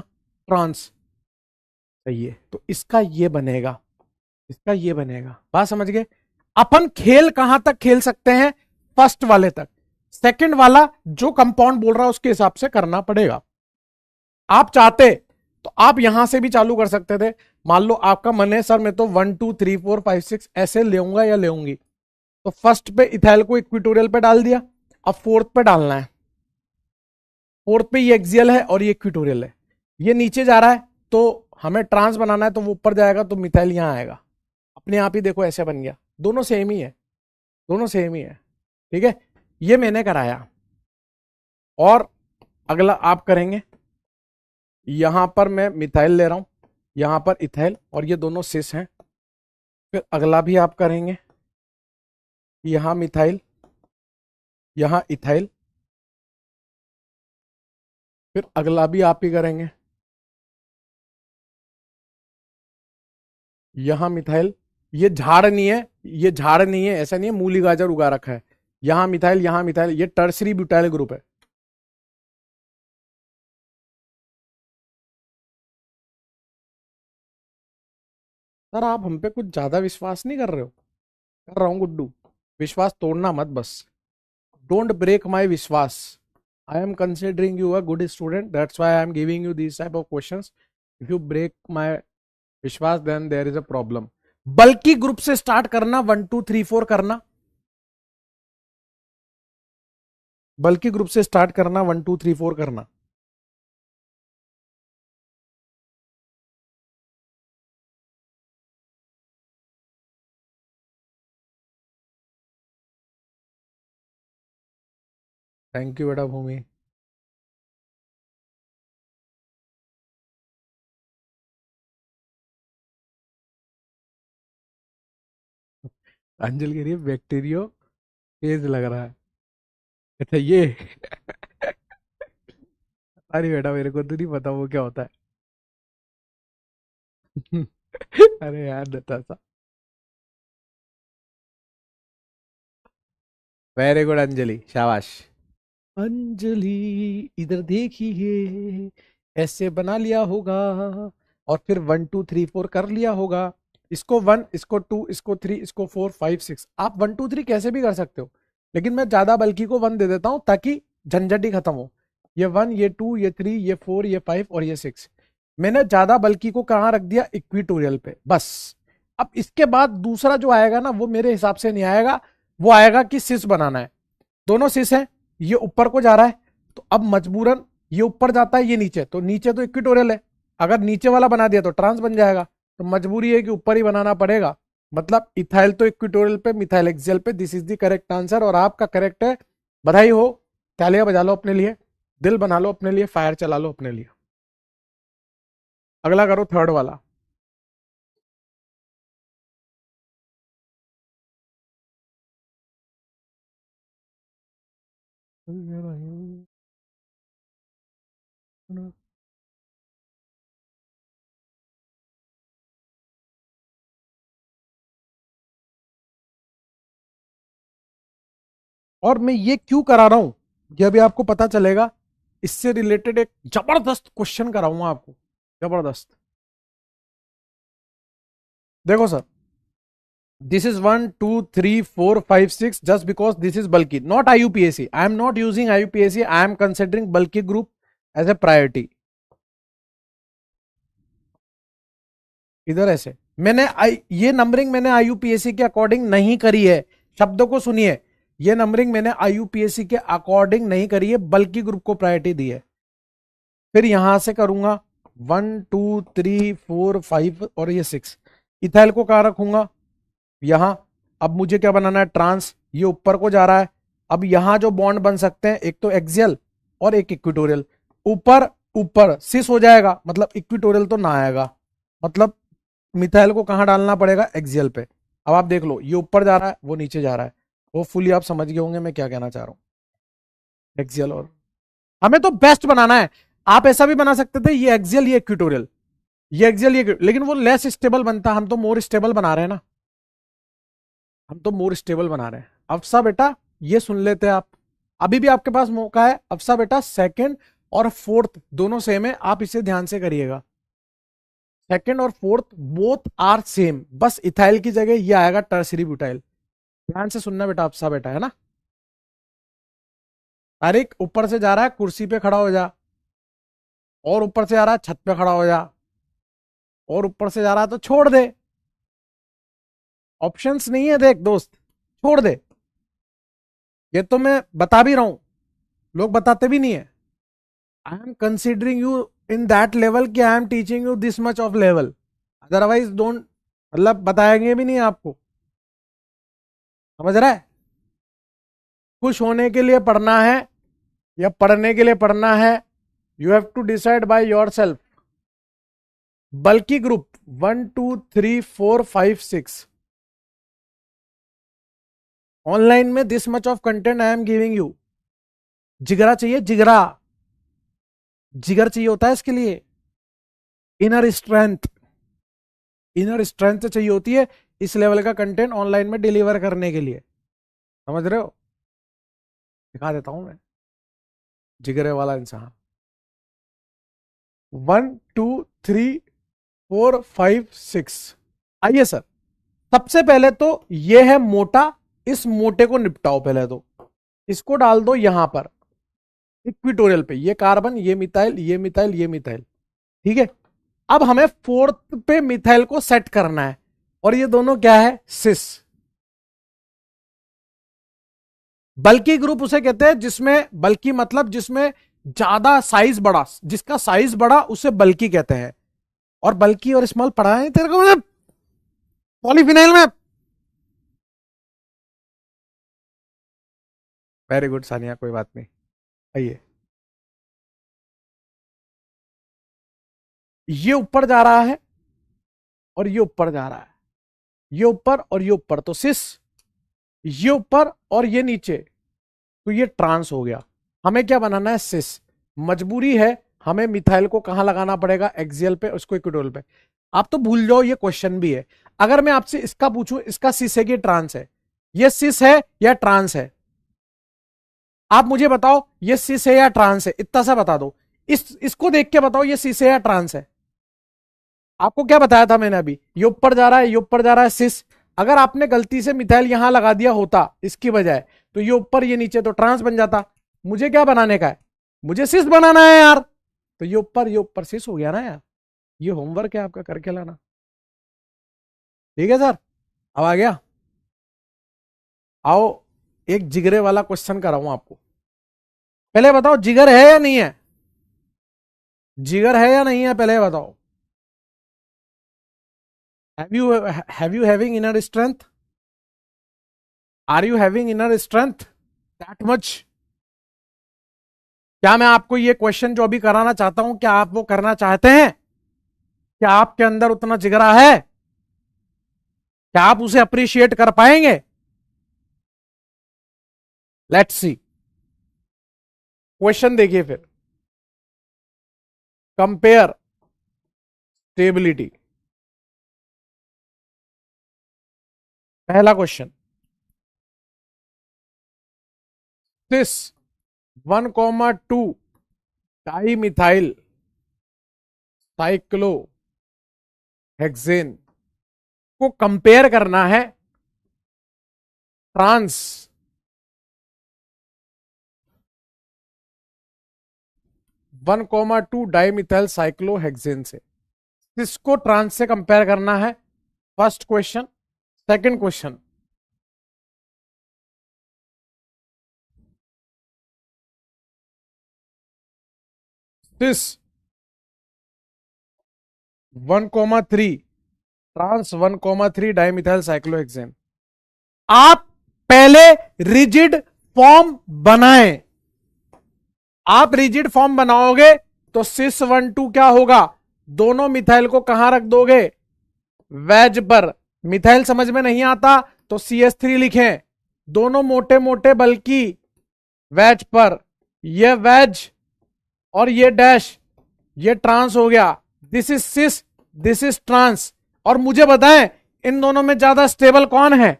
ट्रांस। सही है। तो इसका ये बनेगा, इसका ये बनेगा। बात समझ गए? अपन खेल कहां तक खेल सकते हैं? फर्स्ट वाले तक। सेकंड वाला जो कंपाउंड बोल रहा है उसके हिसाब से करना पड़ेगा। आप चाहते तो आप यहां से भी चालू कर सकते थे। मान लो आपका मन है सर मैं तो 1 2 3 4 5 6 ऐसे लेऊंगा या लेऊंगी, तो फर्स्ट पे इथाइल को इक्विटोरियल पे डाल दिया। अब फोर्थ पे डालना है। फोर्थ पे ये एक्सियल है और ये इक्विटोरियल है। ये नीचे जा रहा है तो हमें ट्रांस बनाना है, तो वो ऊपर जाएगा तो मिथाइल यहां आएगा। अपने आप ही देखो ऐसे बन गया। दोनों सेम ही है, दोनों सेम ही है। ठीक है, ये मैंने कराया। और अगला आप करेंगे। यहां पर मैं मिथाइल ले रहा हूं, यहां पर इथाइल, और ये दोनों सिस हैं। फिर अगला भी आप करेंगे। यहां मिथाइल, यहां इथाइल। फिर अगला भी आप ही करेंगे। यहां मिथाइल। ये झाड़ नहीं है, ये झाड़ नहीं है, ऐसा नहीं है मूली गाजर उगा रखा है। यहां मिथाइल, यहां मिथाइल, ये टर्सरी ब्यूटाइल ग्रुप है। सर आप हम पे कुछ ज्यादा विश्वास नहीं कर रहे हो? कर रहा हूं गुड्डू, विश्वास तोड़ना मत बस। डोंट ब्रेक माई विश्वास। I am considering you a good student, that's why I am giving you this type of questions. If you break my विश्वास then there is a problem. Bulky group से start करना, 1 2 3 4 करना। बल्कि group से start करना, 1 2 3 4 करना। Thank you बेटा भूमि। अंजल कह रही है बैक्टीरियो तेज लग रहा है। अच्छा ये अरे बेटा मेरे को तो नहीं पता वो क्या होता है। अरे यार नताशा, वेरी गुड अंजलि, शाबाश। अंजलि इधर देखिए, ऐसे बना लिया होगा और फिर 1 2 3 4 कर लिया होगा। इसको 1, इसको 2, इसको 3, इसको 4 5 6, आप 1 2 3 कैसे भी कर सकते हो। लेकिन मैं ज्यादा बल्कि को 1 दे देता हूं ताकि झंझट ही खत्म हो। ये 1, ये 2, ये 3, ये 4, ये 5 और ये 6। मैंने ज्यादा बल्कि को कहां रख दिया? इक्विटोरियल पे, बस। अब इसके बाद दूसरा जो आएगा ना वो मेरे हिसाब से नहीं आएगा। वो आएगा कि सिस बनाना है। दोनों सिस है, ये ऊपर को जा रहा है, तो अब मजबूरन ये ऊपर जाता है, ये नीचे, तो नीचे तो इक्विटोरियल है। अगर नीचे वाला बना दिया तो ट्रांस बन जाएगा। तो मजबूरी है कि ऊपर ही बनाना पड़ेगा। मतलब इथाइल तो इक्विटोरियल पे, मिथाइल एक्सियल पे। This is the correct answer और आपका करेक्ट है। बधाई हो, तालियां बजा लो अपने लिए, दिल बना लो अपने लिए, फायर चला लो अपने लिए। अगला करो थर्ड वाला। और मैं ये क्यों करा रहा हूं ये अभी आपको पता चलेगा। इससे रिलेटेड एक जबरदस्त क्वेश्चन कराऊंगा आपको, जबरदस्त। देखो sir, this is 1 2 3 4 5 6 just because this is bulky, not IUPAC. I am not using IUPAC. I am considering bulky group as a priority. इधर ऐसे मैंने ये नंबरिंग मैंने IUPAC के अकॉर्डिंग नहीं करी है। शब्दों को सुनिए, ये नंबरिंग मैंने IUPAC के अकॉर्डिंग नहीं करी है, बल्कि ग्रुप को प्रायोरिटी दी है। फिर यहां से करूंगा 1 2 3 4 5 और ये 6। इथाइल को कहां रखूंगा? यहां। अब मुझे क्या बनाना है? ट्रांस। ये ऊपर को जा रहा है। अब यहां जो बॉन्ड बन सकते हैं, एक तो एक्सियल और एक इक्विटोरियल। ऊपर ऊपर सिस हो जाएगा, मतलब इक्विटोरियल तो ना आएगा, मतलब मिथाइल को कहां डालना पड़ेगा? एक्सियल पे। अब आप देख लो, ये ऊपर जा रहा है, वो नीचे जा रहा है। होपफुली आप समझ गए होंगे मैं क्या कहना चाह रहा हूं। एक्सियल और हमें तो बेस्ट बनाना है। आप ऐसा भी बना सकते थे, ये एक्सियल ये इक्विटोरियल, ये एक्सियल ये, लेकिन वो लेस स्टेबल बनता। हम तो मोर स्टेबल बना रहे हैं ना, हम तो मोर स्टेबल बना रहे हैं। अफसा बेटा ये सुन लेते हैं आप, अभी भी आपके पास मौका है। अफसा बेटा सेकंड और फोर्थ दोनों सेम है, आप इसे ध्यान से करिएगा। सेकंड और फोर्थ बोथ आर सेम, बस इथाइल की जगह ये आएगा टर्सरी ब्यूटाइल। ध्यान से सुनना बेटा, अफसा बेटा है ना। तारिक ऊपर से जा रहा है, कुर्सी पे खड़ा हो जा। और ऊपर से आ रहा है, छत पे खड़ा हो जा। और ऊपर से जा रहा है तो छोड़ दे। ऑप्शंस नहीं है देख दोस्त, छोड़ दे। ये तो मैं बता भी रहा हूं, लोग बताते भी नहीं है। I am considering you in that level कि I am teaching you this much of level, otherwise don't, मतलब बताएंगे भी नहीं आपको। समझ रहा है? खुश होने के लिए पढ़ना है या पढ़ने के लिए पढ़ना है, you have to decide by yourself. Bulky group 1 2 3 4 5 6 online में this much of content I am giving you. जिगरा चाहिए, जिगरा, जिगर चाहिए होता है इसके लिए। इनर स्ट्रेंथ, इनर स्ट्रेंथ चाहिए होती है इस लेवल का कंटेंट ऑनलाइन में डिलीवर करने के लिए। समझ रहे हो? दिखा देता हूं मैं, जिगरे वाला इंसान। 1 2 3 4 5 6। आइए सर, सबसे पहले तो ये है मोटा, इस मोटे को निपटाओ। पहले तो इसको डाल दो यहां पर इक्विटोरियल पे, ये कार्बन, ये मिथाइल, ये मिथाइल, ये मिथाइल। ठीक है, अब हमें फोर्थ पे मिथाइल को सेट करना है, और ये दोनों क्या है? सिस। बल्कि ग्रुप उसे कहते हैं जिसमें, बल्कि मतलब जिसमें ज्यादा साइज बड़ा, जिसका साइज बड़ा उसे बल्कि कहते हैं। और बल्कि और स्मॉल पढ़ा है तेरे को मतलब पॉलीफिनाइल में। वेरी गुड सानिया, कोई बात नहीं। आइए, ये ऊपर जा रहा है और ये ऊपर जा रहा है, ये ऊपर और ये ऊपर, तो सिस। ये ऊपर और ये नीचे, तो ये ट्रांस हो गया। हमें क्या बनाना है? सिस। मजबूरी है, हमें मिथाइल को कहां लगाना पड़ेगा? एक्सियल पे, उसको इक्विटोरियल पे। आप तो भूल जाओ, ये क्वेश्चन भी है। अगर मैं आपसे इसका पूछूं, इसका सिस है कि ट्रांस है? ये सिस है या ट्रांस है? आप मुझे बताओ, ये सिस है या ट्रांस है? इतना सा बता दो। इसको देख के बताओ, ये सिस है या ट्रांस है? आपको क्या बताया था मैंने अभी? ये ऊपर जा रहा है, ये ऊपर जा रहा है, सिस। अगर आपने गलती से मिथाइल यहां लगा दिया होता इसकी बजाय, तो ये ऊपर ये नीचे, तो ट्रांस बन जाता। मुझे क्या बनाने का है? मुझे सिस बनाना है यार। तो ये ऊपर सिस हो गया ना यार। ये होमवर्क है आपका, करके लाना। ठीक है सर, अब आ गया। आओ, एक जिगरे वाला क्वेश्चन कराऊं आपको। पहले बताओ, जिगर है या नहीं है? जिगर है या नहीं है, पहले बताओ। Have you having inner strength? Are you having inner strength that much? क्या मैं आपको ये क्वेश्चन जो अभी कराना चाहता हूं, क्या आप वो करना चाहते हैं? क्या आपके अंदर उतना जिगरा है? क्या आप उसे अप्रिशिएट कर पाएंगे? Let's see. क्वेश्चन देखिए फिर, कंपेयर स्टेबिलिटी। पहला क्वेश्चन, सिस 1,2 डाई मिथाइल साइक्लोहेक्सेन को कंपेयर करना है ट्रांस 1,2 डाईमिथाइल साइक्लोहेक्सेन से। इसको ट्रांस से कंपेयर करना है, फर्स्ट क्वेश्चन। सेकंड क्वेश्चन, सिस 1,3 ट्रांस 1,3 डाईमिथाइल साइक्लोहेक्सेन। आप पहले रिजिड फॉर्म बनाएं। आप रिजिड फॉर्म बनाओगे तो सिस 1,2 क्या होगा, दोनों मिथाइल को कहां रख दोगे, वेज पर। मिथाइल समझ में नहीं आता तो CH3 लिखें, दोनों मोटे मोटे बल्कि वेज पर। ये वेज और ये डैश, ये ट्रांस हो गया। This is cis, this is trans. और मुझे बताएं इन दोनों में ज्यादा स्टेबल कौन है,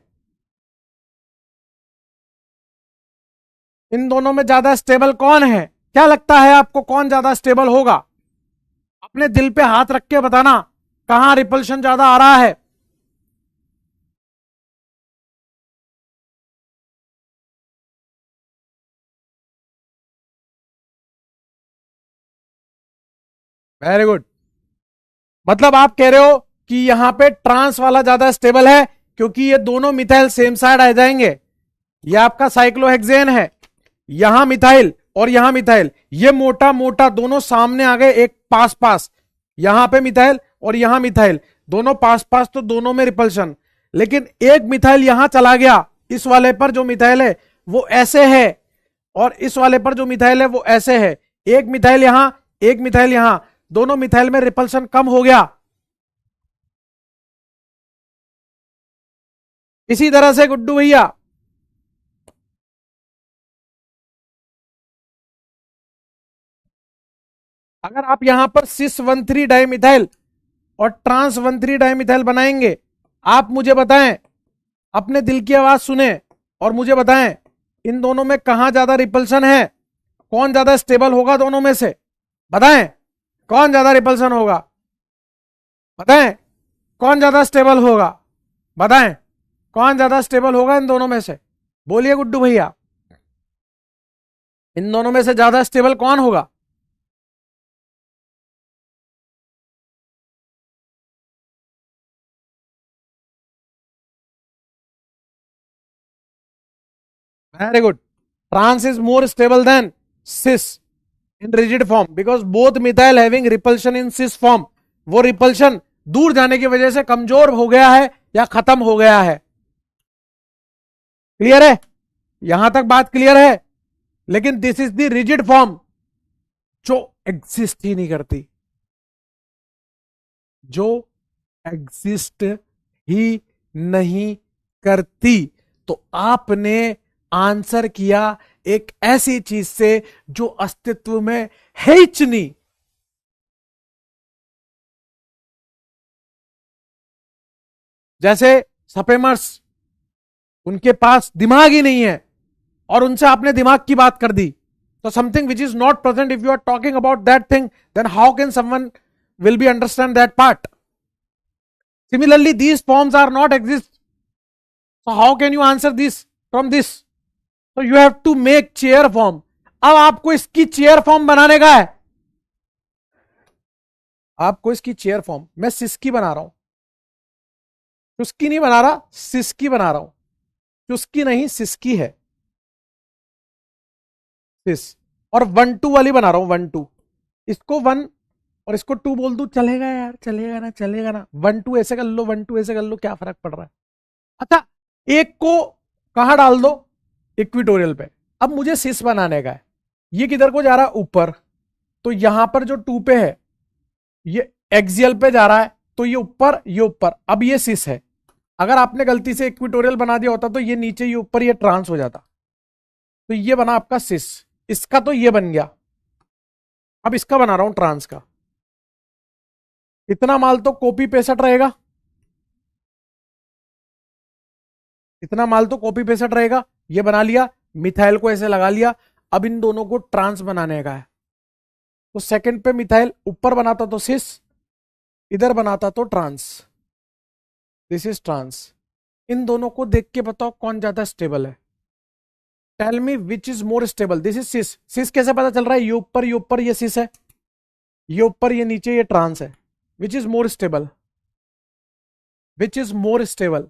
इन दोनों में ज्यादा स्टेबल कौन है, क्या लगता है आपको कौन ज्यादा स्टेबल होगा? अपने दिल पे हाथ रख के बताना कहां रिपल्शन ज्यादा आ रहा है। Very good. मतलब आप कह रहे हो कि यहां पे ट्रांस वाला ज्यादा स्टेबल है क्योंकि ये दोनों मिथाइल सेम साइड आ जाएंगे। ये आपका साइक्लोहेक्सेन है, यहां मिथाइल और यहां मिथाइल, ये मोटा मोटा दोनों सामने आ गए, एक पास पास। यहां पे मिथाइल और यहां मिथाइल, दोनों पास पास, तो दोनों में रिपल्शन। लेकिन एक मिथाइल यहां चला गया, इस वाले पर जो मिथाइल है वो ऐसे है, और इस वाले पर जो मिथाइल है वो ऐसे है। एक मिथाइल यहां, एक मिथाइल यहां, दोनों मिथाइल में रिपल्शन कम हो गया। इसी तरह से गुड्डू भैया, अगर आप यहां पर सिस 1,3 डाईमिथाइल और ट्रांस 1,3 डाईमिथाइल बनाएंगे, आप मुझे बताएं, अपने दिल की आवाज सुने और मुझे बताएं इन दोनों में कहां ज्यादा रिपल्शन है, कौन ज्यादा स्टेबल होगा दोनों में से? बताएं कौन ज्यादा रिपल्शन होगा, बताएं कौन ज्यादा स्टेबल होगा, बताएं कौन ज्यादा स्टेबल होगा इन दोनों में से? बोलिए गुड्डू भैया, इन दोनों में से ज्यादा स्टेबल कौन होगा? Very good. Trans is more stable than cis in rigid form because both methyl having repulsion in cis form. वो रिपल्शन दूर जाने की वजह से कमजोर हो गया है या खत्म हो गया है। क्लियर है? यहां तक बात क्लियर है? लेकिन this is the rigid form जो एग्जिस्ट ही नहीं करती, जो एग्जिस्ट ही नहीं करती। तो आपने आंसर किया एक ऐसी चीज से जो अस्तित्व में है ही नहीं। जैसे सपेमर्स, उनके पास दिमाग ही नहीं है और उनसे आपने दिमाग की बात कर दी। तो something which is not present, if you are talking about that thing, then how can someone will be understand that part? Similarly, these forms are not exist. So how can you answer this from this? So you have to make chair form. अब आपको इसकी chair form बनाने का है, आपको इसकी chair form, मैं सिस्की बना रहा हूं, चुस्की नहीं बना रहा, सिस्की बना रहा हूं। चुस्की नहीं सिस्की है, सिस। और 1,2 वाली बना रहा हूं, 1,2। इसको 1 और इसको 2 बोल दूं, चलेगा यार, चलेगा ना, चलेगा ना। 1,2 ऐसे कर लो, 1,2 ऐसे कर लो, क्या फर्क पड़ रहा है? अच्छा, एक को कहां डाल दो, इक्विटोरियल पे। अब मुझे सिस बनाने का है, ये किधर को जा रहा है, ऊपर। तो यहां पर जो 2 पे है ये एक्सियल पे जा रहा है, तो ये ऊपर, ये ऊपर। अब ये सिस है। अगर आपने गलती से इक्विटोरियल बना दिया होता तो ये नीचे, ये ऊपर, ये ट्रांस हो जाता। तो ये बना आपका सिस। इसका तो ये बन गया, अब इसका बना रहा हूं ट्रांस का। इतना माल तो कॉपी पेस्ट रहेगा, इतना माल तो कॉपी पेस्ट रहेगा। ये बना लिया, मिथाइल को ऐसे लगा लिया। अब इन दोनों को ट्रांस बनाने का है। तो सेकंड पे मिथाइल ऊपर बनाता तो सिस, इधर बनाता तो ट्रांस। This is trans. इन दोनों को देख के बताओ कौन ज्यादा स्टेबल है। Tell me which is more stable. This is cis. Cis कैसे पता चल रहा है? ये ऊपर ये सिस है, ये ऊपर ये नीचे ये ट्रांस है। Which is more stable? Which is more stable?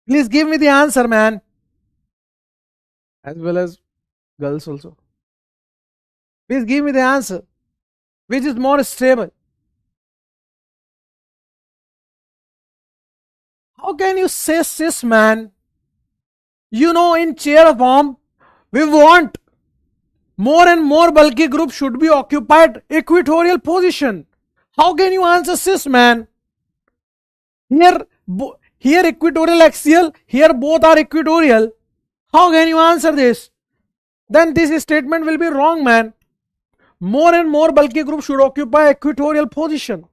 Please give me the answer man, as well as girls also. Please give me the answer. Which is more stable? How can you say cis, man? You know, in chair form, we want more and more bulky group should be occupied equatorial position. How can you answer cis, man? Here equatorial axial, here both are equatorial. How can you answer this? Then this statement will be wrong, man. More and more bulky group should occupy equatorial position.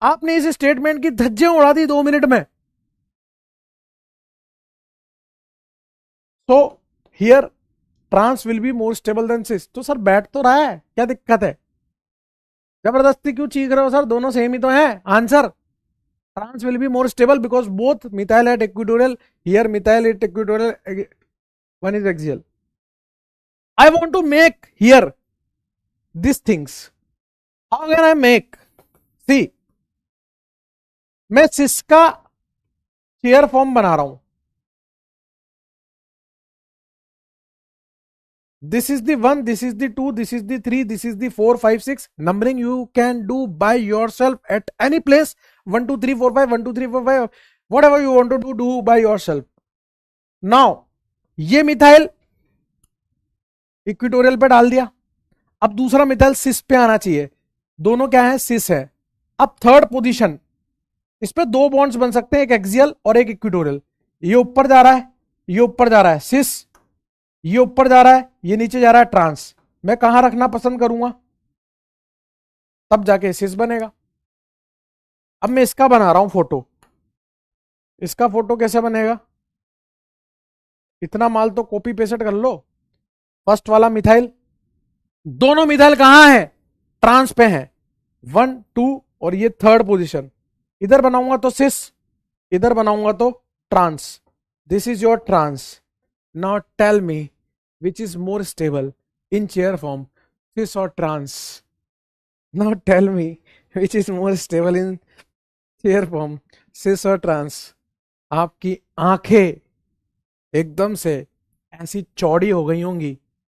आपने इस statement की धज्जियां उड़ा दी 2 minute में। तो here trans will be more stable than cis. तो sir बैठ तो रहा है, क्या दिक्कत है? जबरदस्ती क्यों चीख रहे हो सर? दोनों सेम ही तो हैं। Answer trans will be more stable because both methyl at equatorial, here methyl at equatorial, one is axial. I want to make here this things. How can I make? See, मैं cis का chair form बना रहा हूं। This is the 1, this is the 2, this is the 3, this is the 4, 5, 6. Numbering you can do by yourself at any place. 1, 2, 3, 4, 5, 1, 2, 3, 4, 5. Whatever you want to do by yourself. Now, ये methyl equatorial पे डाल दिया। अब दूसरा methyl सिस पे आना चाहिए। दोनों क्या है? सिस है। अब थर्ड पोजीशन, इस पे 2 बॉन्ड्स बन सकते हैं, एक एक्सियल और एक इक्वेटोरियल। ये ऊपर जा रहा है, ये ऊपर जा रहा है सिस, ये ऊपर जा रहा है, ये नीचे जा रहा है ट्रांस। मैं कहां रखना पसंद करूंगा? तब जाके सिस बनेगा। अब मैं इसका बना रहा हूं फोटो। इसका फोटो कैसे बनेगा? इतना माल तो कॉपी पेस्ट कर लो। फर्स्ट वाला मिथाइल, दोनों मिथाइल कहां है? ट्रांस पे है, 1, 2 और ये थर्ड पोजीशन। इधर बनाऊंगा तो सिस, इधर बनाऊंगा तो trans. This is your trans. Now tell me which is more stable in chair form, cis or trans? Now tell me which is more stable in chair form, cis or trans? आपकी आंखें एकदम से ऐसी चौड़ी हो गई होंगी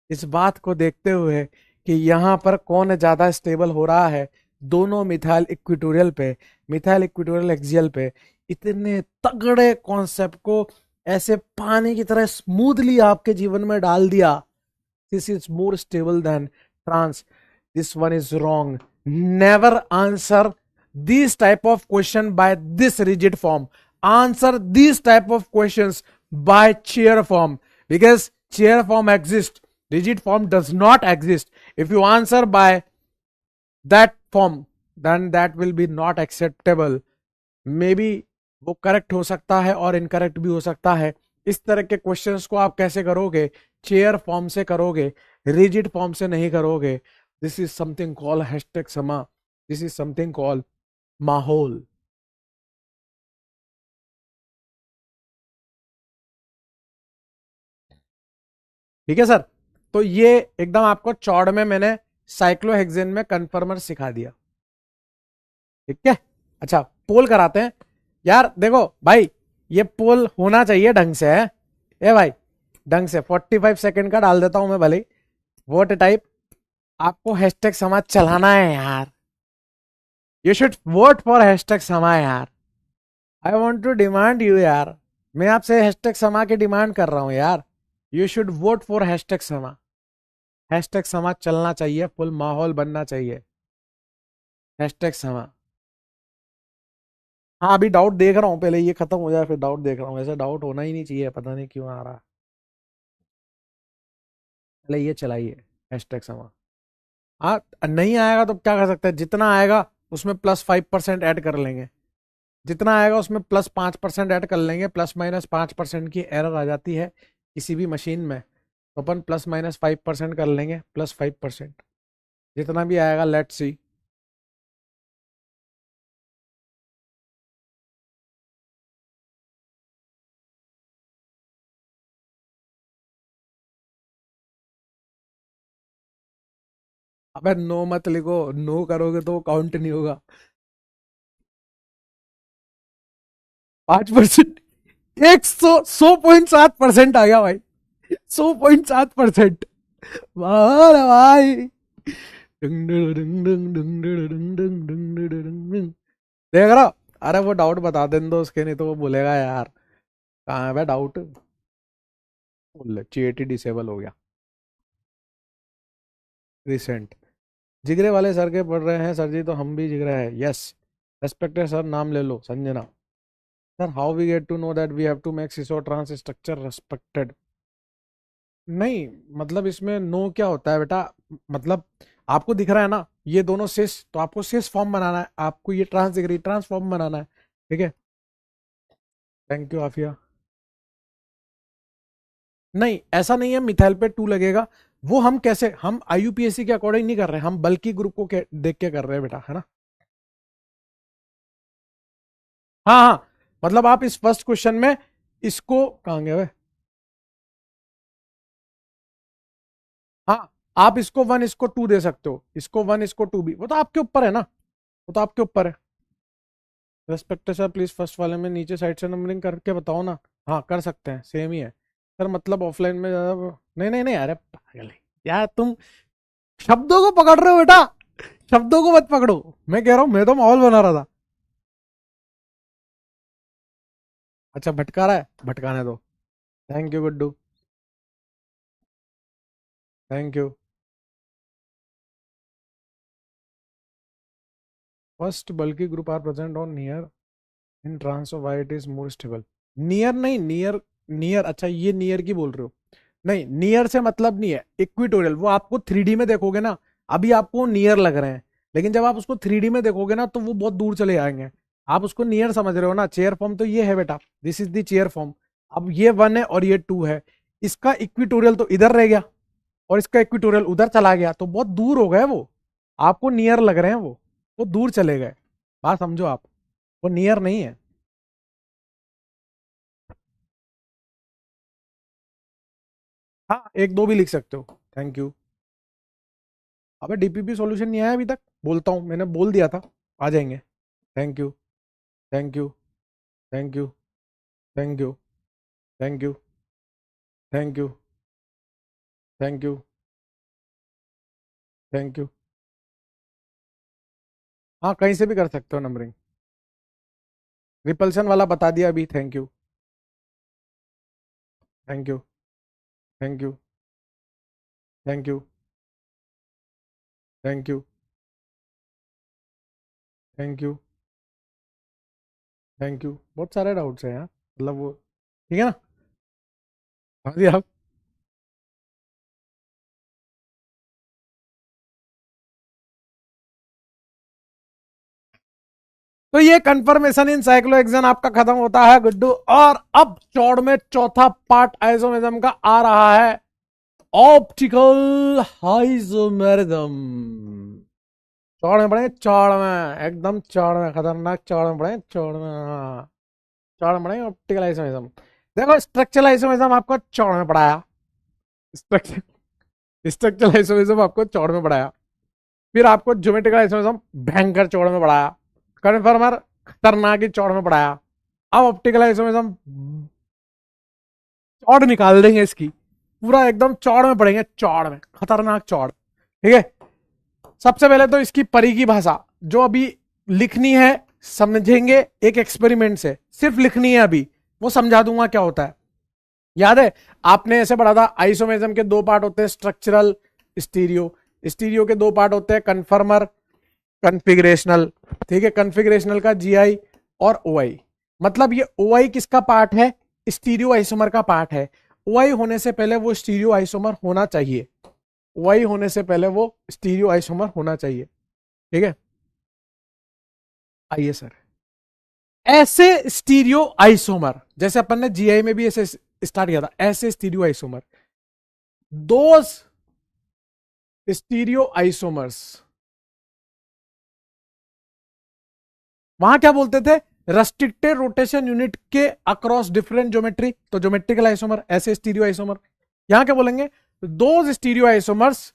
इस बात को देखते हुए कि यहां पर कौन ज्यादा स्टेबल हो रहा है। दोनों मिथाइल इक्वेटोरियल पे, मिथाइल इक्वेटोरियल एक्सियल पे। इतने तगड़े कॉन्सेप्ट को ऐसे पानी की तरह स्मूथली आपके जीवन में डाल दिया। This is more stable than trans. This one is wrong. Never answer this type of question by this rigid form. Answer this type of questions by chair form, because chair form exist, rigid form does not exist. If you answer by that form, then that will be not acceptable. Maybe वो correct हो सकता है और incorrect भी हो सकता है। इस तरह के क्वेश्चंस को आप कैसे करोगे? चेयर फॉर्म से करोगे, रिजिड फॉर्म से नहीं करोगे। This is something call hashtag समा, दिस इज समथिंग कॉल माहौल। ठीक है सर, तो ये एकदम आपको चौड़ में मैंने साइक्लोहेक्सेन में कन्फर्मर सिखा दिया। ठीक है, अच्छा पोल कराते हैं यार। देखो भाई, ये पोल होना चाहिए ढंग से है। ए भाई ढंग से 45 सेकंड का डाल देता हूं मैं भले। वोट टाइप आपको हैशटैग समाज चलाना है यार। You should vote for hashtag समा यार। I want to demand you यार। मैं आपसे हैशटैग समा की डिमांड कर रहा हूं यार। You should vote for hashtag समा। हैशटैग समा चलना चाहिए, फुल माहौल बनना चाहिए। हैशटैग समा। हाँ अभी डाउट देख रहा हूँ, पहले ये खत्म हो जाए फिर डाउट देख रहा हूँ। ऐसा डाउट होना ही नहीं चाहिए, पता नहीं क्यों आ रहा। पहले ये चलाइए। हैशटैग समा। हाँ, नहीं आएगा तो क्या कर सकते हैं, जितना आएगा उसमें +5% ऐड कर लेंगे, जितना आएगा उसमें +5% ऐड कर लेंगे। ±5% की एरर आ जाती है किसी भी मशीन में, तो अपन ±5% कर लेंगे, +5%, जितना भी आएगा लेट्स सी। अबे नो मत लिखो, नो करोगे तो वो काउंट नहीं होगा। 5%, 100.7% आ गया भाई, 100.7%। वाह भाई, देख रहा। अरे वो डाउट बता दें दो उसके, नहीं तो वो बोलेगा यार कहाँ है भाई डाउट। बोल चीएटी डिसेबल हो गया। रिसेंट जिगरे वाले सर के पढ़ रहे हैं सर जी, तो हम भी जिगरे हैं। यस, रेस्पेक्टेड सर, नाम ले लो, Sanjana. Sir how we get to know that we have to make cis or trans structure respected. नहीं, मतलब इसमें नो क्या होता है बेटा, मतलब आपको दिख रहा है ना ये दोनों सिस, तो आपको सिस फॉर्म बनाना है, आपको ये ट्रांस दिख रही ट्रांस फॉर्म बनाना है। ठीक है, थैंक यू आफिया। नहीं ऐसा नहीं है मिथाइल पे 2 लगेगा, वो हम कैसे, हम आईयूपीएसी के अकॉर्डिंग नहीं कर रहे हैं, हम बल्कि ग्रुप को देख के कर रहे हैं बेटा, है ना। हाँ हाँ, मतलब आप इस फर्स्ट क्वेश्चन में इसको कहाँ गए हुए? हाँ, आप इसको 1 इसको 2 दे सकते हो, इसको 1 इसको 2 भी, वो तो आपके ऊपर है ना, वो तो आपके ऊपर है। रेस्पेक्ट सर प्लीज फर्स्ट वाले में नीचे साइड से नंबरिंग करके बताओ ना। हाँ कर सकते हैं, सेम ही है सर, मतलब ऑफलाइन में ज्यादा। नहीं नहीं नहीं, अरे पागल है यार तुम, शब्दों को पकड़ रहे हो बेटा, शब्दों को मत पकड़ो। मैं कह रहा हूँ मैं तो माहौल बना रहा था। अच्छा भटका रहा है, भटकाने दो। Thank you Guddu, thank you. First bulky group are present on near in trans of why it is more stable. Near नहीं, नियर, नियर, अच्छा ये नियर की बोल रहे हो। नहीं, नियर से मतलब नहीं है, इक्विटोरियल वो आपको 3D में देखोगे ना, अभी आपको नियर लग रहे हैं, लेकिन जब आप उसको 3D में देखोगे ना तो वो बहुत दूर चले जाएंगे। आप उसको नियर समझ रहे हो ना, चेयर फॉर्म तो ये है बेटा, this is the chair form. अब ये 1 है और ये 2 है, इसका इक्विटोरियल तो इधर रह गया और इसका इक्विटोरियल उधर चला गया, तो बहुत दूर हो गए वो, आपको नियर लग रहे हैं वो दूर चले गए। बात समझो आप, वो नियर नहीं है। हाँ 1 2 भी लिख सकते हो, थैंक यू। अबे डीपीपी सॉल्यूशन नहीं आया अभी तक, बोलता हूँ, मैंने बोल दिया था आ जाएंगे। Thank you, thank you, thank you, thank you, thank you, thank you, thank you, thank you. हाँ कहीं से भी कर सकते हो नंबरिंग, रिपल्सन वाला बता दिया अभी, thank you, thank you, thank you, thank you, thank you, thank you, thank you. बहुत सारे डाउट्स हैं यार, मतलब वो, ठीक है ना। हाँ जी आप, तो ये कंफर्मेशन इन साइक्लोहेक्सेन आपका खत्म होता है गुड्डू, और अब चौड़ में चौथा पार्ट आइसोमेरिज्म का आ रहा है, ऑप्टिकल आइसोमेरिज्म। चौड़ में पड़े, चौड़ में एकदम चौड़ में, खतरनाक चौड़ में पड़े, चौड़ में, हाँ चौड़ में पड़े ऑप्टिकल आइसोमेरिज्म। देखो स्ट्रक्चरल आइसोमेरिज्म आपको चौड़ में पढ़ाया, स्ट्रक्चर स्ट्रक्चरल आइसोमेरिज्म आपको चौड़ में पढ़ाया, फिर आपको ज्योमेट्रिकल आइसोमेरिज्म भयंकर चौड़ में पढ़ाया, कन्फर्मर खतरनाक ही चौड़ में पढ़ाया। अब ऑप्टिकल आइसोमेरिज्म चौड़ निकाल देंगे इसकी, पूरा एकदम चौड़ में पढ़ेंगे, चौड़ में खतरनाक चौड़, ठीक है। सबसे पहले तो इसकी परी की भाषा जो अभी लिखनी है, समझेंगे एक एक्सपेरिमेंट से, सिर्फ लिखनी है अभी, वो समझा दूंगा क्या होता है। याद है आपने ऐसे पढ़ा था, आइसोमेरिज्म के 2 पार्ट होते हैं, स्ट्रक्चरल, स्टीरियो। स्टीरियो के 2 पार्ट होते हैं, कन्फर्मर, कन्फिग्रेशनल। ठीक है, कन्फिग्रेशनल का जीआई और ओआई। मतलब ये ओआई किसका पार्ट है, स्टीरियो आइसोमर का पार्ट है। ओआई होने से पहले वो स्टीरियो आइसोमर होना चाहिए, वही होने से पहले वो स्टीरियो आइसोमर होना चाहिए। ठीक है, आइए सर, ऐसे स्टीरियो आइसोमर, जैसे अपन ने जीआई में भी ऐसे स्टार्ट किया था, ऐसे स्टीरियो आइसोमर, दो स्टीरियो आइसोमर्स, वहां क्या बोलते थे, रेस्ट्रिक्टेड रोटेशन यूनिट के अक्रॉस डिफरेंट ज्योमेट्री, तो ज्योमेट्रिकल आइसोमर, ऐसे स्टीरियो आइसोमर। यहां क्या बोलेंगे, दो stereoisomers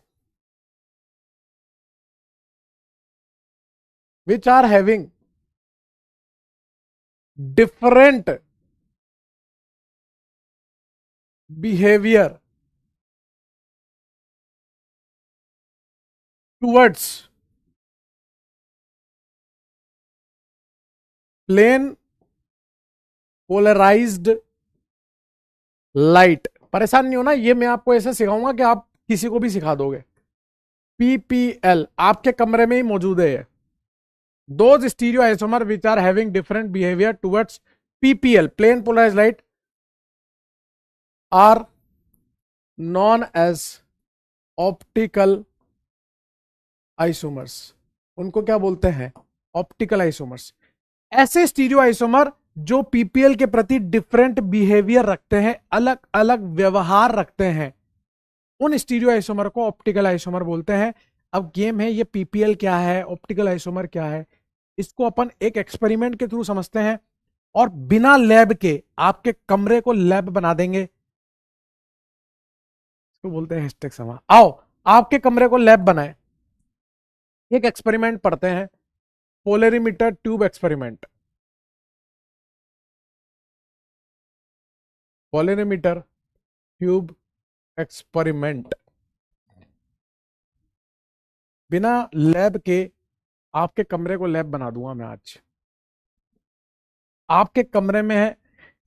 which are having different behaviour towards plane polarised light. परेशान नहीं होना, ये मैं आपको ऐसे सिखाऊंगा कि आप किसी को भी सिखा दोगे। पीपीएल आपके कमरे में ही मौजूद है ये। Those stereoisomer which are having different behaviour towards PPL plane polarised light are known as optical isomers. उनको क्या बोलते हैं, ऑप्टिकल आइसोमर्स। ऐसे स्टीरियो आइसोमर जो पीपीएल के प्रति डिफरेंट बिहेवियर रखते हैं, अलग अलग व्यवहार रखते हैं, उन स्टीरियो आइसोमर को ऑप्टिकल आइसोमर बोलते हैं। अब गेम है ये पीपीएल क्या है, ऑप्टिकल आइसोमर क्या है, इसको अपन एक एक्सपेरिमेंट के थ्रू समझते हैं और बिना लैब के आपके कमरे को लैब बना देंगे। इसको बोलते हैं हैशटैग समा। आओ आपके कमरे को लैब बनाए, एक एक्सपेरिमेंट पढ़ते हैं, polarimeter tube experiment. Polarimeter tube experiment, बिना लैब के आपके कमरे को लैब बना दूंगा मैं आज। आपके कमरे में है,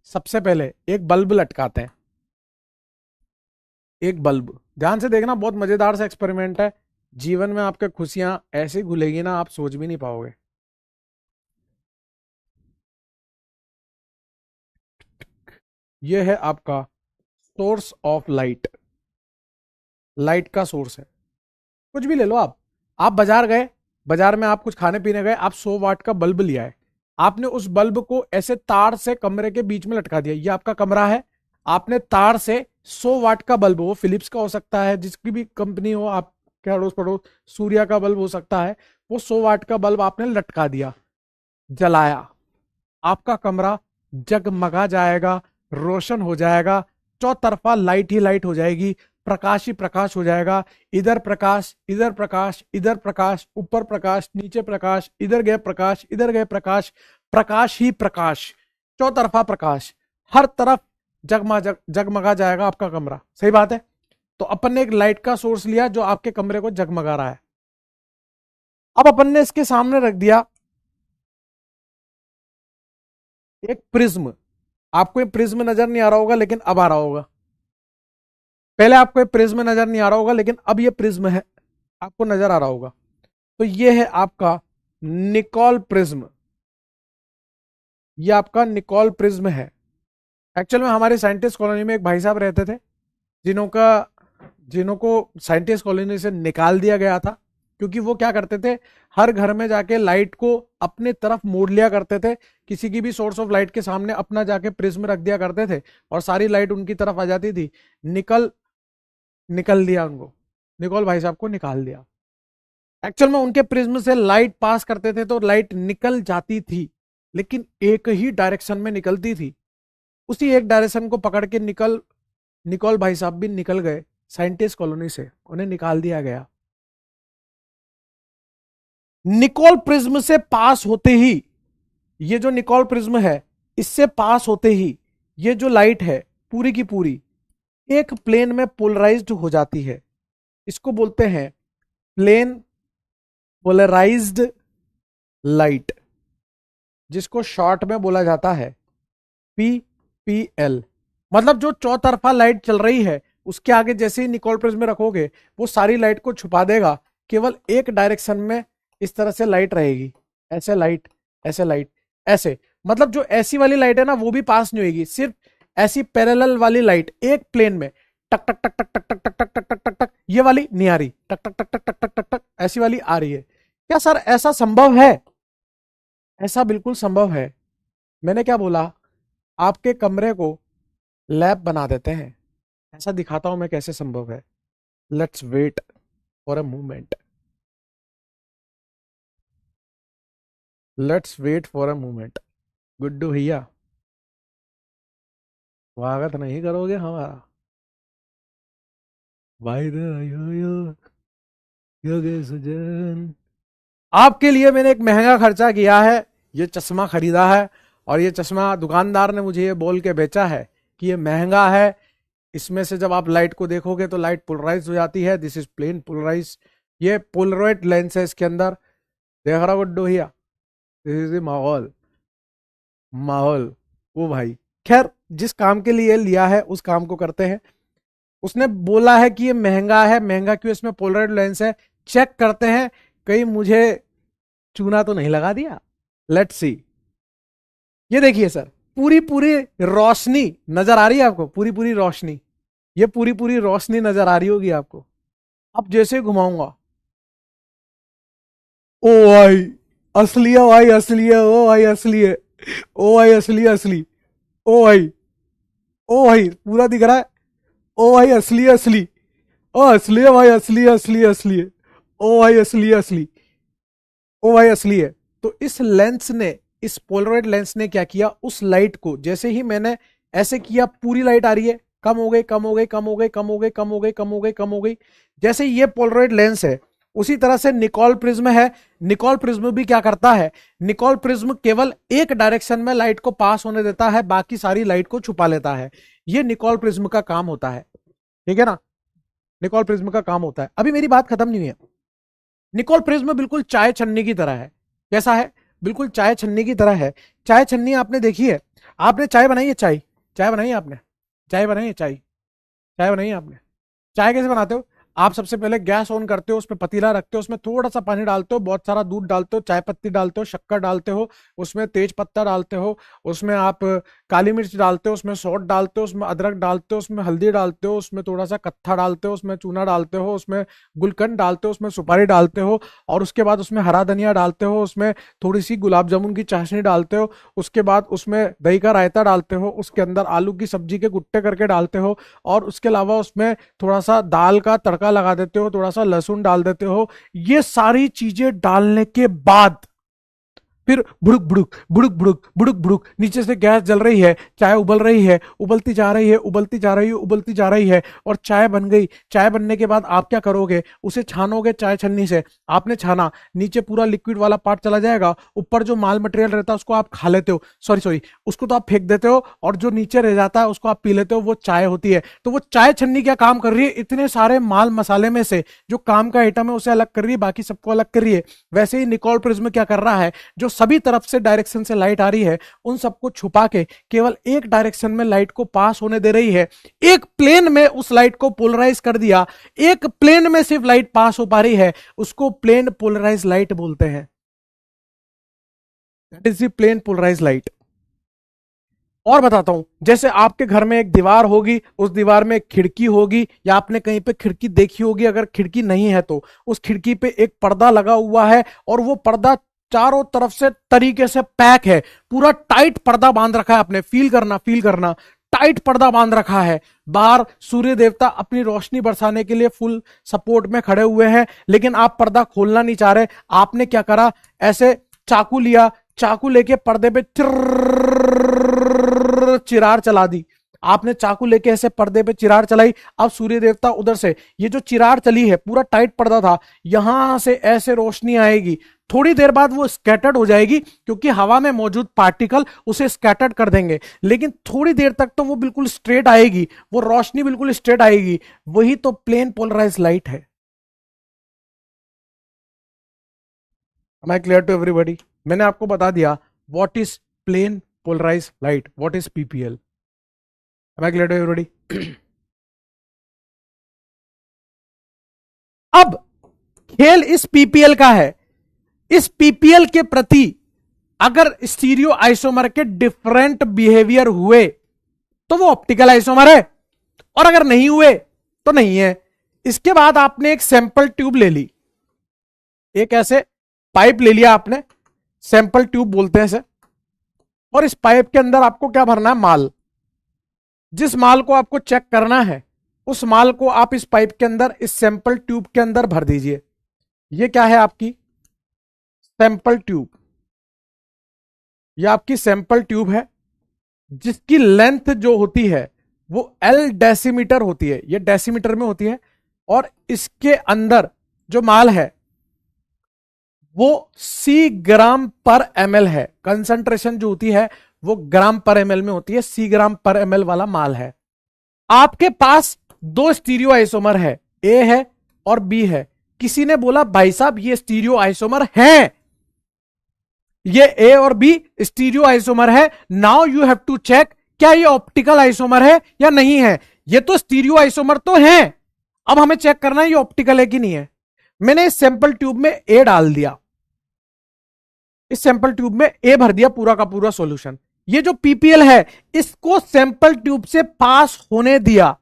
सबसे पहले एक बल्ब लटकाते हैं, एक बल्ब, ध्यान से देखना, बहुत मजेदार सा एक्सपेरिमेंट है। जीवन में आपके खुशियां ऐसी घुलेगी ना, आप सोच भी नहीं पाओगे। यह है आपका सोर्स ऑफ लाइट, लाइट का सोर्स है, कुछ भी ले लो आप बाजार गए, बाजार में आप कुछ खाने पीने गए, आप 100 वाट का बल्ब लिया है, आपने उस बल्ब को ऐसे तार से कमरे के बीच में लटका दिया। ये आपका कमरा है, आपने तार से 100 वाट का बल्ब, वो फिलिप्स का हो सकता है, जिसकी भी कंपनी हो, आप क्या अड़ोस पड़ोस, सूर्या का बल्ब हो सकता है, वो 100 वाट का बल्ब आपने लटका दिया, जलाया, आपका कमरा जगमगा जाएगा, रोशन हो जाएगा, चौतरफा लाइट ही लाइट हो जाएगी, प्रकाश ही प्रकाश हो जाएगा। इधर प्रकाश, इधर प्रकाश, इधर प्रकाश, ऊपर प्रकाश, नीचे प्रकाश, इधर गए प्रकाश, इधर गए प्रकाश, प्रकाश ही प्रकाश, चौतरफा प्रकाश, हर तरफ जगमगा जाएगा आपका कमरा। सही बात है। तो अपन ने एक लाइट का सोर्स लिया जो आपके कमरे को जगमगा रहा है। अब अपन ने इसके सामने रख दिया एक प्रिज्म। आपको ये प्रिज्म नजर नहीं आ रहा होगा, लेकिन अब आ रहा होगा। पहले आपको ये प्रिज्म नजर नहीं आ रहा होगा, लेकिन अब ये प्रिज्म है, आपको नजर आ रहा होगा। तो ये है आपका निकोल प्रिज्म, ये आपका निकोल प्रिज्म है। एक्चुअल में हमारे साइंटिस्ट कॉलोनी में एक भाई साहब रहते थे, जिनको साइंटिस्ट कॉलोनी से निकाल दिया गया था, क्योंकि वो क्या करते थे, हर घर में जाके लाइट को अपने तरफ मोड़ लिया करते थे। किसी की भी सोर्स ऑफ लाइट के सामने अपना जाके प्रिज्म रख दिया करते थे और सारी लाइट उनकी तरफ आ जाती थी। निकल दिया उनको, निकोल भाई साहब को निकाल दिया। एक्चुअल में उनके प्रिज्म से लाइट पास करते थे तो लाइट निकल जाती थी, लेकिन एक ही डायरेक्शन में निकलती थी। उसी एक डायरेक्शन को पकड़ के निकोल भाई साहब भी निकल गए साइंटिस्ट कॉलोनी से, उन्हें निकाल दिया गया। निकोल प्रिज्म से पास होते ही, ये जो निकोल प्रिज्म है, इससे पास होते ही ये जो लाइट है पूरी की पूरी एक प्लेन में पोलराइज्ड हो जाती है। इसको बोलते हैं प्लेन पोलराइज्ड लाइट, जिसको शॉर्ट में बोला जाता है पीपीएल। मतलब जो चौतरफा लाइट चल रही है, उसके आगे जैसे ही निकोल प्रिज्म रखोगे, वो सारी लाइट को छुपा देगा, केवल एक डायरेक्शन में इस तरह से लाइट रहेगी, ऐसे लाइट, ऐसे लाइट, ऐसे। मतलब जो ऐसी वाली लाइट है ना, वो भी पास नहीं होगी, सिर्फ ऐसी पैरेलल वाली लाइट एक प्लेन में टक टक टक टक टक टक टक टक टक टक टक टक, ये वाली नहीं आ रही, टक टक टक टक टक टक टक टक ऐसी वाली आ रही है। क्या सर ऐसा संभव है? ऐसा बिल्कुल संभव है। मैंने क्या बोला, आपके कमरे को लैब बना देते हैं। ऐसा दिखाता हूं मैं कैसे संभव है। Let's wait for a moment, let's wait for a moment. Guddu भैया स्वागत नहीं करोगे हमारा? भाई योगेश सज्जन, आपके लिए मैंने एक महंगा खर्चा किया है, ये चश्मा खरीदा है, और ये चश्मा दुकानदार ने मुझे ये बोल के बेचा है कि ये महंगा है। इसमें से जब आप लाइट को देखोगे तो लाइट पोलराइज हो जाती है। दिस इज प्लेन पोलराइज, ये पोलरॉइड लेंस है इसके अंदर। देख रहा गुड्डू भैया, दिस इज माहौल, माहौल। वो भाई खैर जिस काम के लिए लिया है उस काम को करते हैं। उसने बोला है कि ये महंगा है, महंगा क्यों, इसमें पोलराइड लेंस है। चेक करते हैं कहीं मुझे चूना तो नहीं लगा दिया। Let's see. ये देखिए सर, पूरी पूरी रोशनी नजर आ रही है आपको, पूरी पूरी रोशनी, ये पूरी पूरी रोशनी नजर आ रही होगी आपको। अब जैसे घुमाऊंगा, ओ भाई असली है भाई, असली है, ओ भाई असली है, ओ भाई असली असली, ओ भाई, ओ भाई पूरा दिख रहा है, ओ भाई असली असली, ओ असली है भाई, असली असली असली है, ओ भाई असली असली, ओ भाई असली है। तो इस लेंस ने, इस पोलरॉइड लेंस ने क्या किया, उस लाइट को जैसे ही मैंने ऐसे किया पूरी लाइट आ रही है, कम हो गई कम हो गई कम हो गई कम हो गई कम हो गई कम हो गई कम हो गई। जैसे ये पोलरॉइड लेंस है, उसी तरह से निकोल प्रिज्म है। निकोल प्रिज्म भी क्या करता है, निकोल प्रिज्म केवल एक डायरेक्शन में लाइट को पास होने देता है, बाकी सारी लाइट को छुपा लेता है। ये निकोल प्रिज्म का काम होता है, ठीक है ना, निकोल प्रिज्म का काम होता है। अभी मेरी बात खत्म नहीं है। निकोल प्रिज्म बिल्कुल चाय छन्नी की तरह है। कैसा है? बिल्कुल चाय छन्नी की तरह है। चाय छन्नी आपने देखी है, आपने चाय बनाई है, चाय, चाय बनाई है आपने, चाय बनाई है, चाय, चाय बनाई है आपने। चाय कैसे बनाते हो? आप सबसे पहले गैस ऑन करते हो, उसमें पतीला रखते हो, उसमें थोड़ा सा पानी डालते हो, बहुत सारा दूध डालते हो, चाय पत्ती डालते हो, शक्कर डालते हो, उसमें तेज पत्ता डालते हो, उसमें आप काली मिर्च डालते हो, उसमें सौंठ डालते हो, उसमें अदरक डालते हो, उसमें हल्दी डालते हो, उसमें थोड़ा सा कत्था डालते हो, उसमें चूना डालते हो, उसमें गुलकंद डालते हो, उसमें सुपारी डालते हो, और उसके बाद उसमें हरा धनिया डालते हो, उसमें थोड़ी सी गुलाब जामुन की चाशनी डालते हो, उसके बाद उसमें दही का रायता डालते हो, उसके अंदर आलू की सब्जी के गुट्टे करके डालते हो, और उसके अलावा उसमें थोड़ा सा दाल का तड़का लगा देते हो, थोड़ा सा लहसुन डाल देते हो। ये सारी चीजें डालने के बाद फिर बुड़ुक बुड़ुक बुड़ुक बुड़ुक बुड़ुक बुड़ुक नीचे से गैस जल रही है, चाय उबल रही है, उबलती जा रही है, उबलती जा रही है, उबलती जा रही है, और चाय बन गई। चाय बनने के बाद आप क्या करोगे, उसे छानोगे चाय छन्नी से। आपने छाना, नीचे पूरा लिक्विड वाला पार्ट चला जाएगा, ऊपर जो माल मटेरियल रहता है उसको आप खा लेते हो, सॉरी सॉरी, उसको तो आप फेंक देते हो, और जो नीचे रह जाता है उसको आप पी लेते हो, वो चाय होती है। तो वो चाय छन्नी क्या काम कर रही है, इतने सारे माल मसाले में से जो काम का आइटम है उसे अलग कर रही है, बाकी सबको अलग कर रही है। वैसे ही निकोल प्रिज्म क्या कर रहा है, जो सभी तरफ से डायरेक्शन से लाइट आ रही है उन सबको छुपा के केवल एक डायरेक्शन में लाइट को पास होने दे रही है। एक प्लेन में उस लाइट को पोलराइज कर दिया, एक प्लेन में सिर्फ लाइट पास हो पा रही है, उसको प्लेन पोलराइज लाइट बोलते हैं। That is the plane polarise light. और बताता हूं, जैसे आपके घर में एक दीवार होगी, उस दीवार में एक खिड़की होगी, या आपने कहीं पे खिड़की देखी होगी, अगर खिड़की नहीं है तो उस खिड़की पे एक पर्दा लगा हुआ है, और वो पर्दा चारों तरफ से तरीके से पैक है, पूरा टाइट पर्दा बांध रखा है आपने। फील करना, फील करना, टाइट पर्दा बांध रखा है। बाहर सूर्य देवता अपनी रोशनी बरसाने के लिए फुल सपोर्ट में खड़े हुए हैं, लेकिन आप पर्दा खोलना नहीं चाह रहे। आपने क्या करा, ऐसे चाकू लिया, चाकू लेके पर्दे पे चिरार चला दी। आपने चाकू लेके ऐसे पर्दे पे चिरार चलाई। अब सूर्य देवता उधर से, ये जो चिरार चली है, पूरा टाइट पर्दा था, यहां से ऐसे रोशनी आएगी। थोड़ी देर बाद वो स्कैटर्ड हो जाएगी, क्योंकि हवा में मौजूद पार्टिकल उसे स्कैटर्ड कर देंगे, लेकिन थोड़ी देर तक तो वो बिल्कुल स्ट्रेट आएगी, वो रोशनी बिल्कुल स्ट्रेट आएगी। वही तो प्लेन पोलराइज लाइट है। Am I clear to everybody? मैंने आपको बता दिया what is plane polarise light, what is PPL. Am I clear to everybody? अब खेल इस पीपीएल का है। इस पीपीएल के प्रति अगर स्टीरियो आइसोमर के डिफरेंट बिहेवियर हुए तो वो ऑप्टिकल आइसोमर है। और अगर नहीं हुए तो नहीं है। इसके बाद आपने एक सैंपल ट्यूब ले ली, एक ऐसे पाइप ले लिया आपने, सैंपल ट्यूब बोलते हैं इसे, और इस पाइप के अंदर आपको क्या भरना है, माल। जिस माल को आपको चेक करना है उस माल को आप इस पाइप के अंदर, इस सैंपल ट्यूब के अंदर भर दीजिए। ये क्या है आपकी सैंपल ट्यूब, ये आपकी सैंपल ट्यूब है जिसकी लेंथ जो होती है वो L डेसीमीटर होती है, ये डेसीमीटर में होती है। और इसके अंदर जो माल है वो C ग्राम पर ml है, कंसंट्रेशन जो होती है वो ग्राम पर ml में होती है, C ग्राम पर ml वाला माल है। आपके पास दो स्टीरियो आइसोमर है, A है और B है। किसी ने बोला भाई साहब ये स्टीरियो आइसोमर है, ये A और B स्टीरियो आइसोमर है, now you have to check क्या ये ऑप्टिकल आइसोमर है या नहीं है। ये तो स्टीरियो आइसोमर तो है, अब हमें चेक करना है ये ऑप्टिकल है कि नहीं है। मैंने इस सैंपल ट्यूब में A डाल दिया, इस सैंपल ट्यूब में A भर दिया, पूरा का पूरा सॉल्यूशन। ये जो PPL है इसको सैंपल ट्यूब से पास होने दिया।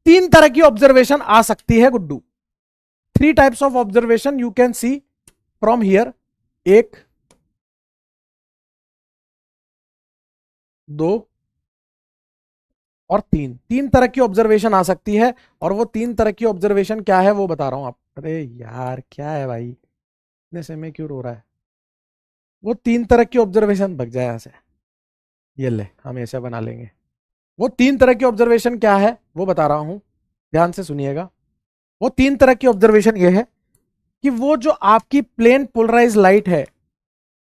तीन तरह की ऑब्जर्वेशन आ सकती है Guddu, 3 types of observation you can see from here. 1, 2 और 3, 3 तरह की ऑब्जर्वेशन आ सकती है। और वो 3 तरह की ऑब्जर्वेशन क्या है वो बता रहा हूं आप। अरे यार क्या है भाई, इतने समय क्यों रो रहा है। वो 3 तरह की ऑब्जर्वेशन, भग जाए यहां से, ये ले हम ऐसे बना लेंगे। वो 3 तरह की ऑब्जर्वेशन क्या है वो बता रहा हूं, ध्यान से सुनिएगा। वो 3 तरह की ऑब्जर्वेशन ये है कि वो जो आपकी प्लेन पोलराइज लाइट है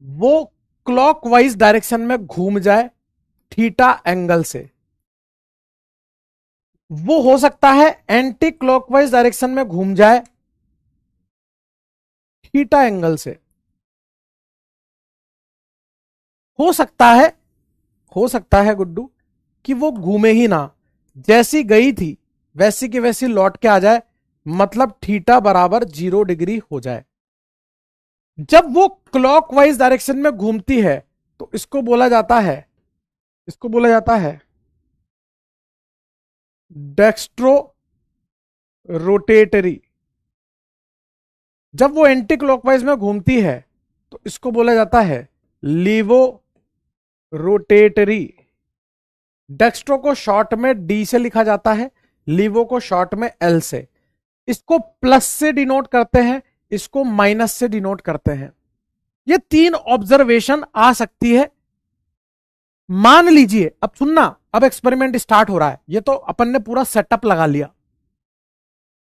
वो क्लॉकवाइज डायरेक्शन में घूम जाए थीटा एंगल से। वो हो सकता है एंटी क्लॉकवाइज डायरेक्शन में घूम जाए थीटा एंगल से। हो सकता है गुड्डू कि वो घूमे ही ना, जैसी गई थी वैसी की वैसी लौट के आ जाए, मतलब थीटा बराबर 0 डिग्री हो जाए। जब वो क्लॉकवाइज डायरेक्शन में घूमती है तो इसको बोला जाता है डेक्स्ट्रो रोटेटरी। जब वो एंटी क्लॉकवाइज में घूमती है तो इसको बोला जाता है लीवो रोटेटरी। डेक्स्ट्रो को शॉर्ट में D से लिखा जाता है, लीवो को शॉर्ट में L से। इसको प्लस से डिनोट करते हैं, इसको माइनस से डिनोट करते हैं। ये 3 ऑब्जर्वेशन आ सकती है। मान लीजिए, अब सुनना, अब एक्सपेरिमेंट स्टार्ट हो रहा है, ये तो अपन ने पूरा सेटअप लगा लिया।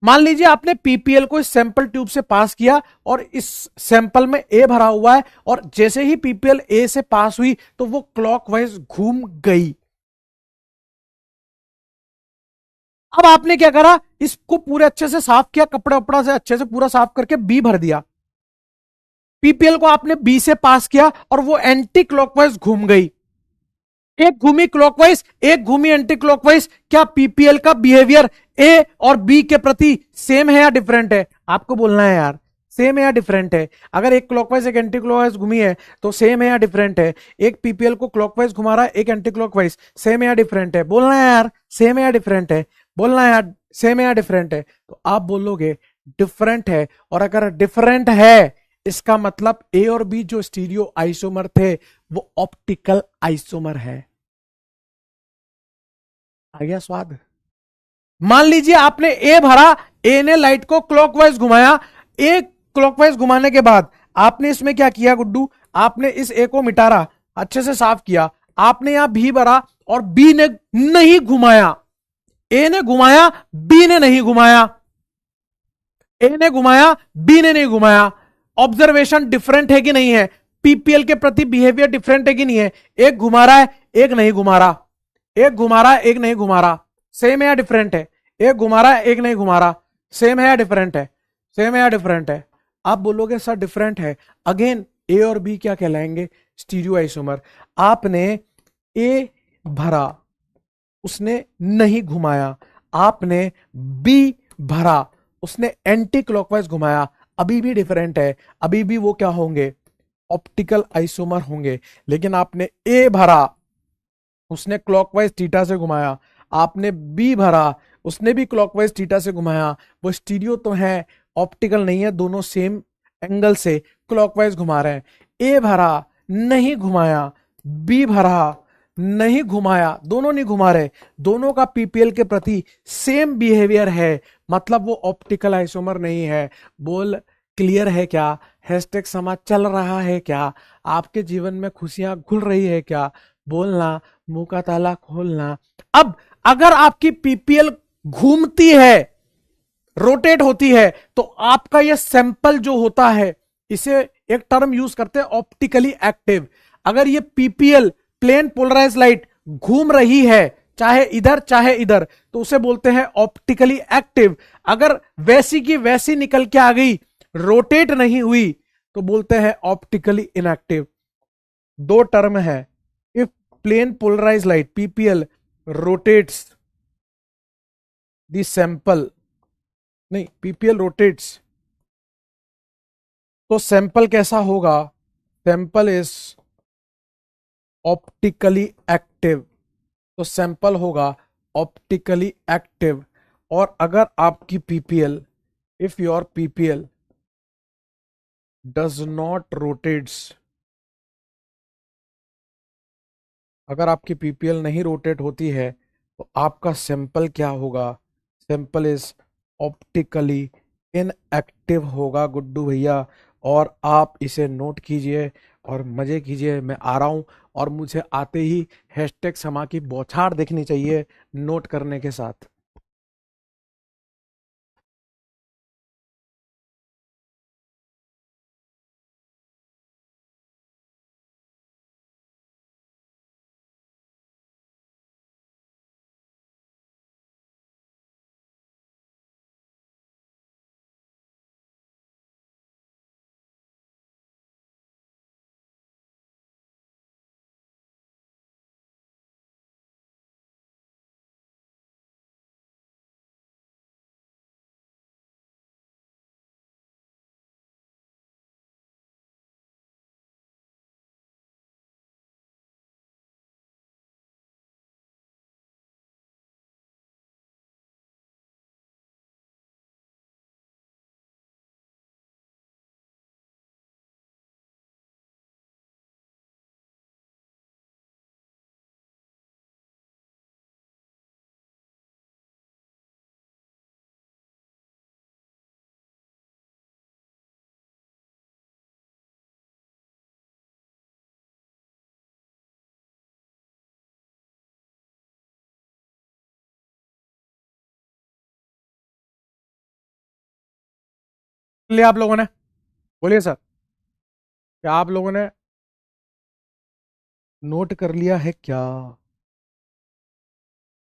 मान लीजिए आपने PPL को इस सैंपल ट्यूब से पास किया और इस सैंपल में A भरा हुआ है, और जैसे ही PPL A से पास हुई तो वो क्लॉकवाइज घूम गई। अब आपने क्या करा, इसको पूरे अच्छे से साफ किया, कपड़े वपड़ा से अच्छे से पूरा साफ करके B भर दिया। PPL को आपने B से पास किया और वो एंटी क्लॉकवाइज घूम गई। एक घूमी क्लॉकवाइज, एक घूमी एंटी क्लॉकवाइज। क्या PPL का बिहेवियर A और B के प्रति सेम है या डिफरेंट है? आपको बोलना है यार, सेम है या डिफरेंट है। अगर एक क्लॉकवाइज एक एंटी क्लॉकवाइज घूमी है तो सेम है या डिफरेंट है। एक PPL को क्लॉकवाइज घुमा रहा है, एक एंटी क्लॉकवाइज, सेम है या डिफरेंट है? बोलना है यार, सेम है या डिफरेंट है? बोलना है यार, सेम है या डिफरेंट है? तो आप बोलोगे डिफरेंट है। और अगर डिफरेंट है इसका मतलब A और B जो स्टीरियो आइसोमर थे वो ऑप्टिकल आइसोमर है। आ गया स्वाद? मान लीजिए आपने A भरा, A ने लाइट को क्लॉकवाइज घुमाया। A क्लॉकवाइज घुमाने के बाद आपने इसमें क्या किया गुड्डू, आपने इस A को मिटारा, अच्छे से साफ किया। आपने यहां B भरा और B ने नहीं घुमाया। A ने घुमाया, B ने नहीं घुमाया। A ने घुमाया, B ने नहीं घुमाया। ऑब्जर्वेशन डिफरेंट है कि नहीं है? PPL के प्रति बिहेवियर डिफरेंट है कि नहीं है? एक घुमा रहा है, एक नहीं घुमा रहा। एक घुमा रहा है, एक नहीं घुमा रहा। सेम है या डिफरेंट है? एक घुमा रहा है, एक नहीं घुमा रहा। सेम है या डिफरेंट है? सेम है या डिफरेंट है? आप बोलोगे सर डिफरेंट है। अगेन A और B क्या कहलाएंगे? Stereo isomer. आपने A भरा, उसने नहीं घुमाया। आपने B भरा, उसने एंटी क्लॉकवाइज घुमाया। अभी भी डिफरेंट है, अभी भी वो क्या होंगे? ऑप्टिकल आइसोमर होंगे। लेकिन आपने A भरा, उसने क्लॉकवाइज थीटा से घुमाया। आपने बी भरा, उसने भी क्लॉकवाइज थीटा से घुमाया, वो स्टीरियो तो है, ऑप्टिकल नहीं है, दोनों सेम एंगल से क्लॉकवाइज घुमा रहे हैं। ए भरा, नहीं घुमाया, बी भरा, नहीं घुमाया, दोनों नहीं घुमा रहे, दोनों का पीपीएल के प्रति सेम बिहेवियर है, मतलब वो ऑप्टिकल आइसोमर नहीं है। बोल क्लियर है क्या? हैशटैग समाज चल रहा है क्या? आपके जीवन में खुशियां घुल रही है क्या? बोलना, मुंह का ताला खोलना। अब अगर आपकी पीपीएल घूमती है, रोटेट होती है, तो आपका ये सैंपल जो होता है, इसे एक टर्म यूज करते हैं ऑप्टिकली एक्टिव। अगर ये पीपीएल प्लेन पोलराइज लाइट घूम रही है, चाहे इधर चाहे इधर, तो उसे बोलते हैं ऑप्टिकली एक्टिव। अगर वैसी की वैसी निकल के आ गई, रोटेट नहीं हुई, तो बोलते हैं ऑप्टिकली इनएक्टिव। दो टर्म है। If plane polarise light PPL rotates the sample, नहीं, पीपीएल रोटेट्स, तो सैंपल कैसा होगा? सैंपल इज ऑप्टिकली एक्टिव, तो सैंपल होगा ऑप्टिकली एक्टिव। और अगर आपकी PPL, if your PPL does not rotates, अगर आपकी पीपीएल नहीं रोटेट होती है, तो आपका सैंपल क्या होगा? सैंपल इज ऑप्टिकली इनएक्टिव होगा गुड्डू भैया। और आप इसे नोट कीजिए और मजे कीजिए। मैं आ रहा हूं और मुझे आते ही हैशटैग समा की बौछार देखनी चाहिए नोट करने के साथ। ले आप लोगों ने, बोलिए सर, क्या आप लोगों ने नोट कर लिया है क्या?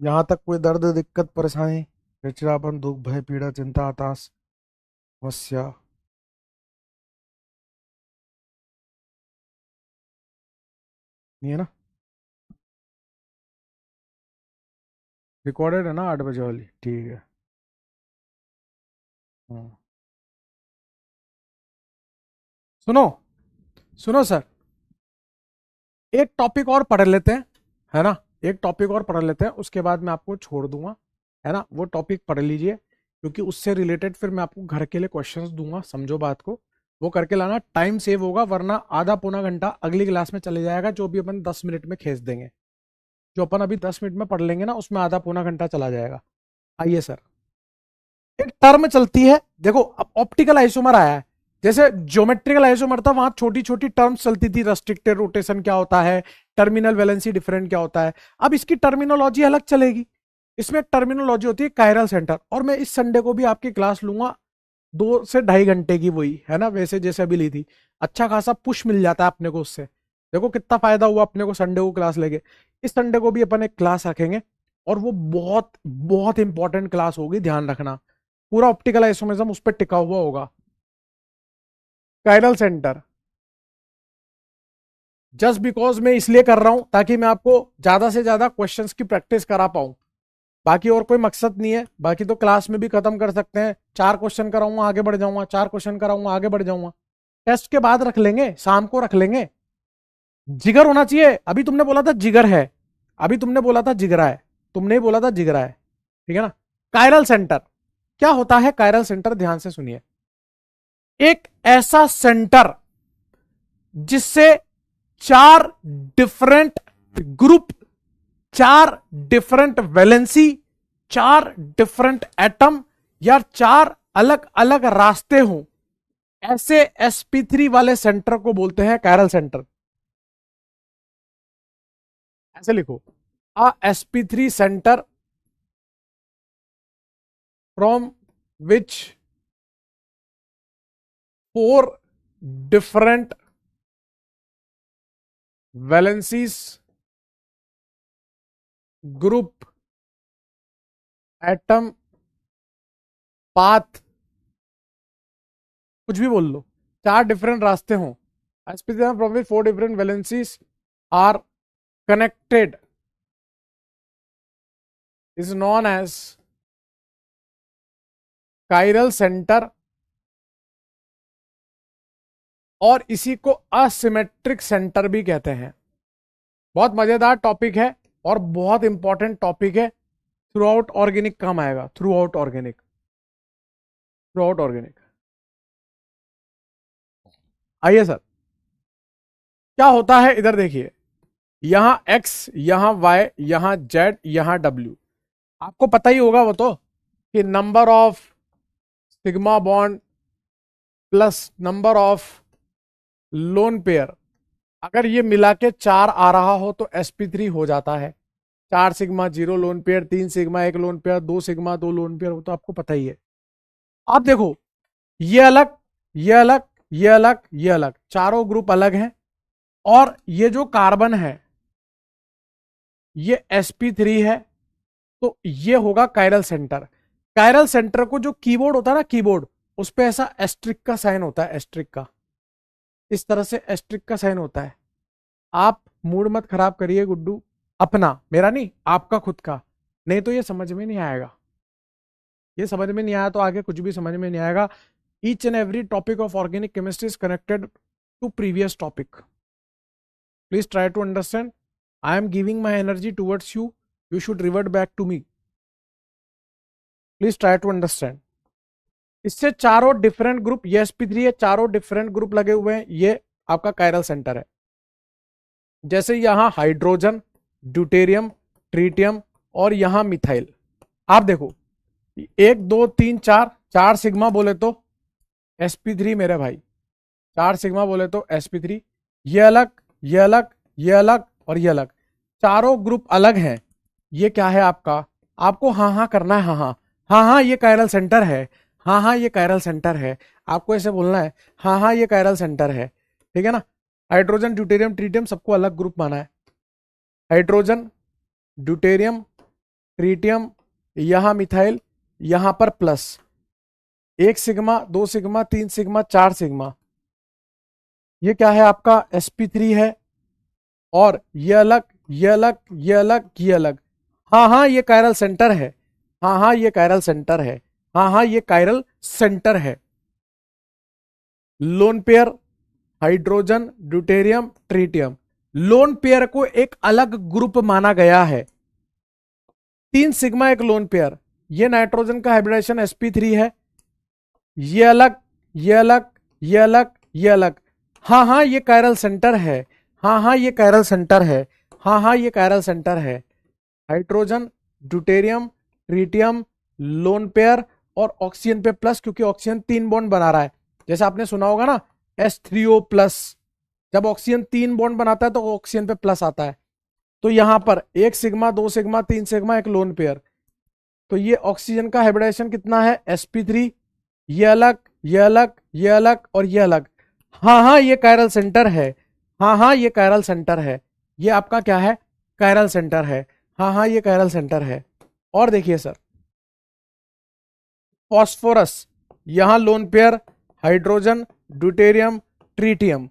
यहां तक कोई दर्द, दिक्कत, परेशानी, चिड़चिड़ापन, दुख, भय, पीड़ा, चिंता, हताश, समस्या? नहीं है ना? रिकॉर्डेड है ना 8 बजे वाली? ठीक है। हाँ। सुनो, सुनो सर, एक टॉपिक और पढ़ लेते हैं, है ना? एक टॉपिक और पढ़ लेते हैं, उसके बाद मैं आपको छोड़ दूंगा, है ना? वो टॉपिक पढ़ लीजिए, क्योंकि उससे रिलेटेड फिर मैं आपको घर के लिए क्वेश्चंस दूंगा, समझो बात को। वो करके लाना, टाइम सेव होगा, वरना आधा पौना घंटा अगली क्लास में चले जाएगा, जो भी अपन 10 मिनट में खींच देंगे। जो अपन अभी 10 मिनट में पढ़ लेंगे ना, उसमें आधा पौना घंटा चला जाएगा। आइए सर, एक टर्म चलती है, देखो अब ऑप्टिकल आइसोमर आया है, जैसे ज्योमेट्रिकल आइसोमर था, वहां छोटी छोटी टर्म्स चलती थी, रेस्ट्रिक्टेड रोटेशन क्या होता है, टर्मिनल वैलेंसी डिफरेंट क्या होता है। अब इसकी टर्मिनोलॉजी अलग चलेगी। इसमें एक टर्मिनोलॉजी होती है कायरल सेंटर, और मैं इस संडे को भी आपकी क्लास लूंगा, 2 से ढाई घंटे की, वही है ना, वैसे जैसे अभी ली थी। अच्छा खासा पुश मिल जाता है अपने को उससे। देखो कितना फायदा हुआ अपने को संडे को क्लास लेके। इस संडे को भी अपन एक क्लास रखेंगे, और वो बहुत बहुत इंपॉर्टेंट क्लास होगी, ध्यान रखना। पूरा ऑप्टिकल आइसोमेरिज्म उस पर टिका हुआ होगा। कायरल सेंटर, जस्ट बिकॉज मैं इसलिए कर रहा हूं ताकि मैं आपको ज्यादा से ज्यादा क्वेश्चंस की प्रैक्टिस करा पाऊं, बाकी और कोई मकसद नहीं है। बाकी तो क्लास में भी खत्म कर सकते हैं, 4 क्वेश्चन कराऊंगा आगे बढ़ जाऊंगा, 4 क्वेश्चन कराऊंगा आगे बढ़ जाऊंगा। टेस्ट के बाद रख लेंगे, शाम को रख लेंगे। जिगर होना चाहिए। अभी तुमने बोला था जिगर है, अभी तुमने बोला था जिगरा है। तुमने ही बोला था जिगरा है, ठीक है ना। कायरल सेंटर क्या होता है? कायरल सेंटर ध्यान से सुनिए, एक ऐसा सेंटर जिससे 4 different group, 4 different valency, 4 different atom या 4 अलग अलग रास्ते हों, ऐसे sp3 वाले सेंटर को बोलते हैं कायरल सेंटर। ऐसे लिखो, a sp3 center from which 4 different valencies, group, atom, path, कुछ भी बोल लो, 4 डिफरेंट रास्ते हों, sp3 from which 4 different valencies are connected is known as chiral centre, और इसी को असिमेट्रिक सेंटर भी कहते हैं। बहुत मजेदार टॉपिक है और बहुत इंपॉर्टेंट टॉपिक है। थ्रू आउट ऑर्गेनिक काम आएगा, through out organic, through out organic. आइए सर, क्या होता है इधर देखिए, यहां x, यहां y, यहां z, यहां w। आपको पता ही होगा वो तो कि number of sigma bond plus number of lone pair, अगर ये मिला के 4 आ रहा हो तो sp3 हो जाता है। 4 sigma 0 lone pair, 3 sigma 1 lone pair, 2 sigma 2 lone pair, वो तो आपको पता ही है। आप देखो, ये अलग, ये अलग, ये अलग, ये अलग, चारों ग्रुप अलग हैं, और ये जो कार्बन है ये sp3 है, तो ये होगा कायरल सेंटर। कायरल सेंटर को जो कीबोर्ड होता है ना, कीबोर्ड, उस पे ऐसा एस्ट्रिक का साइन होता है, एस्ट्रिक का, इस तरह से एस्ट्रिक का साइन होता है। आप मूड मत खराब करिए गुड्डू, अपना, मेरा नहीं, आपका खुद का, नहीं तो ये समझ में नहीं आएगा। ये समझ में नहीं आया तो आगे कुछ भी समझ में नहीं आएगा। Each and every topic of organic chemistry is connected to previous topic. Please try to understand. I am giving my energy towards you, you should revert back to me. Please try to understand. इससे चारों different group, ये sp3 है, चारों different group लगे हुए हैं, ये आपका कायरल सेंटर है। जैसे यहां हाइड्रोजन, ड्यूटेरियम, ट्रीटियम और यहां मिथाइल। आप देखो 1 2 3 4, 4 सिग्मा बोले तो sp3 मेरे भाई, 4 सिग्मा बोले तो sp3, ये अलग, ये अलग, ये अलग और ये अलग, चारों ग्रुप अलग हैं। ये क्या है आपका? आपको हाँ हाँ करना है, हाँ हाँ, हाँ हाँ ये कायरल सेंटर है, हाँ हाँ ये कायरल सेंटर है, आपको ऐसे बोलना है, हाँ हाँ ये कायरल सेंटर है, ठीक है ना। हाइड्रोजन, ड्यूटेरियम, ट्रीटियम सबको अलग ग्रुप माना है। हाइड्रोजन, ड्यूटेरियम, ट्रीटियम, यहां मिथाइल, यहां पर plus, 1 sigma, 2 sigma, 3 sigma, 4 sigma, ये क्या है आपका? sp3 है, और ये अलग, ये अलग, ये अलग, ये अलग, हाँ हाँ ये कायरल सेंटर है, हाँ हाँ ये कायरल सेंटर है, हाँ हाँ ये कायरल सेंटर है। Lone pair, hydrogen, deuterium, tritium, lone pair को एक अलग ग्रुप माना गया है। 3 सिग्मा एक लोन पेयर, ये नाइट्रोजन का हाइब्रिडाइजेशन sp3 है, ये अलग, ये अलग, ये अलग, ये अलग, हाँ हाँ ये कायरल सेंटर है, हाँ हाँ ये कायरल सेंटर है, हाँ हाँ ये कायरल सेंटर है। Hydrogen, deuterium, tritium, lone pair और ऑक्सीजन पे प्लस, क्योंकि ऑक्सीजन 3 बॉन्ड बना रहा है। जैसे आपने सुना होगा ना H3O प्लस, जब ऑक्सीजन 3 बॉन्ड बनाता है तो ऑक्सीजन पे प्लस आता है। तो यहां पर 1 सिग्मा, 2 सिग्मा, 3 सिग्मा, एक लोन पेयर, तो ये ऑक्सीजन का हाइब्रिडाइजेशन कितना है? sp3, ये अलग, ये अलग, ये अलग और ये अलग, हाँ हाँ ये कायरल सेंटर है, हाँ हाँ ये कायरल सेंटर है, ये आपका क्या है? कायरल सेंटर है, हाँ हाँ ये कायरल सेंटर है। और देखिए सर, फॉस्फोरस, यहां lone pair, hydrogen, deuterium, tritium,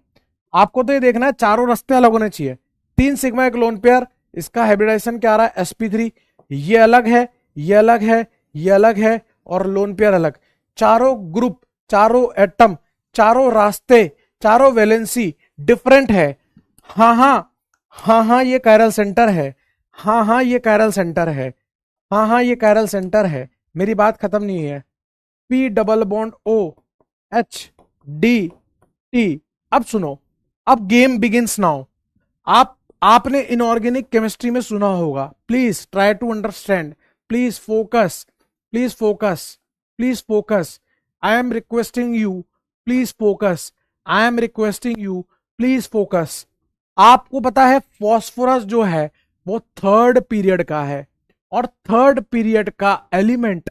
आपको तो ये देखना है चारों रास्ते अलग होने चाहिए। 3 सिग्मा एक लोन पेयर, इसका हाइब्रिडाइजेशन क्या आ रहा है? sp3, ये अलग है, ये अलग है, ये अलग है और लोन पेयर अलग, चारों ग्रुप, चारों एटम, चारों रास्ते, चारों वैलेंसी डिफरेंट है, हाँ हाँ, हाँ हाँ ये कायरल सेंटर है, हाँ हाँ ये कायरल सेंटर है, हाँ हाँ ये कायरल सेंटर है, मेरी बात खत्म नहीं है। P double bond O H D T. अब सुनो, अब गेम बिगिंस नाउ। आप आपने इनऑर्गेनिक केमिस्ट्री में सुना होगा, please try to understand, please focus, please focus, please focus, I am requesting you, please focus, I am requesting you, please focus. आपको पता है फॉस्फोरस जो है वो थर्ड पीरियड का है, और थर्ड पीरियड का एलिमेंट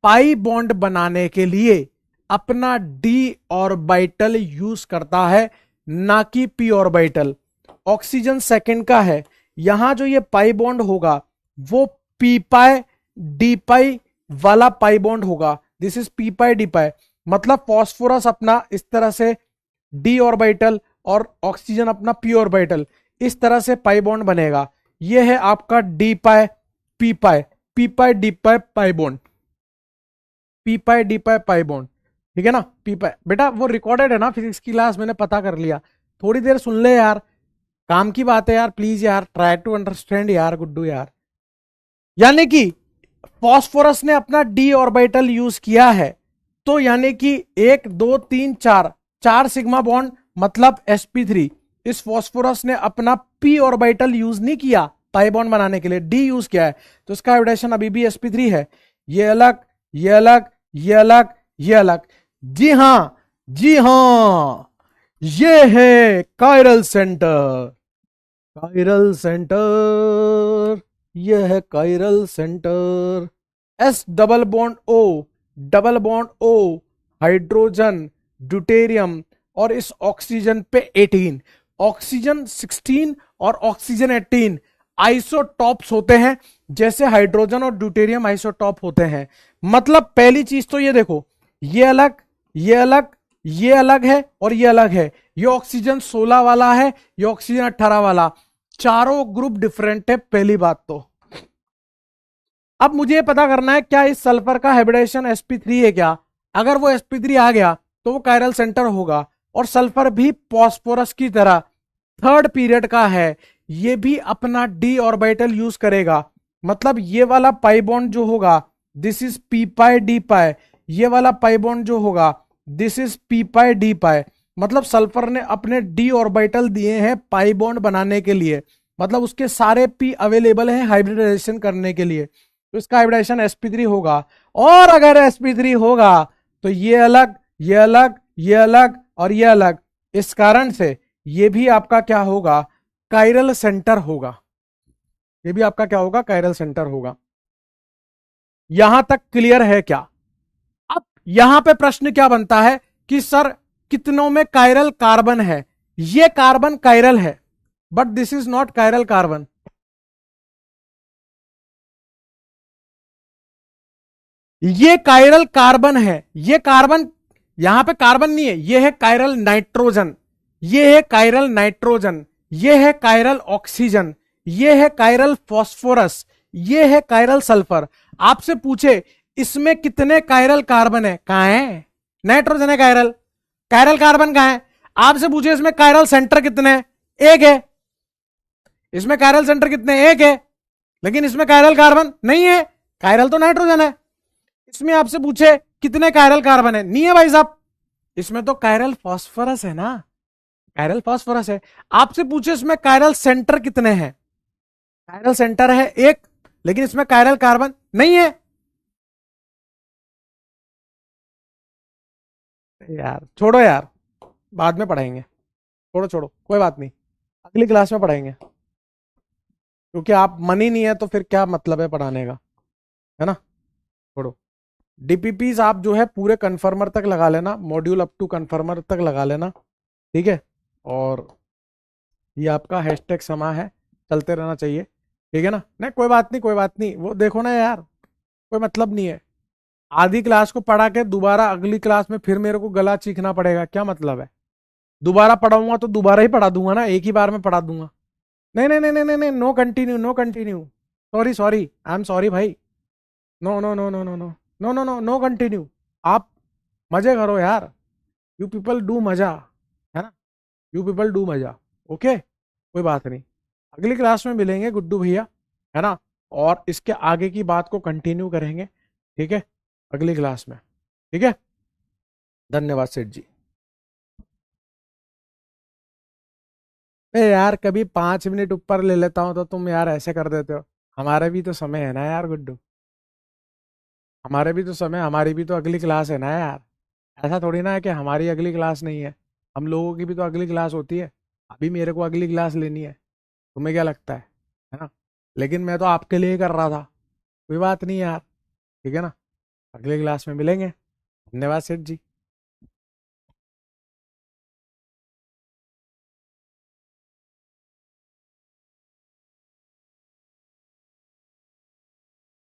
पाई बॉन्ड बनाने के लिए अपना डी ऑर्बिटल यूज करता है, ना कि पी ऑर्बिटल। ऑक्सीजन सेकंड का है, यहां जो ये पाई बॉन्ड होगा वो पी पाई डी पाई वाला पाई बॉन्ड होगा, this is p pi d pi. मतलब फॉस्फोरस अपना इस तरह से डी ऑर्बिटल और ऑक्सीजन अपना पी ऑर्बिटल, इस तरह से पाई बॉन्ड बनेगा। ये है आपका d pi p pi, p pi d pi pi bond, p pi d pi pi bond, ठीक है ना। पी पाई बेटा वो रिकॉर्डेड है ना फिजिक्स की क्लास, मैंने पता कर लिया, थोड़ी देर सुन ले यार, काम की बात है यार, प्लीज यार ट्राई टू अंडरस्टैंड यार गुड्डू यार। यानी कि फॉस्फोरस ने अपना डी ऑर्बिटल यूज किया है, तो यानी कि 1 2 3 4 4 सिग्मा बॉन्ड मतलब sp3। इस फॉस्फोरस ने अपना p ऑर्बिटल यूज नहीं किया पाई बॉन्ड बनाने के लिए, d यूज किया है, तो इसका हाइब्रिडेशन अभी भी sp3 है। ये अलग, ये अलग, ये अलग, ये अलग। जी हां, जी हां, ये है कायरल सेंटर, कायरल सेंटर, ये है chiral centre. S double bond O, double bond O, hydrogen, deuterium, और इस ऑक्सीजन पे 18, ऑक्सीजन 16 और ऑक्सीजन 18 आइसोटॉप्स होते हैं, जैसे हाइड्रोजन और ड्यूटेरियम आइसोटॉप होते हैं। मतलब पहली चीज तो ये देखो, ये अलग, ये अलग, ये अलग है और ये अलग है। ये ऑक्सीजन 16 वाला है, ये ऑक्सीजन 18 वाला, चारों ग्रुप डिफरेंट है, पहली बात तो। अब मुझे ये पता करना है क्या इस सल्फर का हाइब्रिडेशन sp3 है क्या। अगर वो sp3 आ गया तो वो कायरल सेंटर होगा, और सल्फर भी फॉस्फोरस की तरह थर्ड पीरियड का है, ये भी अपना डी ऑर्बिटल यूज करेगा। मतलब ये वाला पाई बॉन्ड जो होगा this is p pi d pi, ये वाला पाई बॉन्ड जो होगा this is p pi d pi. मतलब सल्फर ने अपने डी ऑर्बिटल दिए हैं पाई बॉन्ड बनाने के लिए, मतलब उसके सारे पी अवेलेबल हैं हाइब्रिडाइजेशन करने के लिए, तो इसका हाइब्रिडाइजेशन sp3 होगा। और अगर sp3 होगा तो ये अलग, ये अलग, ये अलग और ये अलग, इस कारण से ये भी आपका क्या होगा, कायरल सेंटर होगा। ये भी आपका क्या होगा, कायरल सेंटर होगा। यहां तक क्लियर है क्या। अब यहां पे प्रश्न क्या बनता है कि सर कितनों में कायरल कार्बन है। ये कार्बन कायरल है, but this is not chiral carbon. ये कायरल कार्बन है, ये कार्बन, यहां पे कार्बन नहीं है, ये है कायरल नाइट्रोजन, ये है कायरल नाइट्रोजन, ये है कायरल ऑक्सीजन, ये है कायरल फॉस्फोरस, ये है कायरल सल्फर। आपसे पूछे इसमें कितने कायरल कार्बन है, कहां है, नाइट्रोजन है कायरल, कायरल कार्बन कहां है। आपसे पूछे इसमें कायरल सेंटर कितने हैं, एक है, इसमें कायरल सेंटर कितने, एक है, लेकिन इसमें कायरल कार्बन नहीं है, कायरल तो नाइट्रोजन है। इसमें आपसे पूछे कितने कायरल कार्बन है, नहीं है भाई साहब, इसमें तो कायरल फॉस्फोरस है ना, कायरल फॉस्फोरस है। आपसे पूछे इसमें कायरल सेंटर कितने हैं, कायरल सेंटर है एक, लेकिन इसमें कायरल कार्बन नहीं है। यार छोड़ो यार, बाद में पढ़ाएंगे, छोड़ो छोड़ो कोई बात नहीं, अगली क्लास में पढ़ाएंगे, क्योंकि आप मन ही नहीं है तो फिर क्या मतलब है पढ़ाने का, है ना, छोड़ो। डीपीपीस आप जो है पूरे कन्फर्मर तक लगा लेना, मॉड्यूल अप टू कन्फर्मर तक लगा लेना, ठीक है। और ये आपका हैशटैग समा है, चलते रहना चाहिए, ठीक है ना। नहीं कोई बात नहीं, कोई बात नहीं, वो देखो ना यार, कोई मतलब नहीं है, आधी क्लास को पढ़ा के दोबारा अगली क्लास में फिर मेरे को गला चीखना पड़ेगा, क्या मतलब है। दोबारा पढ़ाऊंगा तो दोबारा ही पढ़ा दूंगा ना, एक ही बार में पढ़ा दूंगा। नहीं नहीं नहीं नहीं नहीं, no continue, no continue, sorry sorry, I am sorry भाई, no no no no no no no no no no continue. आप मजे करो यार, यू पीपल डू मजा, है ना, यू पीपल डू मजा, ओके, कोई बात नहीं, अगली क्लास में मिलेंगे गुड्डू भैया। है ना। और इसके आगे की बात को कंटिन्यू करेंगे, ठीक है, अगली क्लास में। ठीक है, धन्यवाद सेठ जी। यार कभी 5 मिनट ऊपर ले लेता हूँ तो तुम यार ऐसे कर देते हो। हमारा भी तो समय है ना यार गुड्डू, हमारे भी तो समय, हमारी भी तो अगली क्लास है ना यार। ऐसा थोड़ी ना है कि हमारी अगली क्लास नहीं है, हम लोगों की भी तो अगली क्लास होती है। अभी मेरे को अगली क्लास लेनी है, तुम्हें क्या लगता है ना। लेकिन मैं तो आपके लिए ही कर रहा था। कोई बात नहीं यार, ठीक है ना, अगली क्लास में मिलेंगे। धन्यवाद सेठ जी।